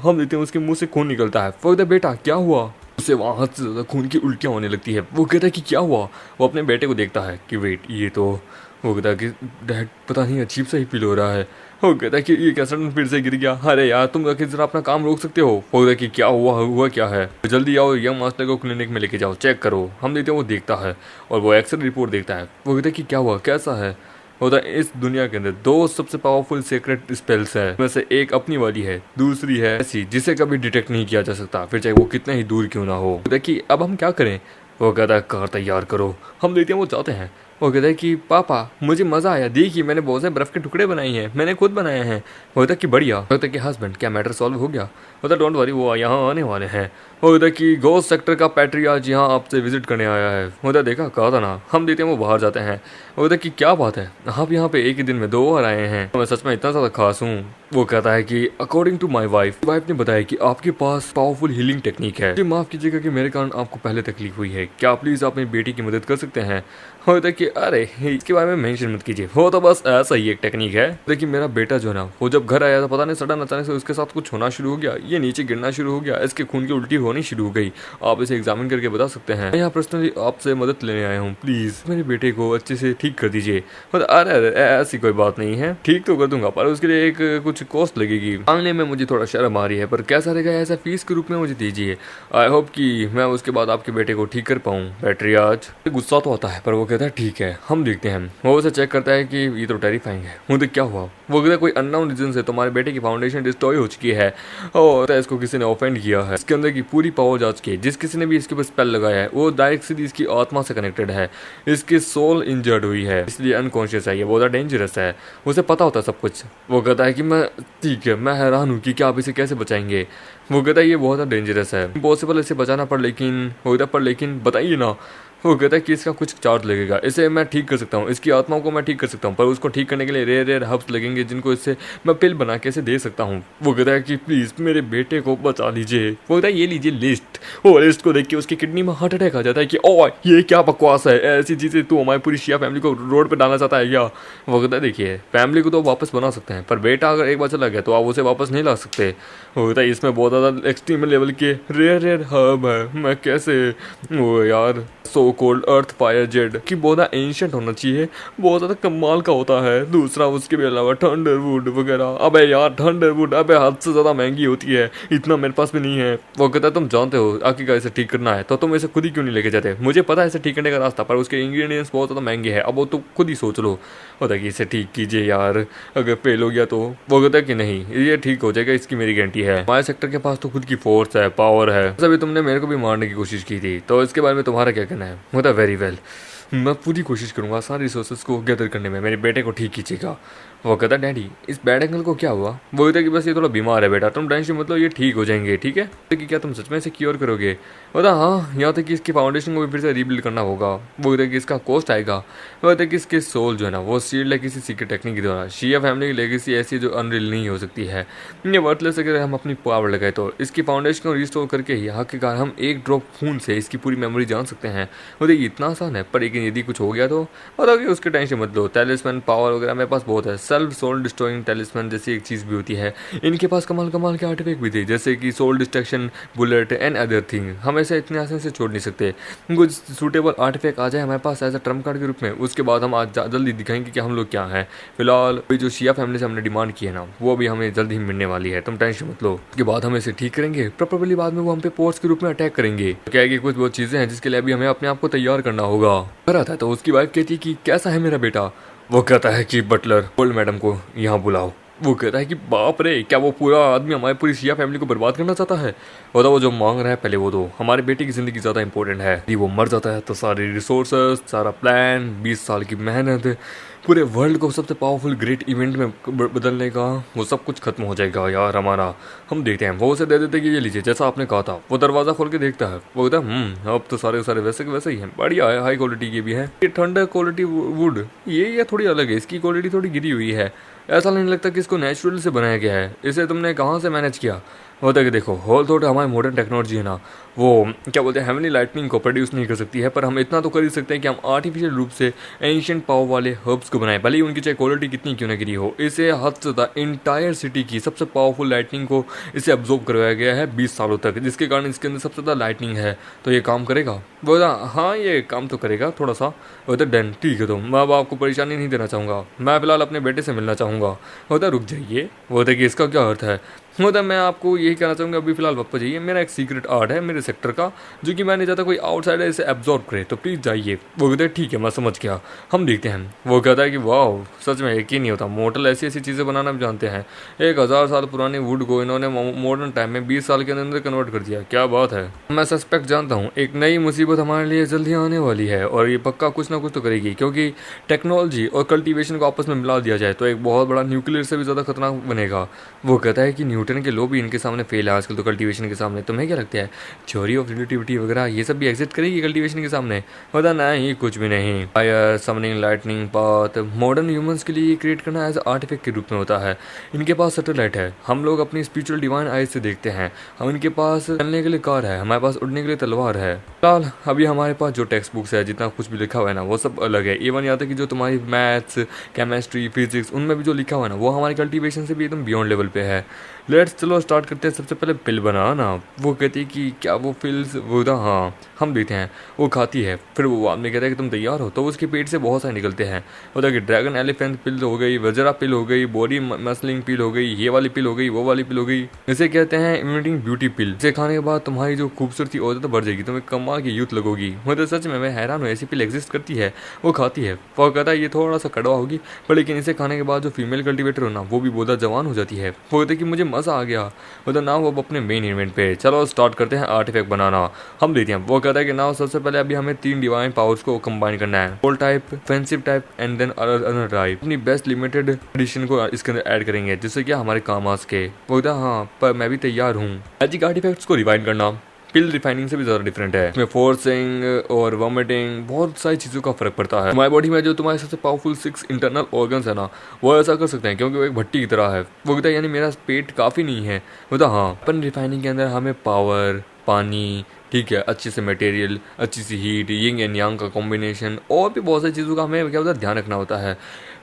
हम देते हैं उसके मुंह से खून निकलता है। वो कहता है बेटा क्या हुआ। उसे वहाँ से ज़्यादा खून की उल्टियाँ होने लगती है। वो कहता है कि क्या हुआ। वो अपने बेटे को देखता है कि वेट ये तो, वो कहता है कि डैड पता नहीं अजीब सा ही फील हो रहा है। वो कहता है कि ये कैसा फिर से गिर गया। अरे यार तुम आखिर जरा अपना काम रोक सकते हो। वो कहता है कि क्या हुआ क्या है। जल्दी आओ यंग मास्टर को क्लिनिक में लेके जाओ, चेक करो। हम देते हैं वो देखता है और वो एक्सरे रिपोर्ट देखता है। वो कहता है कि क्या हुआ कैसा है। होता है इस दुनिया के अंदर दो सबसे पावरफुल सीक्रेट स्पेल्स है, में से एक अपनी वाली है, दूसरी है ऐसी जिसे कभी डिटेक्ट नहीं किया जा सकता, फिर चाहे वो कितना ही दूर क्यों ना हो। देखिए अब हम क्या करें। वो कहता है कार तैयार करो। हम देखते हैं वो जाते हैं। वो कहता है कि पापा मुझे मज़ा आया, देखिए मैंने बहुत से बर्फ़ के टुकड़े बनाए हैं, मैंने खुद बनाए हैं। होता है कि बढ़िया। होता है कि हस्बैंड क्या मैटर सॉल्व हो गया। होता है डोंट वरी वो यहाँ आने वाले हैं। होता है कि गोस्ट सेक्टर का पैट्री आज यहाँ आपसे विजिट करने आया है। होता है देखा कहा था ना। हम देते हैं वो बाहर जाते हैं। होता है कि क्या बात है, आप यहाँ पे एक ही दिन में 2 बार आए हैं, मैं सच में इतना ज़्यादा खास हूँ। वो कहता है कि अकॉर्डिंग टू माई वाइफ ने बताया कि आपके पास पावरफुल हीलिंग टेक्निक है। माफ़ कीजिएगा कि मेरे कारण आपको पहले तकलीफ हुई है, क्या प्लीज़ आप मेरी बेटी की मदद कर सकते हैं। होता है कि अरे इसके बारे में मेंशन मत कीजिए, वो तो बस ऐसा ही एक टेक्निक है। देखिए मेरा बेटा जो है ना वो जब घर आया था पता नहीं सडन अचानक से उसके साथ कुछ होना शुरू हो गया, ये नीचे गिरना शुरू हो गया, इसके खून की उल्टी होनी शुरू हो गई। आप इसे एग्जामिन करके बता सकते हैं। मैं यहाँ पर्सनली आपसे मदद लेने आया हूँ, प्लीज़ मेरे बेटे को अच्छे से ठीक कर दीजिए। अरे ऐसी कोई बात नहीं है, ठीक तो कर दूंगा पर उसके लिए एक कुछ कॉस्ट लगेगी। मांगने में मुझे थोड़ा शर्म आ रही है पर कैसा रहेगा ऐसा फीस के रूप में मुझे दीजिए। आई होप कि मैं उसके बाद आपके बेटे को ठीक कर पाऊँ। बैटरी आज गुस्सा तो आता है पर वो कहता है ठीक है हम देखते हैं। वो उसे चेक करता है कि ये तो टेरिफाइंग है। मुझे क्या हुआ। वो कहता है कोई अननोन रीजन से तुम्हारे बेटे की फाउंडेशन डिस्ट्रॉय हो चुकी है और इसको किसी ने ऑफेंड किया है। इसके अंदर की पूरी पावर जा चुकी है। जिस किसी ने भी इसके ऊपर स्पेल लगाया है वो डायरेक्ट सीधी इसकी आत्मा से कनेक्टेड है। इसकी सोल इंजर्ड हुई है इसलिए अनकॉन्शियस है, ये बहुत डेंजरस है। उसे पता होता है सब कुछ। वो कहता है कि मैं ठीक है मैं हैरान हूँ कि क्या आप इसे कैसे बचाएंगे। वो कहता है ये बहुत डेंजरस है, इम्पॉसिबल इसे बचाना पर लेकिन बताइए ना। वो कहता है कि इसका कुछ चार्ज लगेगा, इसे मैं ठीक कर सकता हूँ, इसकी आत्माओं को मैं ठीक कर सकता हूँ, पर उसको ठीक करने के लिए रेयर रेयर हर्ब्स लगेंगे जिनको इससे मैं पिल बना के इसे दे सकता हूँ। वो कहता है कि प्लीज़ मेरे बेटे को बचा लीजिए। वो कहता है ये लीजिए लिस्ट। वो लिस्ट को देख के उसकी किडनी में हार्ट अटैक आ जाता है कि ओ ये क्या बकवास है, ऐसी चीज़ें तू हमारी पूरी शिया फैमिली को रोड पर डालना चाहता है क्या। वो कहता है देखिए फैमिली को तो वापस बना सकते हैं, पर बेटा अगर एक बार चला गया तो आप उसे वापस नहीं ला सकते। वो कहता है इसमें बहुत ज़्यादा एक्सट्रीम लेवल के रेयर रेयर हर्ब है, मैं कैसे। वो यार सो कोल्ड अर्थ फायर जेड की बहुत ज़्यादा एंशियंट होना चाहिए, बहुत ज़्यादा कमाल का होता है। दूसरा उसके भी अलावा थंडरवुड वगैरह, अबे यार थंडरवुड अबे हद से ज़्यादा महंगी होती है, इतना मेरे पास भी नहीं है। वो कहता है तुम जानते हो आखिरकार इसे ठीक करना है तो तुम इसे खुद ही क्यों नहीं लेके जाते। मुझे पता है इसे ठीक करने का रास्ता, पर उसके इंग्रेडिएंट्स बहुत ज़्यादा महंगे हैं, अब वो तुम खुद ही सोच लो। होता है कि इसे ठीक कीजिए यार, अगर फेल हो गया तो। वो कहता है कि नहीं ये ठीक हो जाएगा, इसकी मेरी गारंटी है। हमारे सेक्टर के पास तो खुद की फोर्स है, पावर है, अभी तुमने मेरे को भी मारने की कोशिश की थी, तो इसके बारे में तुम्हारा क्या कहना है। होता वेरी वेल, मैं पूरी कोशिश करूंगा सारी रिसोर्सेज को गैदर करने में, मेरे बेटे को ठीक कीजिएगा। वो कहता डैडी इस बैड एंगल को क्या हुआ। वो कहता कि बस ये थोड़ा बीमार है बेटा, तुम टेंशन मतलब ये ठीक हो जाएंगे ठीक है। कि क्या तुम सच में इसे क्योर करोगे। बोला हाँ, यहाँ तक कि इसकी फाउंडेशन को भी फिर से रीबिल्ड करना होगा। वो कहता कि इसका कॉस्ट आएगा। वो कहता कि इसके सोल जो है ना वो सील्ड है किसी सीक्रेट टेक्निक के द्वारा। शिया फैमिली की लेगेसी ऐसी है जो अनरियल नहीं हो सकती है, ये वर्थलेस अगर हम अपनी पावर लगाए तो। इसकी फाउंडेशन को रिस्टोर करके यहाँ के कारण हम एक ड्रॉप खून से इसकी पूरी मेमोरी जान सकते हैं। वो देखिए इतना आसान है, पर लेकिन यदि कुछ हो गया तो बताओ कि उसके टेंशन मत लो, टैलिस्मैन पावर वगैरह मेरे पास बहुत है। सेल्फ सोल डिस्ट्रॉइंग टैलिस्मैन जैसी एक चीज़ भी होती है। इनके पास कमाल कमाल के आर्टिफैक्ट भी थे जैसे कि soul destruction bullet and other thing. हम ऐसे इतने आसानी से छोड़ नहीं सकते। कुछ सूटेबल आर्टिफैक्ट आ जाए हमारे पास एज अ ट्रम्प कार्ड के रूप में, उसके बाद हम आज जल्दी दिखाएंगे कि हम लोग क्या हैं। फिलहाल जो शिया फैमिली से हमने डिमांड की है ना वो भी हमें जल्द ही मिलने वाली है, तुम टेंशन मत लो। उसके बाद हम इसे ठीक करेंगे, प्रॉपर्ली बाद में वो हम पे पोर्स के रूप में अटैक करेंगे। क्या है कि कुछ बहुत चीज़ें हैं जिसके लिए अभी हमें अपने आप को तैयार करना होगा। कर आता है तो उसकी वाइफ कहती है कि कैसा है मेरा बेटा। वो कहता है कि बटलर ओल्ड मैडम को यहाँ बुलाओ। वो कहता है कि बाप रे क्या वो पूरा आदमी हमारी पूरी शिया फैमिली को बर्बाद करना चाहता है। वो जो मांग रहा है पहले वो दो, हमारे बेटे की जिंदगी ज़्यादा इंपॉर्टेंट है। यदि वो मर जाता है तो सारे रिसोर्सेस, सारा प्लान, 20 साल की मेहनत, पूरे वर्ल्ड को सबसे पावरफुल ग्रेट इवेंट में बदलने का वो सब कुछ खत्म हो जाएगा यार हमारा। हम देखते हैं। वो उसे दे देते कि ये लीजिए जैसा आपने कहा था। वो दरवाज़ा खोल के देखता है, वो कहता है अब तो सारे वैसे के वैसे ही हैं, बढ़िया है, हाई क्वालिटी की भी है। ये ठंडा क्वालिटी वुड ये थोड़ी अलग है, इसकी क्वालिटी थोड़ी गिरी हुई है, ऐसा नहीं लगता कि इसको नेचुरल से बनाया गया है। इसे तुमने कहाँ से मैनेज किया। होता है कि देखो होल थोड़ा हमारी मॉडर्न टेक्नोलॉजी है ना वो क्या बोलते हैं हेवनली लाइटनिंग को प्रोड्यूस नहीं कर सकती है, पर हम इतना तो कर ही सकते हैं कि हम आर्टिफिशियल रूप से एंशिएंट पावर वाले हर्ब्स को बनाएं, भले ही उनकी चाहे क्वालिटी कितनी क्यों ना गिरी हो। इसे हद से ज़्यादा इंटायर सिटी की सबसे पावरफुल लाइटनिंग को इसे अब्जॉर्ब करवाया गया है 20 सालों तक, जिसके कारण इसके अंदर सबसे ज़्यादा लाइटनिंग है। तो ये काम करेगा। बोला हाँ ये काम तो करेगा थोड़ा सा। होता डन ठीक है, तो मैं अब आपको परेशानी नहीं देना चाहूँगा, मैं फिलहाल अपने बेटे से मिलना चाहूँगा। होता रुक जाइए। होता कि इसका क्या अर्थ है। होता मैं आपको यही कहना चाहूँगा अभी फिलहाल वापस जाइए, मेरा एक सीक्रेट आर्ट है मेरे सेक्टर का जो कि मैं नहीं चाहता कोई आउटसाइडर इसे एब्जॉर्ब करे, तो प्लीज़ जाइए। वो कहते हैं ठीक है मैं समझ गया, हम देखते हैं। वो कहता है कि वाह सच में यकीन नहीं होता, मोटल ऐसी ऐसी चीज़ें बनाना भी जानते हैं। 1000 साल पुरानी वुड को इन्होंने मॉडर्न टाइम में 20 साल के अंदर कन्वर्ट कर दिया, क्या बात है। मैं सस्पेक्ट जानता हूँ एक नई मुसीबत हमारे लिए जल्दी आने वाली है और ये पक्का कुछ ना कुछ तो करेगी, क्योंकि टेक्नोलॉजी और कल्टीवेशन को आपस में मिला दिया जाए तो एक बहुत बड़ा न्यूक्लियर से भी ज़्यादा खतरनाक बनेगा। वो कहता है कि न्यूटन के लॉ भी इनके सामने फेल है आजकल तो कल्टीवेशन के सामने। तुम्हें क्या लगता है थ्योरी ऑफ रिलेटिविटी वगैरह ये सब भी एग्जिस्ट करेगी कल्टीवेशन के सामने। पता नहीं कुछ भी नहीं। Fire summoning lightning path modern humans के लिए क्रिएट करना एज आर्टिफैक्ट के रूप में होता है। इनके पास सैटेलाइट है, हम लोग अपनी स्पिरिचुअल डिवाइन आइज से देखते हैं। हम इनके पास चलने के लिए कार है, हमारे पास उड़ने के लिए तलवार है। फिलहाल अभी हमारे पास जो टेक्स्ट बुक्स है जितना कुछ भी लिखा हुआ है ना वो सब अलग है। इवन यहाँ तक कि जो तुम्हारी मैथ्स केमिस्ट्री फिजिक्स उनमें भी जो लिखा हुआ है ना वो हमारे कल्टीवेशन से भी एकदम बियॉन्ड लेवल पे है। लेट्स चलो स्टार्ट करते हैं। सबसे पहले पिल बनाना। वो कहती है कि क्या वो पिल्स वो था, हाँ हम देते हैं। वो खाती है, फिर वो आदमी कहता है कि तुम तैयार हो, तो उसके पेट से बहुत सारे निकलते हैं। होता कि ड्रैगन एलिफेंट पिल हो गई, वजरा पिल हो गई, बॉडी मसलिंग पिल हो गई, ये वाली पिल हो गई, वो वाली पिल हो गई। इसे कहते हैं इम्यूनिटिंग ब्यूटी पिल। इसे खाने के बाद तुम्हारी जो खूबसूरती और ज़्यादा बढ़ जाएगी, तुम्हें कमाल की यूथ लगोगी। मतलब सच में मैं हैरान हूँ ऐसी पिल एग्जिस्ट करती है। वो खाती है, वो कहता है ये थोड़ा सा कड़वा होगी पर लेकिन इसे खाने के बाद जो फीमेल कल्टिवेटर हो ना वो भी बहुत जवान हो जाती है। वो कहते कि मुझे मज़ा आ गया। मतलब ना वो अपने मेन इवेंट पे चलो स्टार्ट करते हैं आर्टिफैक्ट बनाना। हम देखते हैं। वो कहता है कि ना सबसे पहले अभी हमें 3 डिवाइन पावर्स को कंबाइन करना है, old type, defensive type and then other type. अपनी बेस्ट लिमिटेड एडिशन को इसके अंदर ऐड करेंगे जिससे क्या हमारे काम आ सके। वो कहता हाँ पर मैं भी तैयार हूँ। मैजिक आर्टिफैक्ट्स को रिवाइन करना, पिल रिफाइनिंग से भी ज़्यादा डिफरेंट है। इसमें फोर्सिंग और वॉमिटिंग बहुत सारी चीज़ों का फर्क पड़ता है। हमारी बॉडी में जो तुम्हारे सबसे पावरफुल 6 इंटरनल ऑर्गन्स है ना, वो ऐसा कर सकते हैं क्योंकि वो एक भट्टी की तरह है। वो कहता है यानी मेरा पेट काफ़ी नहीं है। मतलब हाँ, अपन रिफाइनिंग के अंदर हमें पावर, पानी, ठीक है, अच्छे से मटेरियल, अच्छी सी हीट, यिंग एंड यांग का कॉम्बिनेशन और भी बहुत सारी चीज़ों का हमें क्या होता है ध्यान रखना होता है।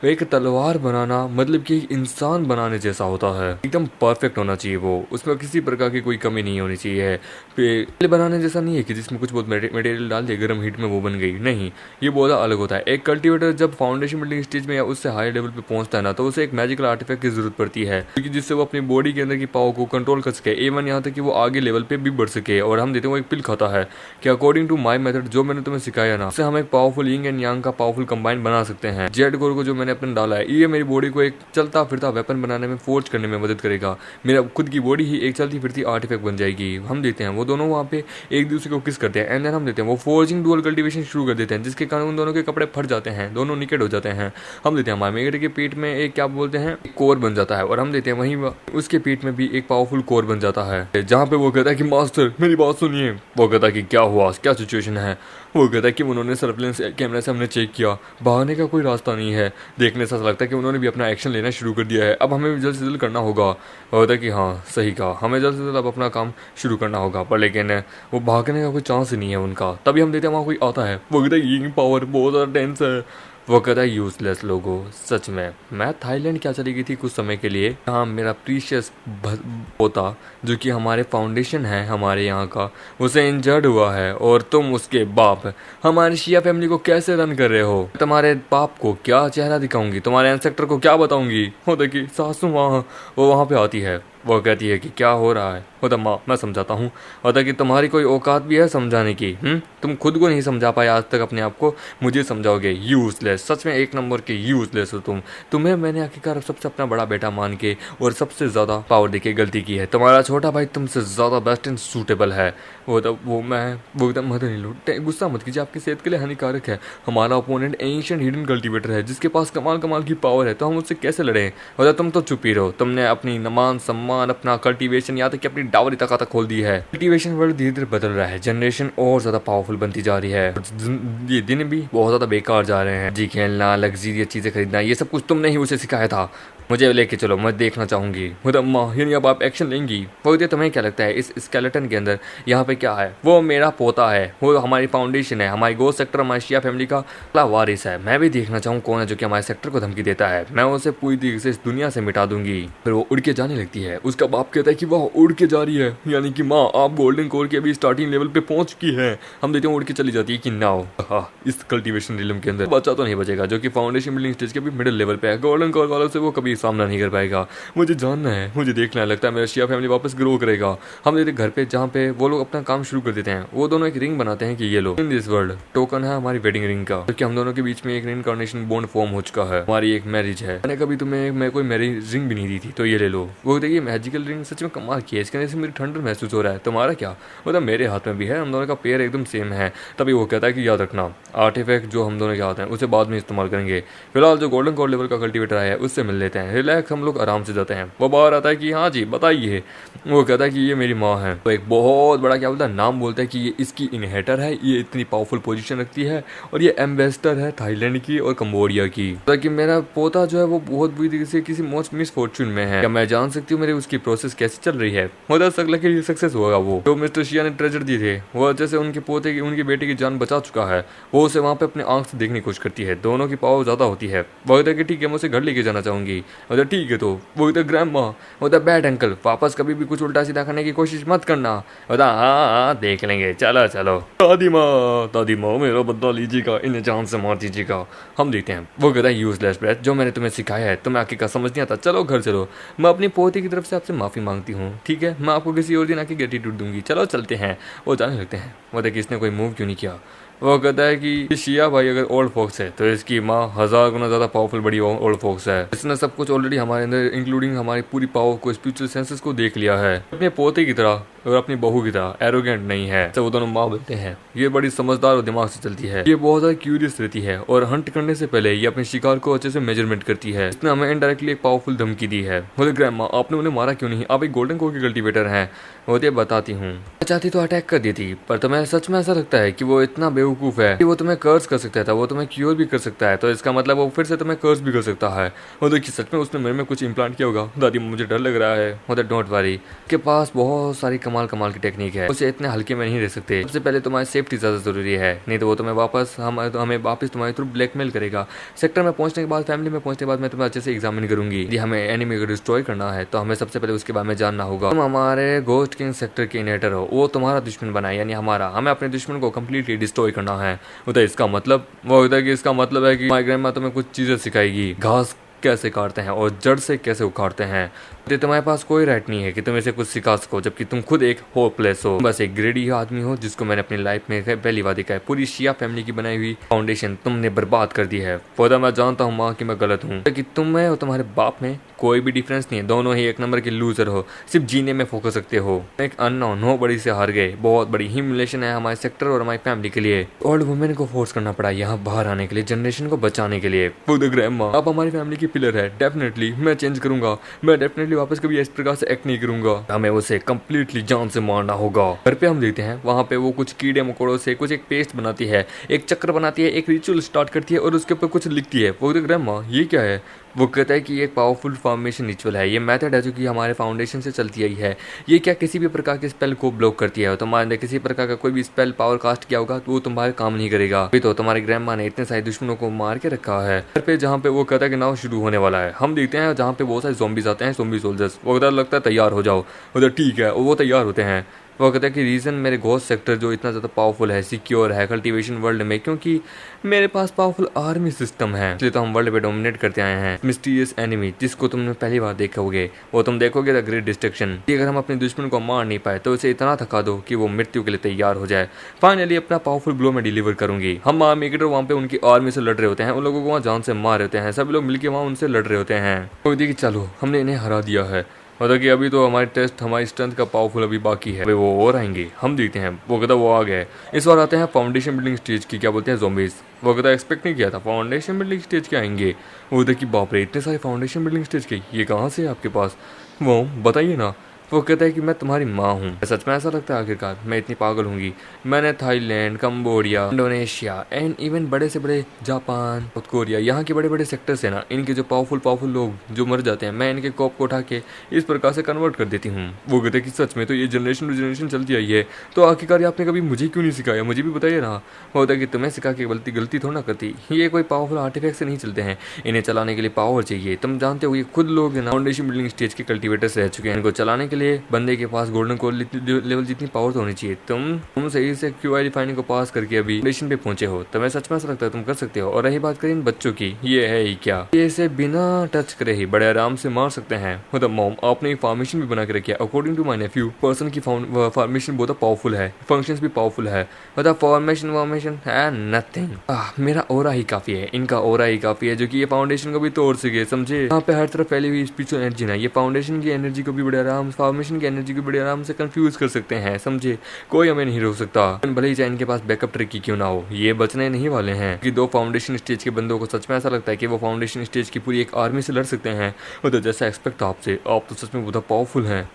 एक तलवार बनाना मतलब कि एक इंसान बनाने जैसा होता है, एकदम परफेक्ट होना चाहिए वो, उसमें किसी प्रकार की कोई कमी नहीं होनी चाहिए। पेड़ बनाने जैसा नहीं है कि जिसमें कुछ बहुत मटेरियल डाल दिया गर्म हीट में वो बन गई, नहीं, ये बहुत अलग होता है। एक कल्टीवेटर जब फाउंडेशन बिल्डिंग स्टेज में या उससे हाई लेवल पे पहुंचता है ना, तो उसे एक मैजिकल आर्टिफैक्ट की जरूरत पड़ती है क्योंकि जिससे वो अपनी बॉडी के अंदर की पावर को कंट्रोल कर सके, इवन यहाँ तक कि वो आगे लेवल पे भी बढ़ सके। और हम देते हैं वो एक पिल खाता है कि अकॉर्डिंग टू माई मेथड जो मैंने तुम्हें सिखाया ना, उससे हम एक पावरफुल यिंग एंड यांग का पावरफुल कंबाइन बना सकते हैं। जेड कोर को जो मैंने अपने डाला है, ये मेरी बॉडी को एक चलता फिरता वेपन बनाने में, फोर्ज करने में मदद करेगा। मेरा खुद की बॉडी ही एक चलती फिरती आर्टिफैक्ट बन जाएगी। हम देते हैं वो दोनों वहाँ पे एक दूसरे को किस करते हैं एंड देन हम देते हैं वो फोर्जिंग डुअल कल्टीवेशन शुरू कर देते हैं, जिसके कारण उन दोनों के कपड़े फट जाते हैं, दोनों निकेट हो जाते हैं। हम देते हैं हमारे के पेट में एक क्या बोलते हैं कोर बन जाता है, और हम देते हैं वहीं उसके पेट में भी एक पावरफुल कोर बन जाता है, जहाँ पे वो कहता है कि मास्टर मेरी बात सुनिए। वो कहता है कि क्या हुआ, क्या सिचुएशन है। वो कहता है कि उन्होंने सर्विलेंस कैमरे से हमने चेक किया, भागने का कोई रास्ता नहीं है। देखने से ऐसा लगता है कि उन्होंने भी अपना एक्शन लेना शुरू कर दिया है, अब हमें भी जल्द से जल्द करना होगा। वो कहता है कि हाँ सही कहा, हमें जल्द से जल्द अब अपना काम शुरू करना होगा, पर लेकिन वो भागने का कोई चांस ही नहीं है उनका। तभी हम देते हैं वहाँ कोई आता है, वो कहता है ये पावर बहुत ज़्यादा टेंस है। वो कहता है यूजलेस लोगो, सच में मैं थाईलैंड क्या चली गई थी कुछ समय के लिए, हाँ मेरा प्रीशियस पोता जो कि हमारे फाउंडेशन है हमारे यहाँ का, उसे इंजर्ड हुआ है और तुम उसके बाप हमारी शिया फैमिली को कैसे रन कर रहे हो। तुम्हारे बाप को क्या चेहरा दिखाऊंगी, तुम्हारे एंसेक्टर को क्या बताऊंगी। हो देखिए सासू वो वहाँ पे आती है, वो कहती है कि क्या हो रहा है। होता माँ मैं समझाता हूँ। होता कि तुम्हारी कोई औकात भी है समझाने की, तुम खुद को नहीं समझा पाए आज तक अपने आप को, मुझे समझाओगे। यूजलेस, सच में एक नंबर के यूजलेस हो तुम। तुम्हें मैंने आखिरकार सबसे अपना बड़ा बेटा मान के और सबसे ज़्यादा पावर देके गलती की है। तुम्हारा छोटा भाई तुमसे ज़्यादा बेस्ट एंड सूटेबल है। वो एकदम मत नहीं लो, गुस्सा मत कीजिए, आपकी सेहत के लिए हानिकारक है। हमारा ओपोनेंट एंशिएंट हिडन कल्टीवेटर है जिसके पास कमाल कमाल की पावर है, तो हम उससे कैसे लड़ें। होता तुम तो चुप ही रहो, तुमने अपनी मान सम्मान, अपना कल्टीवेशन, यहाँ तक कि अपनी डावरी तक खोल दी है। कल्टीवेशन वर्ल्ड धीरे धीरे बदल रहा है, जनरेशन और ज्यादा पावरफुल बनती जा रही है, ये दिन भी बहुत ज्यादा बेकार जा रहे हैं। जी खेलना, लग्जरियस चीजें खरीदना, ये सब कुछ तुमने ही उसे सिखाया था। मुझे लेके चलो, मैं देखना चाहूंगी। अम्मा यानी अब आप एक्शन लेंगी। वो तुम्हें क्या लगता है इस स्केलेटन के अंदर यहाँ पे क्या है। वो मेरा पोता है, वो हमारी फाउंडेशन है, हमारी गोस्ट सेक्टर, हमारी शिया फैमिली का वारिस है। मैं भी देखना चाहूँ कौन है जो कि हमारे सेक्टर को धमकी देता है। मैं उसे पूरी तरीके से इस दुनिया से मिटा दूंगी। फिर वो उड़ के जाने लगती है। उसका बाप कहता है कि वह उड़ के जा रही है, यानी कि माँ आप गोल्डन कोर की अभी स्टार्टिंग लेवल पे पहुंच चुकी है। हम देते हैं उड़ के चली जाती है कि नाउ इस कल्टीवेशन रिलम के अंदर बच्चा तो नहीं बचेगा जो कि फाउंडेशन बिल्डिंग स्टेज के भी मिडिल लेवल पे है। गोल्डन कोर वालों से वो कभी सामना नहीं कर पाएगा। मुझे जानना है, मुझे देखना है, लगता है मेरा शिया फैमिली वापस ग्रो करेगा। हम देते घर पे जहाँ पे वो लोग अपना काम शुरू कर देते हैं, वो दोनों एक रिंग बनाते हैं कि ये लो इन दिस वर्ल्ड टोकन है हमारी वेडिंग रिंग का, क्योंकि हम दोनों के बीच में एक रिनकार्नेशन बॉन्ड फॉर्म हो चुका है, हमारी एक मैरिज है। मैंने कभी तुम्हें मैं कोई मैरिज रिंग भी नहीं दी थी, तो ये ले लो। वो देखिए मैजिकल रिंग सच में कमाल की है, इसके अंदर से मेरी ठंडर महसूस हो रहा है। तुम्हारा क्या मतलब मेरे हाथ में भी है, हम दोनों का पेयर एकदम सेम है। तभी वो कहता है कि याद रखना आर्टिफैक्ट जो हम दोनों के हाथ हैं उसे बाद में इस्तेमाल करेंगे, फिलहाल जो गोल्डन कोर लेवल का कल्टीवेटर है उससे मिल लेते हैं, रिलैक्स, हम लोग आराम से जाते हैं। वो बाहर आता है कि हाँ जी बताइए। वो कहता है कि ये मेरी माँ है। तो एक बहुत बड़ा क्या बोलता है नाम बोलता है कि ये इसकी इनहेटर है, ये इतनी पावरफुल पोजीशन रखती है और ये एम्बेसडर है थाईलैंड की और कंबोडिया की। ताकि मेरा पोता जो है वो बहुत बुरी तरीके से किसी मिस फॉर्चून में है, क्या मैं जान सकती हूँ मेरी उसकी प्रोसेस कैसी चल रही है। हो सकता है सक्सेस होगा। वो जो मिस्टर शिया ने ट्रेजर दिए थे वो जैसे उनके पोते की उनकी बेटे की जान बचा चुका है, वो उसे वहाँ पे अपने आंख से देखने की कोशिश करती है। दोनों की पावर ज्यादा होती है। वो कहता है कि ठीक है मैं उसे घर लेके जाना चाहूंगी। ठीक है, तो वो कहता है ग्रैंडमा, होता बैड अंकल, वापस कभी भी कुछ उल्टा सीधा करने की कोशिश मत करना। होता हाँ देख लेंगे, चलो चलो। दादी माँ मेरा बदला लीजिएगा, इन्हें जान से मार दीजिएगा। हम देखते हैं। वो कहता है यूजलेस ब्रेथ, जो मैंने तुम्हें सिखाया है तुम्हें आके का समझ नहीं आता, चलो घर चलो। मैं अपनी पोती की तरफ से आपसे माफी मांगती हूँ, ठीक है, मैं आपको किसी और दिन आके ग्रेटिट्यूड दूंगी, चलो चलते हैं। वो जाने लगते हैं। वो देखिए इसने कोई मूव क्यों नहीं किया। वो कहता है कि शिया भाई अगर ओल्ड फोक्स है तो इसकी माँ 1000 गुना ज्यादा पावरफुल बड़ी ओल्ड फोक्स है। इसने सब कुछ ऑलरेडी हमारे अंदर इंक्लूडिंग हमारी पूरी पावर को, स्पिरिचुअल सेंसेस को देख लिया है। अपने पोते की तरह और अपनी बहू की तरह एरोगेंट नहीं है। तो वो दोनों माँ बनते हैं। ये बड़ी समझदार और दिमाग से चलती है। ये बहुत ज्यादा क्यूरियस रहती है और हंट करने से पहले ये अपने शिकार को अच्छे से मेजरमेंट करती है। इसने हमें इनडायरेक्टली एक पावरफुल धमकी दी है। बोले ग्रैंडमा, आपने उन्हें मारा क्यों नहीं? आप एक गोल्डन कोर के कल्टीवेटर हैं। वो ये बताती हूँ, चाहती तो अटैक कर देती, पर तुम्हें सच में ऐसा लगता है कि वो इतना बेवकूफ है कि वो तुम्हें कर्स कर सकता था, वो तुम्हें क्योर भी कर सकता है, तो इसका मतलब वो फिर से तुम्हें कर्स भी कर सकता है। वो देखिए सच में उसने मेरे में कुछ इम्प्लांट किया होगा। दादी मुझे डर लग रहा है। मतलब डोंट वरी, उसके पास बहुत सारी कमाल कमाल की टेक्निक है, उसे इतने हल्के में नहीं रह सकते। सबसे पहले तुम्हारी सेफ्टी ज्यादा जरूरी है, नहीं तो वो तुम्हें हमें वापस तुम्हारे थ्रू ब्लैकमेल करेगा। सेक्टर में पहुंचने के बाद, फैमिली में पहुंचने के बाद मैं तुम्हें अच्छे से एग्जामिन करूंगी। यदि हमें एनिमी को डिस्ट्रॉय करना है तो हमें सबसे पहले उसके बारे में जानना होगा। तुम हमारे घोस्ट किंग सेक्टर के इनेटर हो, वो तुम्हारा दुश्मन बना है, यानी हमारा। हमें अपने दुश्मन को कम्प्लीटली डिस्ट्रॉय करना है। उधर इसका मतलब वो होता है कि इसका मतलब है कि माय ग्रैंडमा तुम्हें कुछ चीजें सिखाएगी, घास कैसे काटते हैं और जड़ से कैसे उखाड़ते हैं। तो तुम्हारे पास कोई राइट नहीं है कि तुम इसे कुछ सिखा सको, जबकि तुम खुद एक होपलेस हो, बस एक ग्रेडी आदमी हो जिसको मैंने अपनी लाइफ में पहली बार देखा है। पूरी शिया फैमिली की बनाई हुई फाउंडेशन तुमने बर्बाद कर दी है। पौधा मैं जानता हूँ माँ कि मैं गलत हूँ, कि तुम में और तुम्हारे बाप में कोई भी डिफरेंस नहीं है। दोनों ही एक नंबर के लूजर हो, सिर्फ जीने में फोकस रखते हो। एक अननोन हो बड़ी से हार गए। बहुत बड़ी ह्यूमिलेशन है हमारे सेक्टर और हमारी फैमिली के लिए। ओल्ड वुमेन को फोर्स करना पड़ा यहाँ बाहर आने के लिए, जनरेशन को बचाने के लिए। ग्रैंडमा आप हमारी फैमिली की पिलर है। डेफिनेटली मैं चेंज करूंगा। मैं डेफिनेटली वापस कभी इस प्रकार से एक्ट नहीं करूंगा। हमें उसे कंप्लीटली जान से मारना होगा। घर पे हम देखते हैं वहाँ पे वो कुछ कीड़े मकोड़ों से कुछ एक पेस्ट बनाती है, एक चक्र बनाती है, एक रिचुअल स्टार्ट करती है और उसके ऊपर कुछ लिखती है। वो ग्रैंडमा ये क्या है? वो कहता है कि ये एक पावरफुल फॉर्मेशन रिचुअल है। ये मेथड है जो कि हमारे फाउंडेशन से चलती आई है। ये क्या किसी भी प्रकार के स्पेल को ब्लॉक करती है। तुम्हारे किसी प्रकार का कोई भी स्पेल पावर कास्ट किया होगा तो वो तुम्हारे काम नहीं करेगा। अभी तो तुम्हारे ग्रैंडमा ने इतने सारे दुश्मनों को मार के रखा है। घर पे जहाँ पे वो कहता है कि नाव शुरू होने वाला है, हम देखते हैं जहाँ पे बहुत सारे ज़ॉम्बीज आते हैं, ज़ॉम्बी सोल्जर्स। वो उधर लगता है तैयार हो जाओ। उधर ठीक है, वो तैयार होते हैं। वो कहता है कि रीज़न मेरे घोस्ट सेक्टर जो इतना ज़्यादा पावरफुल है, सिक्योर है कल्टीवेशन वर्ल्ड में, क्योंकि मेरे पास पावरफुल आर्मी सिस्टम है। इसलिए तो हम वर्ल्ड पे डोमिनेट करते आए हैं। मिस्टीरियस एनिमी जिसको तुमने पहली बार देखोगे, वो तुम देखोगे द ग्रेट डिस्ट्रक्शन। अगर हम अपने दुश्मन को मार नहीं पाए तो उसे इतना थका दो कि वो मृत्यु के लिए तैयार हो जाए। फाइनली अपना पावरफुल ब्लो में डिलीवर करूंगी। हम मेकेटर वहाँ पे उनकी आर्मी से लड़ रहे होते हैं, उन लोगों को वहाँ जान से मार रहे होते हैं, सभी लोग मिलकर वहाँ उनसे लड़ रहे होते हैं। तो देखिए चलो हमने इन्हें हरा दिया है। मतलब कि अभी तो हमारे टेस्ट, हमारी स्ट्रेंथ का पावरफुल अभी बाकी है। वो और आएंगे, हम देखते हैं। वो कहता वो आ गए। इस बार आते हैं फाउंडेशन बिल्डिंग स्टेज की, क्या बोलते हैं, ज़ॉम्बीज। वो कहता एक्सपेक्ट नहीं किया था फाउंडेशन बिल्डिंग स्टेज के आएंगे। वो देखिए बाप रे, इतने सारे फाउंडेशन बिल्डिंग स्टेज के, ये कहाँ से है आपके पास? वो बताइए ना। वो कहता है कि मैं तुम्हारी माँ हूँ। सच में ऐसा लगता है आखिरकार मैं इतनी पागल होंगी? मैंने Thailand, Cambodia, Indonesia and even बड़े से बड़े जापान, साउथ कोरिया, यहाँ के बड़े बड़े सेक्टर्स है ना, इनके जो पावरफुल लोग जो मर जाते हैं, मैं इनके कॉप को उठा के इस प्रकार से कन्वर्ट कर देती हूँ। वो कहते हैं कि सच में तो ये जनरेशन टू जनरेशन चलती आई है, तो आखिरकार आपने कभी मुझे क्यों नहीं सिखाया? मुझे भी बताइए ना। वो होता है कि तुम्हें सिखा के गलती थोड़ा ना करती। ये कोई पावरफुल आर्टिफैक्ट से नहीं चलते हैं, इन्हें चलाने के लिए पावर चाहिए। तुम जानते हो ये खुद लोग फाउंडेशन बिल्डिंग स्टेज के कल्टीवेटर्स रह चुके हैं। इनको चलाने के लिए बंदे के पास गोल्डन कोर लेवल जितनी पावर तो होनी चाहिए। तुम सही से क्यूआई रिफाइनिंग को पास करके अभी फाउंडेशन पे पहुंचे हो, तुम्हें सच में ऐसा लगता है तुम कर सकते हो? और रही बात करें इन बच्चों की, ये है ही क्या, ये इसे बिना टच करे ही बड़े आराम से मार सकते हैं। मतलब मॉम आपने एक फॉर्मेशन भी बना के रखी है। According to my nephew, person की फॉर्मेशन बहुत पावरफुल है, फंक्शंस भी पावरफुल है। मतलब फॉर्मेशन है नथिंग। मेरा ओरा ही काफी है, इनका ओरा ही काफी है जो कि ये फाउंडेशन को भी तोड़ सके, समझे? यहाँ पे हर तरफ फैली हुई स्पिरिचुअल एनर्जी ना, ये फाउंडेशन की एनर्जी को भी बड़े आराम, फॉर्मेशन की एनर्जी को बड़े आराम से कंफ्यूज कर सकते हैं, समझे? कोई हमें नहीं रोक सकता, भले ही चाहे इनके पास बैकअप ट्रिक की क्यों ना हो। ये बचने नहीं वाले हैं कि दो फाउंडेशन स्टेज के बंदों को सच में ऐसा लगता है कि वो फाउंडेशन स्टेज की पूरी एक आर्मी से लड़ सकते हैं। तो जैसा एक्सपेक्ट था आपसे, आप तो सच में बहुत पावरफुल हैं।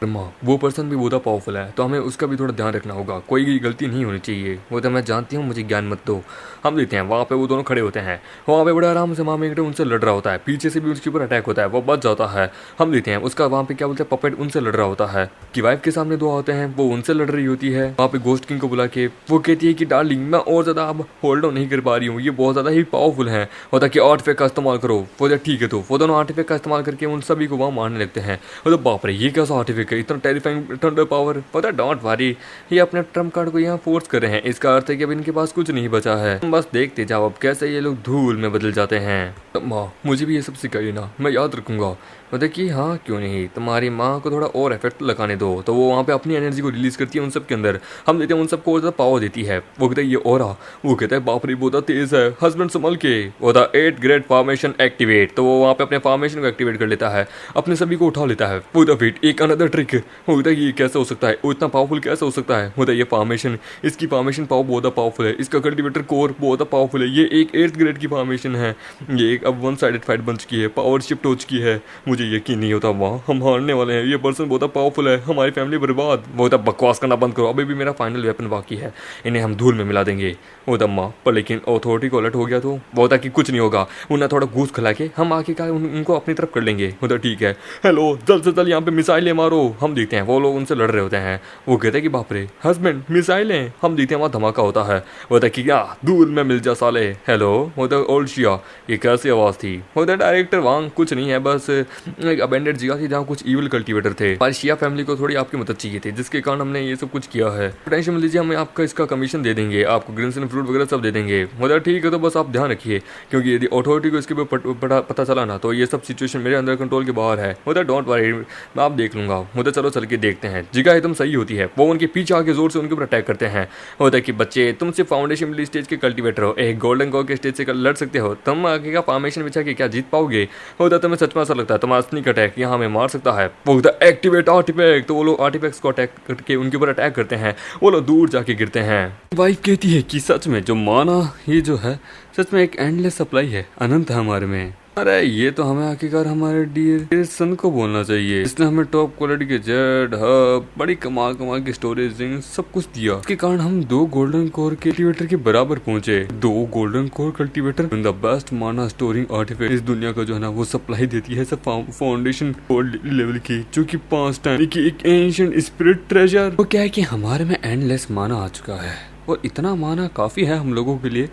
वो पर्सन भी बहुत पावरफुल है, तो हमें उसका भी थोड़ा ध्यान रखना होगा। कोई गलती नहीं होनी चाहिए। वो तो मैं जानती हूँ, मुझे ज्ञान मत दो। हम देखते हैं वहाँ पे वो दोनों खड़े होते हैं, वहाँ पे बड़े आराम से मामा एकदम उनसे लड़ रहा होता है, पीछे से भी उसके ऊपर अटैक होता है, वो बच जाता है। हम देखते हैं उसका वहाँ पे क्या बोलते हैं, पपेट उनसे लड़ रहा होता है कि वाइफ के सामने दो होते हैं, वो उनसे लड़ रही होती है। वहाँ पे घोस्ट किंग को बुला के वो कहती है कि डार्लिंग मैं और ज्यादा अब होल्ड ऑन नहीं कर पा रही हूँ, ये बहुत ज्यादा ही पावरफुल है, होता कि आर्टिफैक्ट का इस्तेमाल करो। वो ठीक है, तो वो दोनों आर्टिफैक्ट का इस्तेमाल करके उन सभी को वहाँ मारने लगते हैं। तो बाप रे, ये कैसा आर्टिफैक्ट है, इतना टेरिफाइंग थंडर पावर। पता है, डोंट वरी, ये अपने ट्रम्प कार्ड को यहाँ फोर्स कर रहे हैं। इसका अर्थ है कि अब इनके पास कुछ नहीं बचा है। बस देखते जाओ अब कैसे ये लोग धूल में बदल जाते हैं। माँ मुझे भी ये सब सिखाइए ना, मैं याद रखूंगा। मतलब कि हाँ क्यों नहीं, तुम्हारी माँ को थोड़ा और एफर्ट इफेक्ट लगाने दो, तो वो वहाँ पे अपनी एनर्जी को रिलीज करती है उन सब के अंदर। हम देते हैं उन सबको और पावर देती है। वो कहता है ये ऑरा, वो कहता है बाप रे बहुत तेज है, हस्बैंड संभल के। वो था 8 ग्रेड फॉर्मेशन एक्टिवेट, तो वो वहाँ पे अपने फॉर्मेशन को एक्टिवेट कर लेता है, अपने सभी को उठा लेता है। वो था वेट एक अनदर ट्रिक। वो कहता है ये कैसे हो सकता है, वो इतना पावरफुल कैसे हो सकता है। वो था ये फॉर्मेशन, इसकी फॉर्मेशन पावर बहुत पावरफुल है, इसका कल्टीवेटर कोर बहुत पावरफुल है, ये एक 8th ग्रेड की फॉर्मेशन है, ये एक अब 1 साइडेड फाइट बन चुकी है, पावर शिफ्ट हो चुकी है, मुझे यकीन नहीं होता वहाँ हम हारने वाले हैं, ये पर्सन बहुत पावरफुल है, हमारी फैमिली बर्बाद। वो था बकवास करना बंद करो, अभी भी मेरा फाइनल वेपन बाकी है, इन्हें हम धूल में मिला देंगे। वो दम्मा पर लेकिन अथॉरिटी को अलर्ट हो गया तो वो था कि कुछ नहीं होगा, उन्हें थोड़ा घूस खिला के हम आके का उनको अपनी तरफ कर लेंगे। वो तो ठीक है, हेलो जल्द से जल्द यहाँ पे मिसाइलें मारो। हम देखते हैं वो लोग उनसे लड़ रहे होते हैं। वो कहते हैं कि बाप रे हस्बैंड मिसाइलें। हम देखते हैं वहाँ धमाका होता है। वो था कि क्या धूल में मिल जा साले। हेलो वो तो ओल्ड शिया, ये कैसी आवाज़ थी। वो तो डायरेक्टर वहाँ कुछ नहीं है, बस एक अबेंडेड जगह थी जहाँ कुछ ईविल कल्टीवेटर थे। हमारी शिया फैमिली को थोड़ी आपकी मदद चाहिए थी, जिसके कारण हमने ये सब कुछ किया है। टेंशन मत लीजिए, हम आपका इसका कमीशन दे देंगे, आपको ग्रीन एंड फ्रूट वगैरह सब दे देंगे। मतलब ठीक है, तो बस आप ध्यान रखिए, क्योंकि यदि अथॉरिटी को इसके ऊपर पता चला ना तो ये सब सिचुएशन मेरे अंदर कंट्रोल के बाहर है। मतलब डोंट वरी, मैं आप देख लूंगा। मतलब चलो चल के देखते हैं। जगह एकदम सही होती है, वो उनके पीछे आके जोर से उनके ऊपर अटैक करते हैं। होता है कि बच्चे तुम सिर्फ फाउंडेशन मिडिल स्टेज के कल्टीवेटर हो, एक गोल्डन कोर के स्टेज से लड़ सकते हो, तुम आगे का फॉर्मेशन बिछा के क्या जीत पाओगे। होता है तुम्हें सच में ऐसा लगता है तुम्हारा स्नीक अटैक यहाँ हमें मार सकता है। वो होता है एक्टिवेट आर्टिफैक्ट, तो वो लोग आर्टिफैक्ट्स को अटैक करके उनके ऊपर अटैक करते हैं, वो लोग दूर जाके गिरते हैं। वाइफ कहती है कि सच में जो माना ये जो है सच में एक एंडलेस सप्लाई है, अनंत है हमारे में। अरे ये तो हमें आखिरकार हमारे डियर सन को बोलना चाहिए, इसने हमें टॉप क्वालिटी के जेट हब, बड़ी कमाल कमाल की स्टोरेज सब कुछ दिया। इसके कारण हम 2 गोल्डन कोर कल्टीवेटर के बराबर पहुंचे। 2 golden core cultivator the best माना स्टोरिंग आर्टिफैक्ट इस दुनिया का जो है ना वो सप्लाई देती है सब फाउंडेशन लेवल की, जो कि 5 टाइम की एक एंशिएंट स्पिरिट ट्रेजर। वो क्या है कि हमारे में एंडलेस माना आ चुका है, और इतना माना काफ़ी है हम लोगों के लिए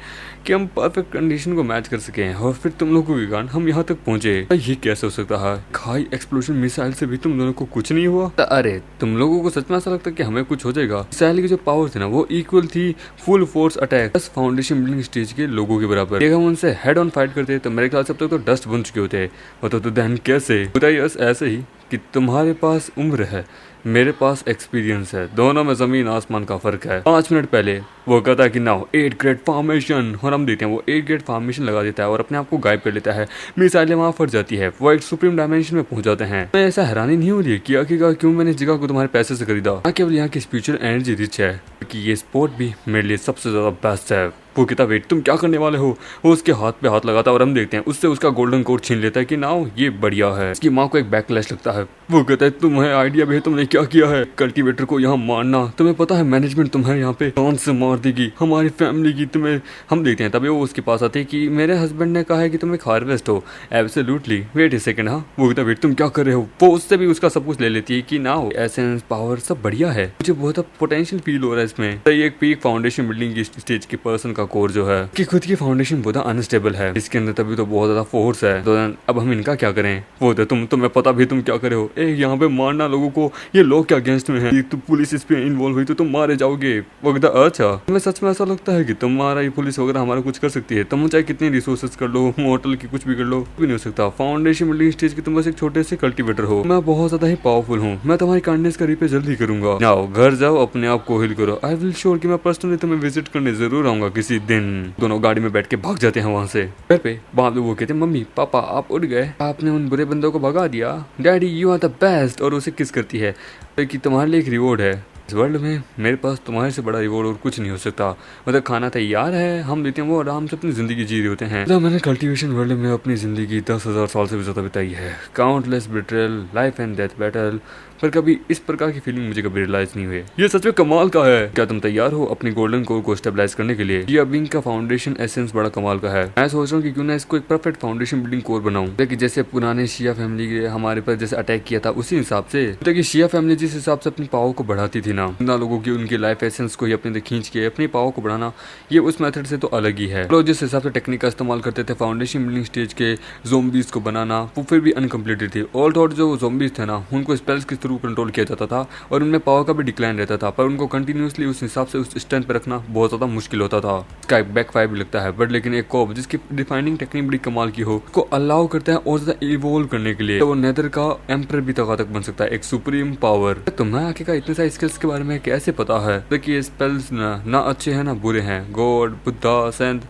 कि हम परफेक्ट कंडीशन को मैच कर सकें, और फिर तुम लोगों के कारण हम यहाँ तक पहुँचे। ये कैसे हो सकता है, हाई एक्सप्लोजन मिसाइल से भी तुम दोनों को कुछ नहीं हुआ। अरे तुम लोगों को सच में ऐसा लगता है कि हमें कुछ हो जाएगा। मिसाइल की जो पावर थी ना वो इक्वल थी full force attack plus foundation building stage के लोगों के बराबर। अगर हम उनसे हेड ऑन फाइट करते तो मेरे ख्याल से अब तक तो डस्ट बन चुके होते। तो देन कैसे बताइए, ऐसे ही कि तुम्हारे पास उम्र है, मेरे पास एक्सपीरियंस है, दोनों में जमीन आसमान का फर्क है। 5 मिनट पहले वो कहता है कि नाउ 8 ग्रेड फॉर्मेशन, और हम देखते हैं वो 8 ग्रेड फॉर्मेशन लगा देता है और अपने आप को गायब कर लेता है। मिसाइलें वहाँ फट जाती है, वो एक सुप्रीम डायमेंशन में पहुंच जाते हैं। मैं ऐसा हैरानी नहीं हो रही है कि आखिरकार क्यों मैंने इस जगह को तुम्हारे पैसे से खरीदा। ना केवल यहाँ की स्पिरिचुअल एनर्जी रिच है, कि ये स्पोर्ट भी मेरे लिए सबसे ज्यादा बेस्ट है। वो कहता वेट तुम क्या करने वाले हो। वो उसके हाथ पे हाथ लगाता है और हम देखते हैं उससे उसका गोल्डन कोड छीन लेता है कि नाउ ये बढ़िया है। इसकी माँ को एक बैकलैश लगता है। वो कहता है तुम्हें आइडिया भी है, तुमने क्या किया है, कल्टीवेटर को यहाँ मारना। तुम्हें पता है मैनेजमेंट तुम्हें यहाँ पे कौन से मार देगी, हमारी फैमिली की तुम्हें। हम देखते हैं तभी वो उसके पास आते हैं कि मेरे हस्बैंड ने कहा है कि तुम एक हार्वेस्ट हो। एब्सोल्युटली, वेट ए सेकंड। हाँ वो कहता वेट तुम क्या कर रहे हो। वो उससे भी उसका सब कुछ ले लेती है कि नाउ एसेंस पावर सब बढ़िया है, मुझे बहुत पोटेंशियल फील हो रहा है इसमें। ये एक पीक फाउंडेशन बिल्डिंग की स्टेज के पर्सन का कोर जो है कि खुद की फाउंडेशन बहुत अनस्टेबल है, इसके अंदर तभी तो बहुत ज्यादा फोर्स है। तो अब हम इनका क्या करें। वो तो तुम्हें पता भी तुम क्या करे हो, यहाँ पे मारना लोगों को, ये लोग क्या अगेंस्ट में है, तो पुलिस इस पे इन्वॉल्व हुई तो तुम मारे जाओगे। वो कहता अच्छा तुम्हें सच में ऐसा लगता है कि तुम्हारा ये पुलिस वगैरह हमारा कुछ कर सकती है, तुम चाहे कितने रिसोर्सेज कर लो, होटल की कुछ भी कर लो, भी नहीं हो सकता। फाउंडेशन बिल्डिंग स्टेज के तुम बस एक छोटे से कल्टीवेटर हो, मैं बहुत ज्यादा ही पावरफुल हूँ, मैं तुम्हारी काइंडनेस का रिपे जल्दी करूंगा। जाओ घर जाओ, अपने आप को हील करो। आई विल श्योर कि मैं पर्सनली तुम्हें विजिट करने जरूर आऊंगा किसी दिन। दोनों गाड़ी में बैठ के भाग जाते हैं वहाँ से। घर पे वहाँ पे वो कहते हैं मम्मी पापा आप उठ गए, आपने उन बुरे बंदों को भगा दिया, daddy you are the best. और उसे किस करती है कि तुम्हारे लिए एक रिवॉर्ड है, इस वर्ल्ड में मेरे पास तुम्हारे से बड़ा रिवॉर्ड और कुछ नहीं हो सकता। मतलब खाना तैयार है, हम देते हैं, वो आराम से अपनी जिंदगी जी रहे होते हैं। तो मैंने कल्टीवेशन वर्ल्ड में अपनी जिंदगी 10,000 साल से भी ज्यादा बिताई है। Countless betrayal, life and death battle, पर कभी इस प्रकार की फीलिंग मुझे कभी रियलाइज नहीं हुई। ये सच में कमाल का है। क्या तुम तैयार हो अपनी गोल्डन कोर को स्टेबलाइज करने के लिए। ये बिंग का फाउंडेशन एसेंस बड़ा कमाल का है। मैं सोच रहा हूँ कि क्यों ना इसको एक परफेक्ट फाउंडेशन बिल्डिंग कोर बनाऊं, कि जैसे पुराने शिया फैमिली के हमारे पर जैसे अटैक किया था उसी हिसाब से। कि शिया फैमिली जिस हिसाब से अपनी पावर को बढ़ाती थी लेना, ना लोगों की उनकी लाइफ एसेंस को ही अपने अंदर खींच के अपनी पावर को बढ़ाना, ये उस मेथड से तो अलग ही है। लोग जिस हिसाब से टेक्निक का इस्तेमाल करते थे फाउंडेशन बिल्डिंग स्टेज के ज़ॉम्बीज को बनाना, वो फिर भी अनकम्प्लीटेड थी। ऑल थॉट जो ज़ॉम्बीज थे ना, उनको स्पेल्स के थ्रू कंट्रोल किया जाता था और उनमें पावर का भी डिक्लाइन रहता था, पर उनको कंटिन्यूसली उस हिसाब से उस स्ट्रेंथ पर रखना बहुत ज़्यादा मुश्किल होता था। इसका एक बैक फायर भी लगता है, बट लेकिन एक कॉप जिसकी डिफाइनिंग टेक्निक बड़ी कमाल की हो, को अलाउ करता है और ज़्यादा इवॉल्व करने के लिए, तो वो नेदर का एम्पर भी तक बन सकता है, एक सुप्रीम पावर। तुम्हें आगे का इतने सारे स्किल्स के बारे में कैसे पता है? देखिए स्पेल्स ना अच्छे हैं ना बुरे हैं, गॉड, बुद्धा, सेंट,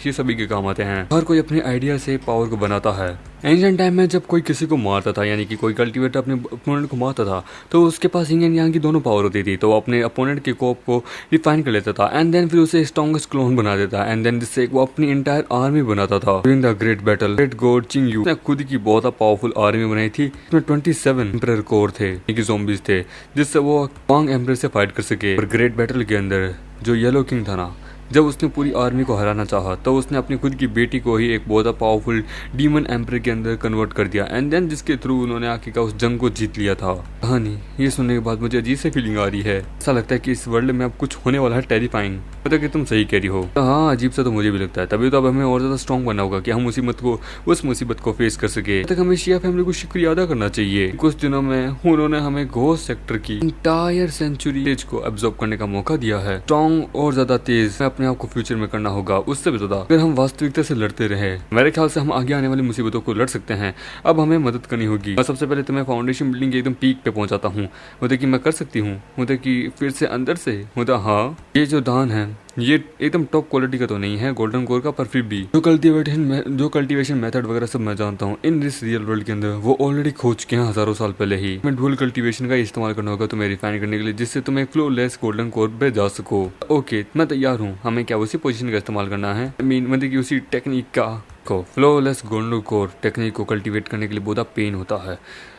ये सभी के काम आते हैं। हर कोई अपने आइडिया से पावर को बनाता है। एंशिएंट टाइम में जब कोई किसी को मारता था, यानी कि कोई कल्टिवेटर अपने अपोनेंट को मारता था, तो उसके पास यिंग एंड यांग की दोनों पावर होती थी। तो वो अपने अपोनेंट के कोप को रिफाइन कर लेता था एंड देन फिर उसे स्ट्रॉन्गेस्ट क्लोन बना देता एंड देन जिससे वो अपनी इंटायर आर्मी बनाता था। During the great battle great god Ching Yu ने खुद की बहुत पावरफुल आर्मी बनाई थी, इसमें 27 एम्परर कोर थे, ज़ॉम्बीज थे, जिससे वो वांग एम्परर से फाइट कर सके। और ग्रेट बैटल के अंदर जो येलो किंग था ना, जब उसने पूरी आर्मी को हराना चाहा तो उसने अपनी खुद की बेटी को ही एक बहुत पावरफुल डीमन एम्पर के अंदर कन्वर्ट कर दिया एंड देन जिसके थ्रू उन्होंने आखिरकार उस जंग को जीत लिया था। कहानी ये सुनने के बाद मुझे अजीब सी फीलिंग आ रही है, ऐसा लगता है कि इस वर्ल्ड में अब कुछ होने वाला है टेरिफाइंग। पता कि तुम सही कह रही हो। हाँ, अजीब सा तो मुझे भी लगता है, तभी तो अब हमें और ज्यादा स्ट्रॉन्ग बनना होगा कि हम उस मुसीबत को फेस कर सके। तक हमें शिया फैमिली को शुक्रिया अदा करना चाहिए। कुछ दिनों में उन्होंने हमें घोस्ट सेक्टर की इंटायर सेंचुरी को एब्जॉर्ब करने का मौका दिया है। स्ट्रॉन्ग और ज्यादा तेज अपने आप को फ्यूचर में करना होगा, उससे भी ज्यादा अगर हम वास्तविकता से लड़ते रहे, मेरे ख्याल से हम आगे आने वाली मुसीबतों को लड़ सकते हैं। अब हमें मदद करनी होगी। मैं सबसे पहले तुम्हें फाउंडेशन बिल्डिंग के एकदम पीक पे पहुंचाता हूँ, मतलब कि मैं कर सकती हूँ, मतलब कि फिर से अंदर से, मतलब हाँ, ये जो दान है ये एकदम टॉप क्वालिटी का तो नहीं है गोल्डन कोर का, पर फिर भी जो कल्टीवेशन मेथड वगैरह सब मैं जानता हूँ इन दिस रियल वर्ल्ड के अंदर, वो ऑलरेडी खो चुके हैं हजारों साल पहले ही। मैं डुअल कल्टीवेशन का इस्तेमाल करना होगा तुम्हें रिफाइन करने के लिए, जिससे तुम्हें फ्लोलेस गोल्डन कोर पे जा सको। ओके, मैं तैयार हूँ। हमें क्या उसी पोजीशन का इस्तेमाल करना है? मतलब कि उसी टेक्निक का को फ्लोलेस गोल्डन कोर टेक्निक को कल्टीवेट करने के लिए बहुत पेन होता है।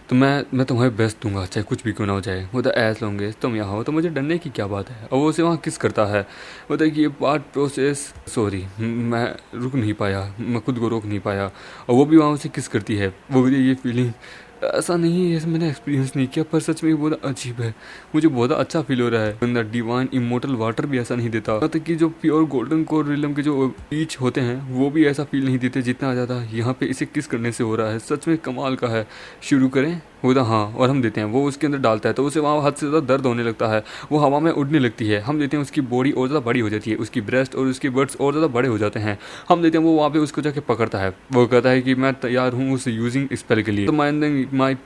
तो मैं तुम्हारे बेस्ट दूंगा, चाहे कुछ भी क्यों ना हो जाए। वो तो ऐस लोगे तुम यहाँ हो तो मुझे डरने की क्या बात है। और वो उसे वहाँ किस करता है, मतलब कि ये पार्ट प्रोसेस, सॉरी मैं रुक नहीं पाया, मैं खुद को रोक नहीं पाया। और वो भी वहाँ उसे किस करती है। वो ये फीलिंग ऐसा नहीं है, मैंने एक्सपीरियंस नहीं किया, पर सच में बहुत अजीब है, मुझे बहुत अच्छा फील हो रहा है। अंदर डिवाइन इमोर्टल वाटर भी ऐसा नहीं देता, मतलब कि जो प्योर गोल्डन कोर रिलम के जो बीच होते हैं वो भी ऐसा फील नहीं देते जितना ज़्यादा यहाँ पे इसे किस करने से हो रहा है। सच में कमाल का है। शुरू करें? होता हाँ, और हम देते हैं, वो उसके अंदर डालता है तो उसे वहाँ हद से ज़्यादा दर्द होने लगता है, वो हवा में उड़ने लगती है। हम देते हैं, उसकी बॉडी और ज़्यादा बड़ी हो जाती है, उसकी ब्रेस्ट और उसके बर्ड्स और ज़्यादा बड़े हो जाते हैं। हम देते हैं, वो वहाँ पे उसको जाके पकड़ता है, वो कहता है कि मैं तैयार हूँ उस यूजिंग स्पेल के लिए। तो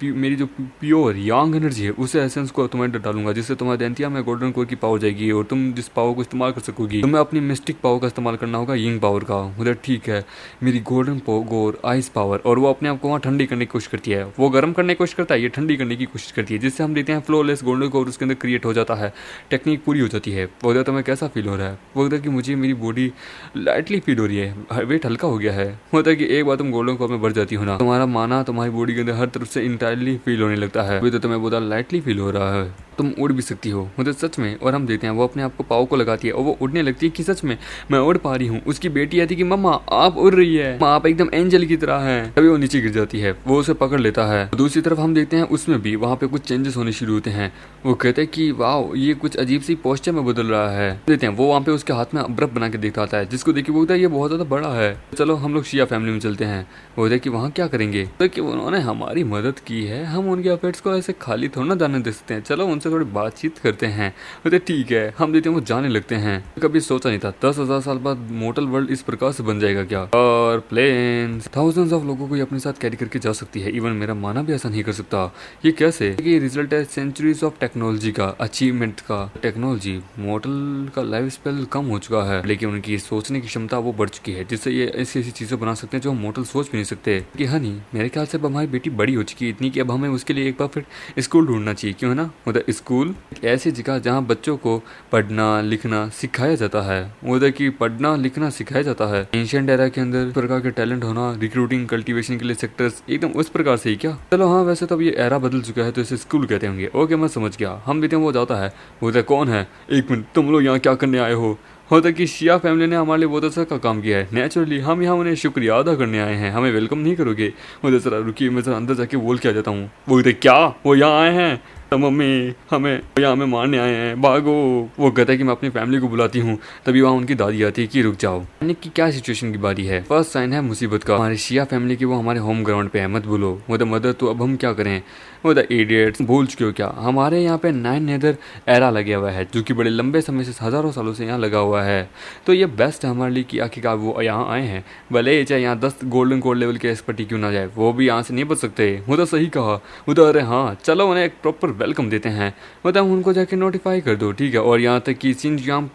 मेरी जो प्योर यांग एनर्जी है उसे एसेंस को तुम्हारे अंदर डालूंगा, जिससे तुम्हारे दैंतिया में गोल्डन कोर की पावर जाएगी और तुम जिस पावर को इस्तेमाल कर सकोगी। तुम्हें अपनी मिस्टिक पावर का इस्तेमाल करना होगा, यिंग पावर का। उधर ठीक है, मेरी गोल्डन कोर आइस पावर, और वो अपने आप को वहाँ ठंडी करने की कोशिश करती है। वो गर्म करने की कोशिश करता है, ये ठंडी करने की कोशिश करती है, जिससे हम देते हैं फ्लोलेस गोल्डन कोर उसके अंदर क्रिएट हो जाता है, टेक्निक पूरी हो जाती है। वो तुम्हें कैसा फील हो रहा है? वो कि मुझे मेरी बॉडी लाइटली फील हो रही है, वेट हल्का हो गया है। होता है कि एक बार तुम गोल्डन कोर में बढ़ जाती हो ना, तुम्हारा माना तुम्हारी बॉडी के अंदर हर तरफ से इंटायरली फील होने लगता है। अभी तो तुम्हें बहुत लाइटली फील हो रहा है, तुम उड़ भी सकती हो, मतलब सच में। और हम देते हैं, वो अपने आप को पाव को लगाती है और वो उड़ने लगती है कि सच में मैं उड़ पा रही हूँ। उसकी बेटी आती है कि मम्मा आप उड़ रही है, आप एकदम एंजल की तरह हैं। तभी वो नीचे गिर जाती है, वो उसे पकड़ लेता है। दूसरी तरफ हम देखते हैं उसमें भी वहाँ पे कुछ चेंजेस होने शुरू होते हैं। वो कहते हैं कि वाह, ये कुछ अजीब सी पोस्चर में बदल रहा है। देते हैं, वो वहाँ पे उसके हाथ में बर्फ बना के दिखाता है, जिसको देखिए बोलता है ये बहुत ज्यादा बड़ा है, चलो हम लोग शिया फैमिली में चलते हैं। वो कि वहाँ क्या करेंगे, तो कि उन्होंने हमारी मदद की है, हम उनके अफेयर्स को ऐसे खाली थोड़ा ना जाने दे सकते हैं, चलो उनसे थोड़ी बातचीत करते हैं। तो ठीक है, हम देते हैं, वो जाने लगते हैं। कभी सोचा नहीं था 10,000 साल बाद मोर्टल वर्ल्ड इस प्रकार से बन जाएगा क्या। और प्लेन्स थाउजेंड्स ऑफ लोगों को अपने साथ कैरी करके जा सकती है, इवन मेरा माना भी ऐसा नहीं कर सकता। ये कैसे? ये रिजल्ट है सेंचुरीज ऑफ टेक्नोलॉजी का, अचीवमेंट का। टेक्नोलॉजी मोर्टल का लाइफ स्पेल कम हो चुका है, लेकिन उनकी सोचने की क्षमता वो बढ़ चुकी है, जिससे ये ऐसी ऐसी चीजें बना सकते हैं जो मोर्टल सोच भी नहीं सकते। कि हनी, मेरे ख्याल से अब हमारी बेटी बड़ी हो चुकी है इतनी कि अब हमें उसके लिए एक बार फिर स्कूल ढूंढना चाहिए, क्यों है ना। मतलब स्कूल ऐसी जगह जहाँ बच्चों को पढ़ना लिखना सिखाया जाता है, मतलब कि पढ़ना लिखना सिखाया जाता है। एंशिएंट एरा के अंदर प्रकार के टैलेंट होना, रिक्रूटिंग कल्टीवेशन के लिए सेक्टर्स एकदम उस प्रकार से ही क्या। चलो हाँ, वैसे तो अब ये एरा बदल चुका है तो इसे स्कूल कहते होंगे। ओके, मैं समझ गया। हम देते हैं, वो जाता है, बोलता है कौन है, एक मिनट, तुम लोग यहाँ क्या करने आए हो। होता कि शिया फैमिली ने हमारे लिए बहुत अच्छा का काम किया है, नेचुरली हम यहाँ उन्हें शुक्रिया अदा करने आए हैं, हमें वेलकम नहीं करोगे। मुझे जरा रुकिए, मैं जरा अंदर जाके बोल के आ जाता हूँ। बोलते क्या, वो यहाँ आए हैं, मम्मी हमें मारने आए हैं, भागो। वो कहता है कि मैं अपनी फैमिली को बुलाती हूँ। तभी वहाँ उनकी दादी आती है कि रुक जाओ, की क्या सिचुएशन की बारी है। फर्स्ट साइन है मुसीबत का, हमारी शिया फैमिली की वो हमारे होम ग्राउंड पे है, मत बोलो। वो द मदर, तो अब हम क्या करें। वो द इडियट्स, भूल चुके हो क्या, हमारे यहाँ पे 9 नेदर एरा लगा हुआ है, जो कि बड़े लंबे समय से, हज़ारों सालों से यहाँ लगा हुआ है। तो ये बेस्ट है हमारे लिए कि आखिरकार वो यहाँ आए हैं। भले चाहे यहाँ 10 गोल्डन कोड लेवल के एक्सपर्टी क्यों ना जाए, वो भी यहाँ से नहीं बच सकते। वो तो सही कहा। वो तो अरे हाँ, चलो उन्हें एक प्रॉपर वेलकम देते हैं। मतलब उनको जाके नोटिफाई कर दो, ठीक है। और यहाँ तक कि सिंजियांग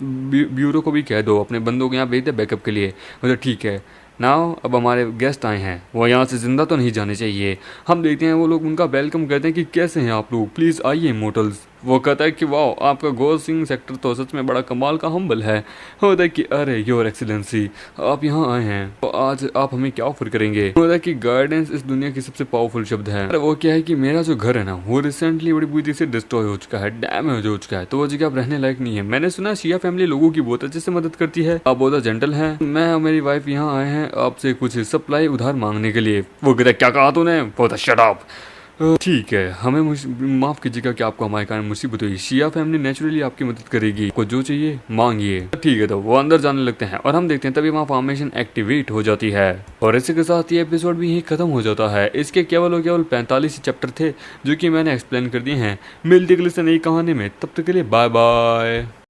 ब्यूरो को भी कह दो अपने बंदों को यहाँ भेज दे बैकअप के लिए। मतलब ठीक है नाउ, अब हमारे गेस्ट आए हैं, वो यहाँ से ज़िंदा तो नहीं जाने चाहिए। हम देखते हैं वो लोग उनका वेलकम करते हैं कि कैसे हैं आप लोग, प्लीज़ आइए मोटल्स। वो कहता है कि वाह, आपका गोल सिंह सेक्टर तो सच में बड़ा कमाल का हम्बल है। होता है कि अरे योर एक्सीलेंसी, आप यहाँ आए हैं तो आज आप हमें क्या ऑफर करेंगे। होता है कि गाइडेंस इस दुनिया की सबसे पावरफुल शब्द है। अरे वो क्या है कि मेरा जो घर है ना, वो रिसेंटली बड़ी बुरी से डिस्ट्रॉय हो चुका है, डैमेज हो चुका है, तो वो जगह अब रहने लायक नहीं है। मैंने सुना शिया फैमिली लोगों की बहुत अच्छे से मदद करती है, आप बहुत जेंटल हैं। मैं और मेरी वाइफ यहाँ आए हैं आपसे कुछ सप्लाई उधार मांगने के लिए। वो कहता है क्या कहा तूने, बहुत शट अप। ठीक है, हमें माफ़ कीजिएगा कि आपको हमारे कारण मुसीबत हुई। शिया फैमिली नेचुरली आपकी मदद करेगी, आपको जो चाहिए मांगिए। ठीक है, तो वो अंदर जाने लगते हैं और हम देखते हैं तभी वहाँ फॉर्मेशन एक्टिवेट हो जाती है। और इसी के साथ ये एपिसोड भी यही खत्म हो जाता है। इसके केवल और केवल 45 चैप्टर थे, जो कि मैंने एक्सप्लेन कर दिए हैं। मिलते अगले से नई कहानी में, तब तक के लिए बाय बाय।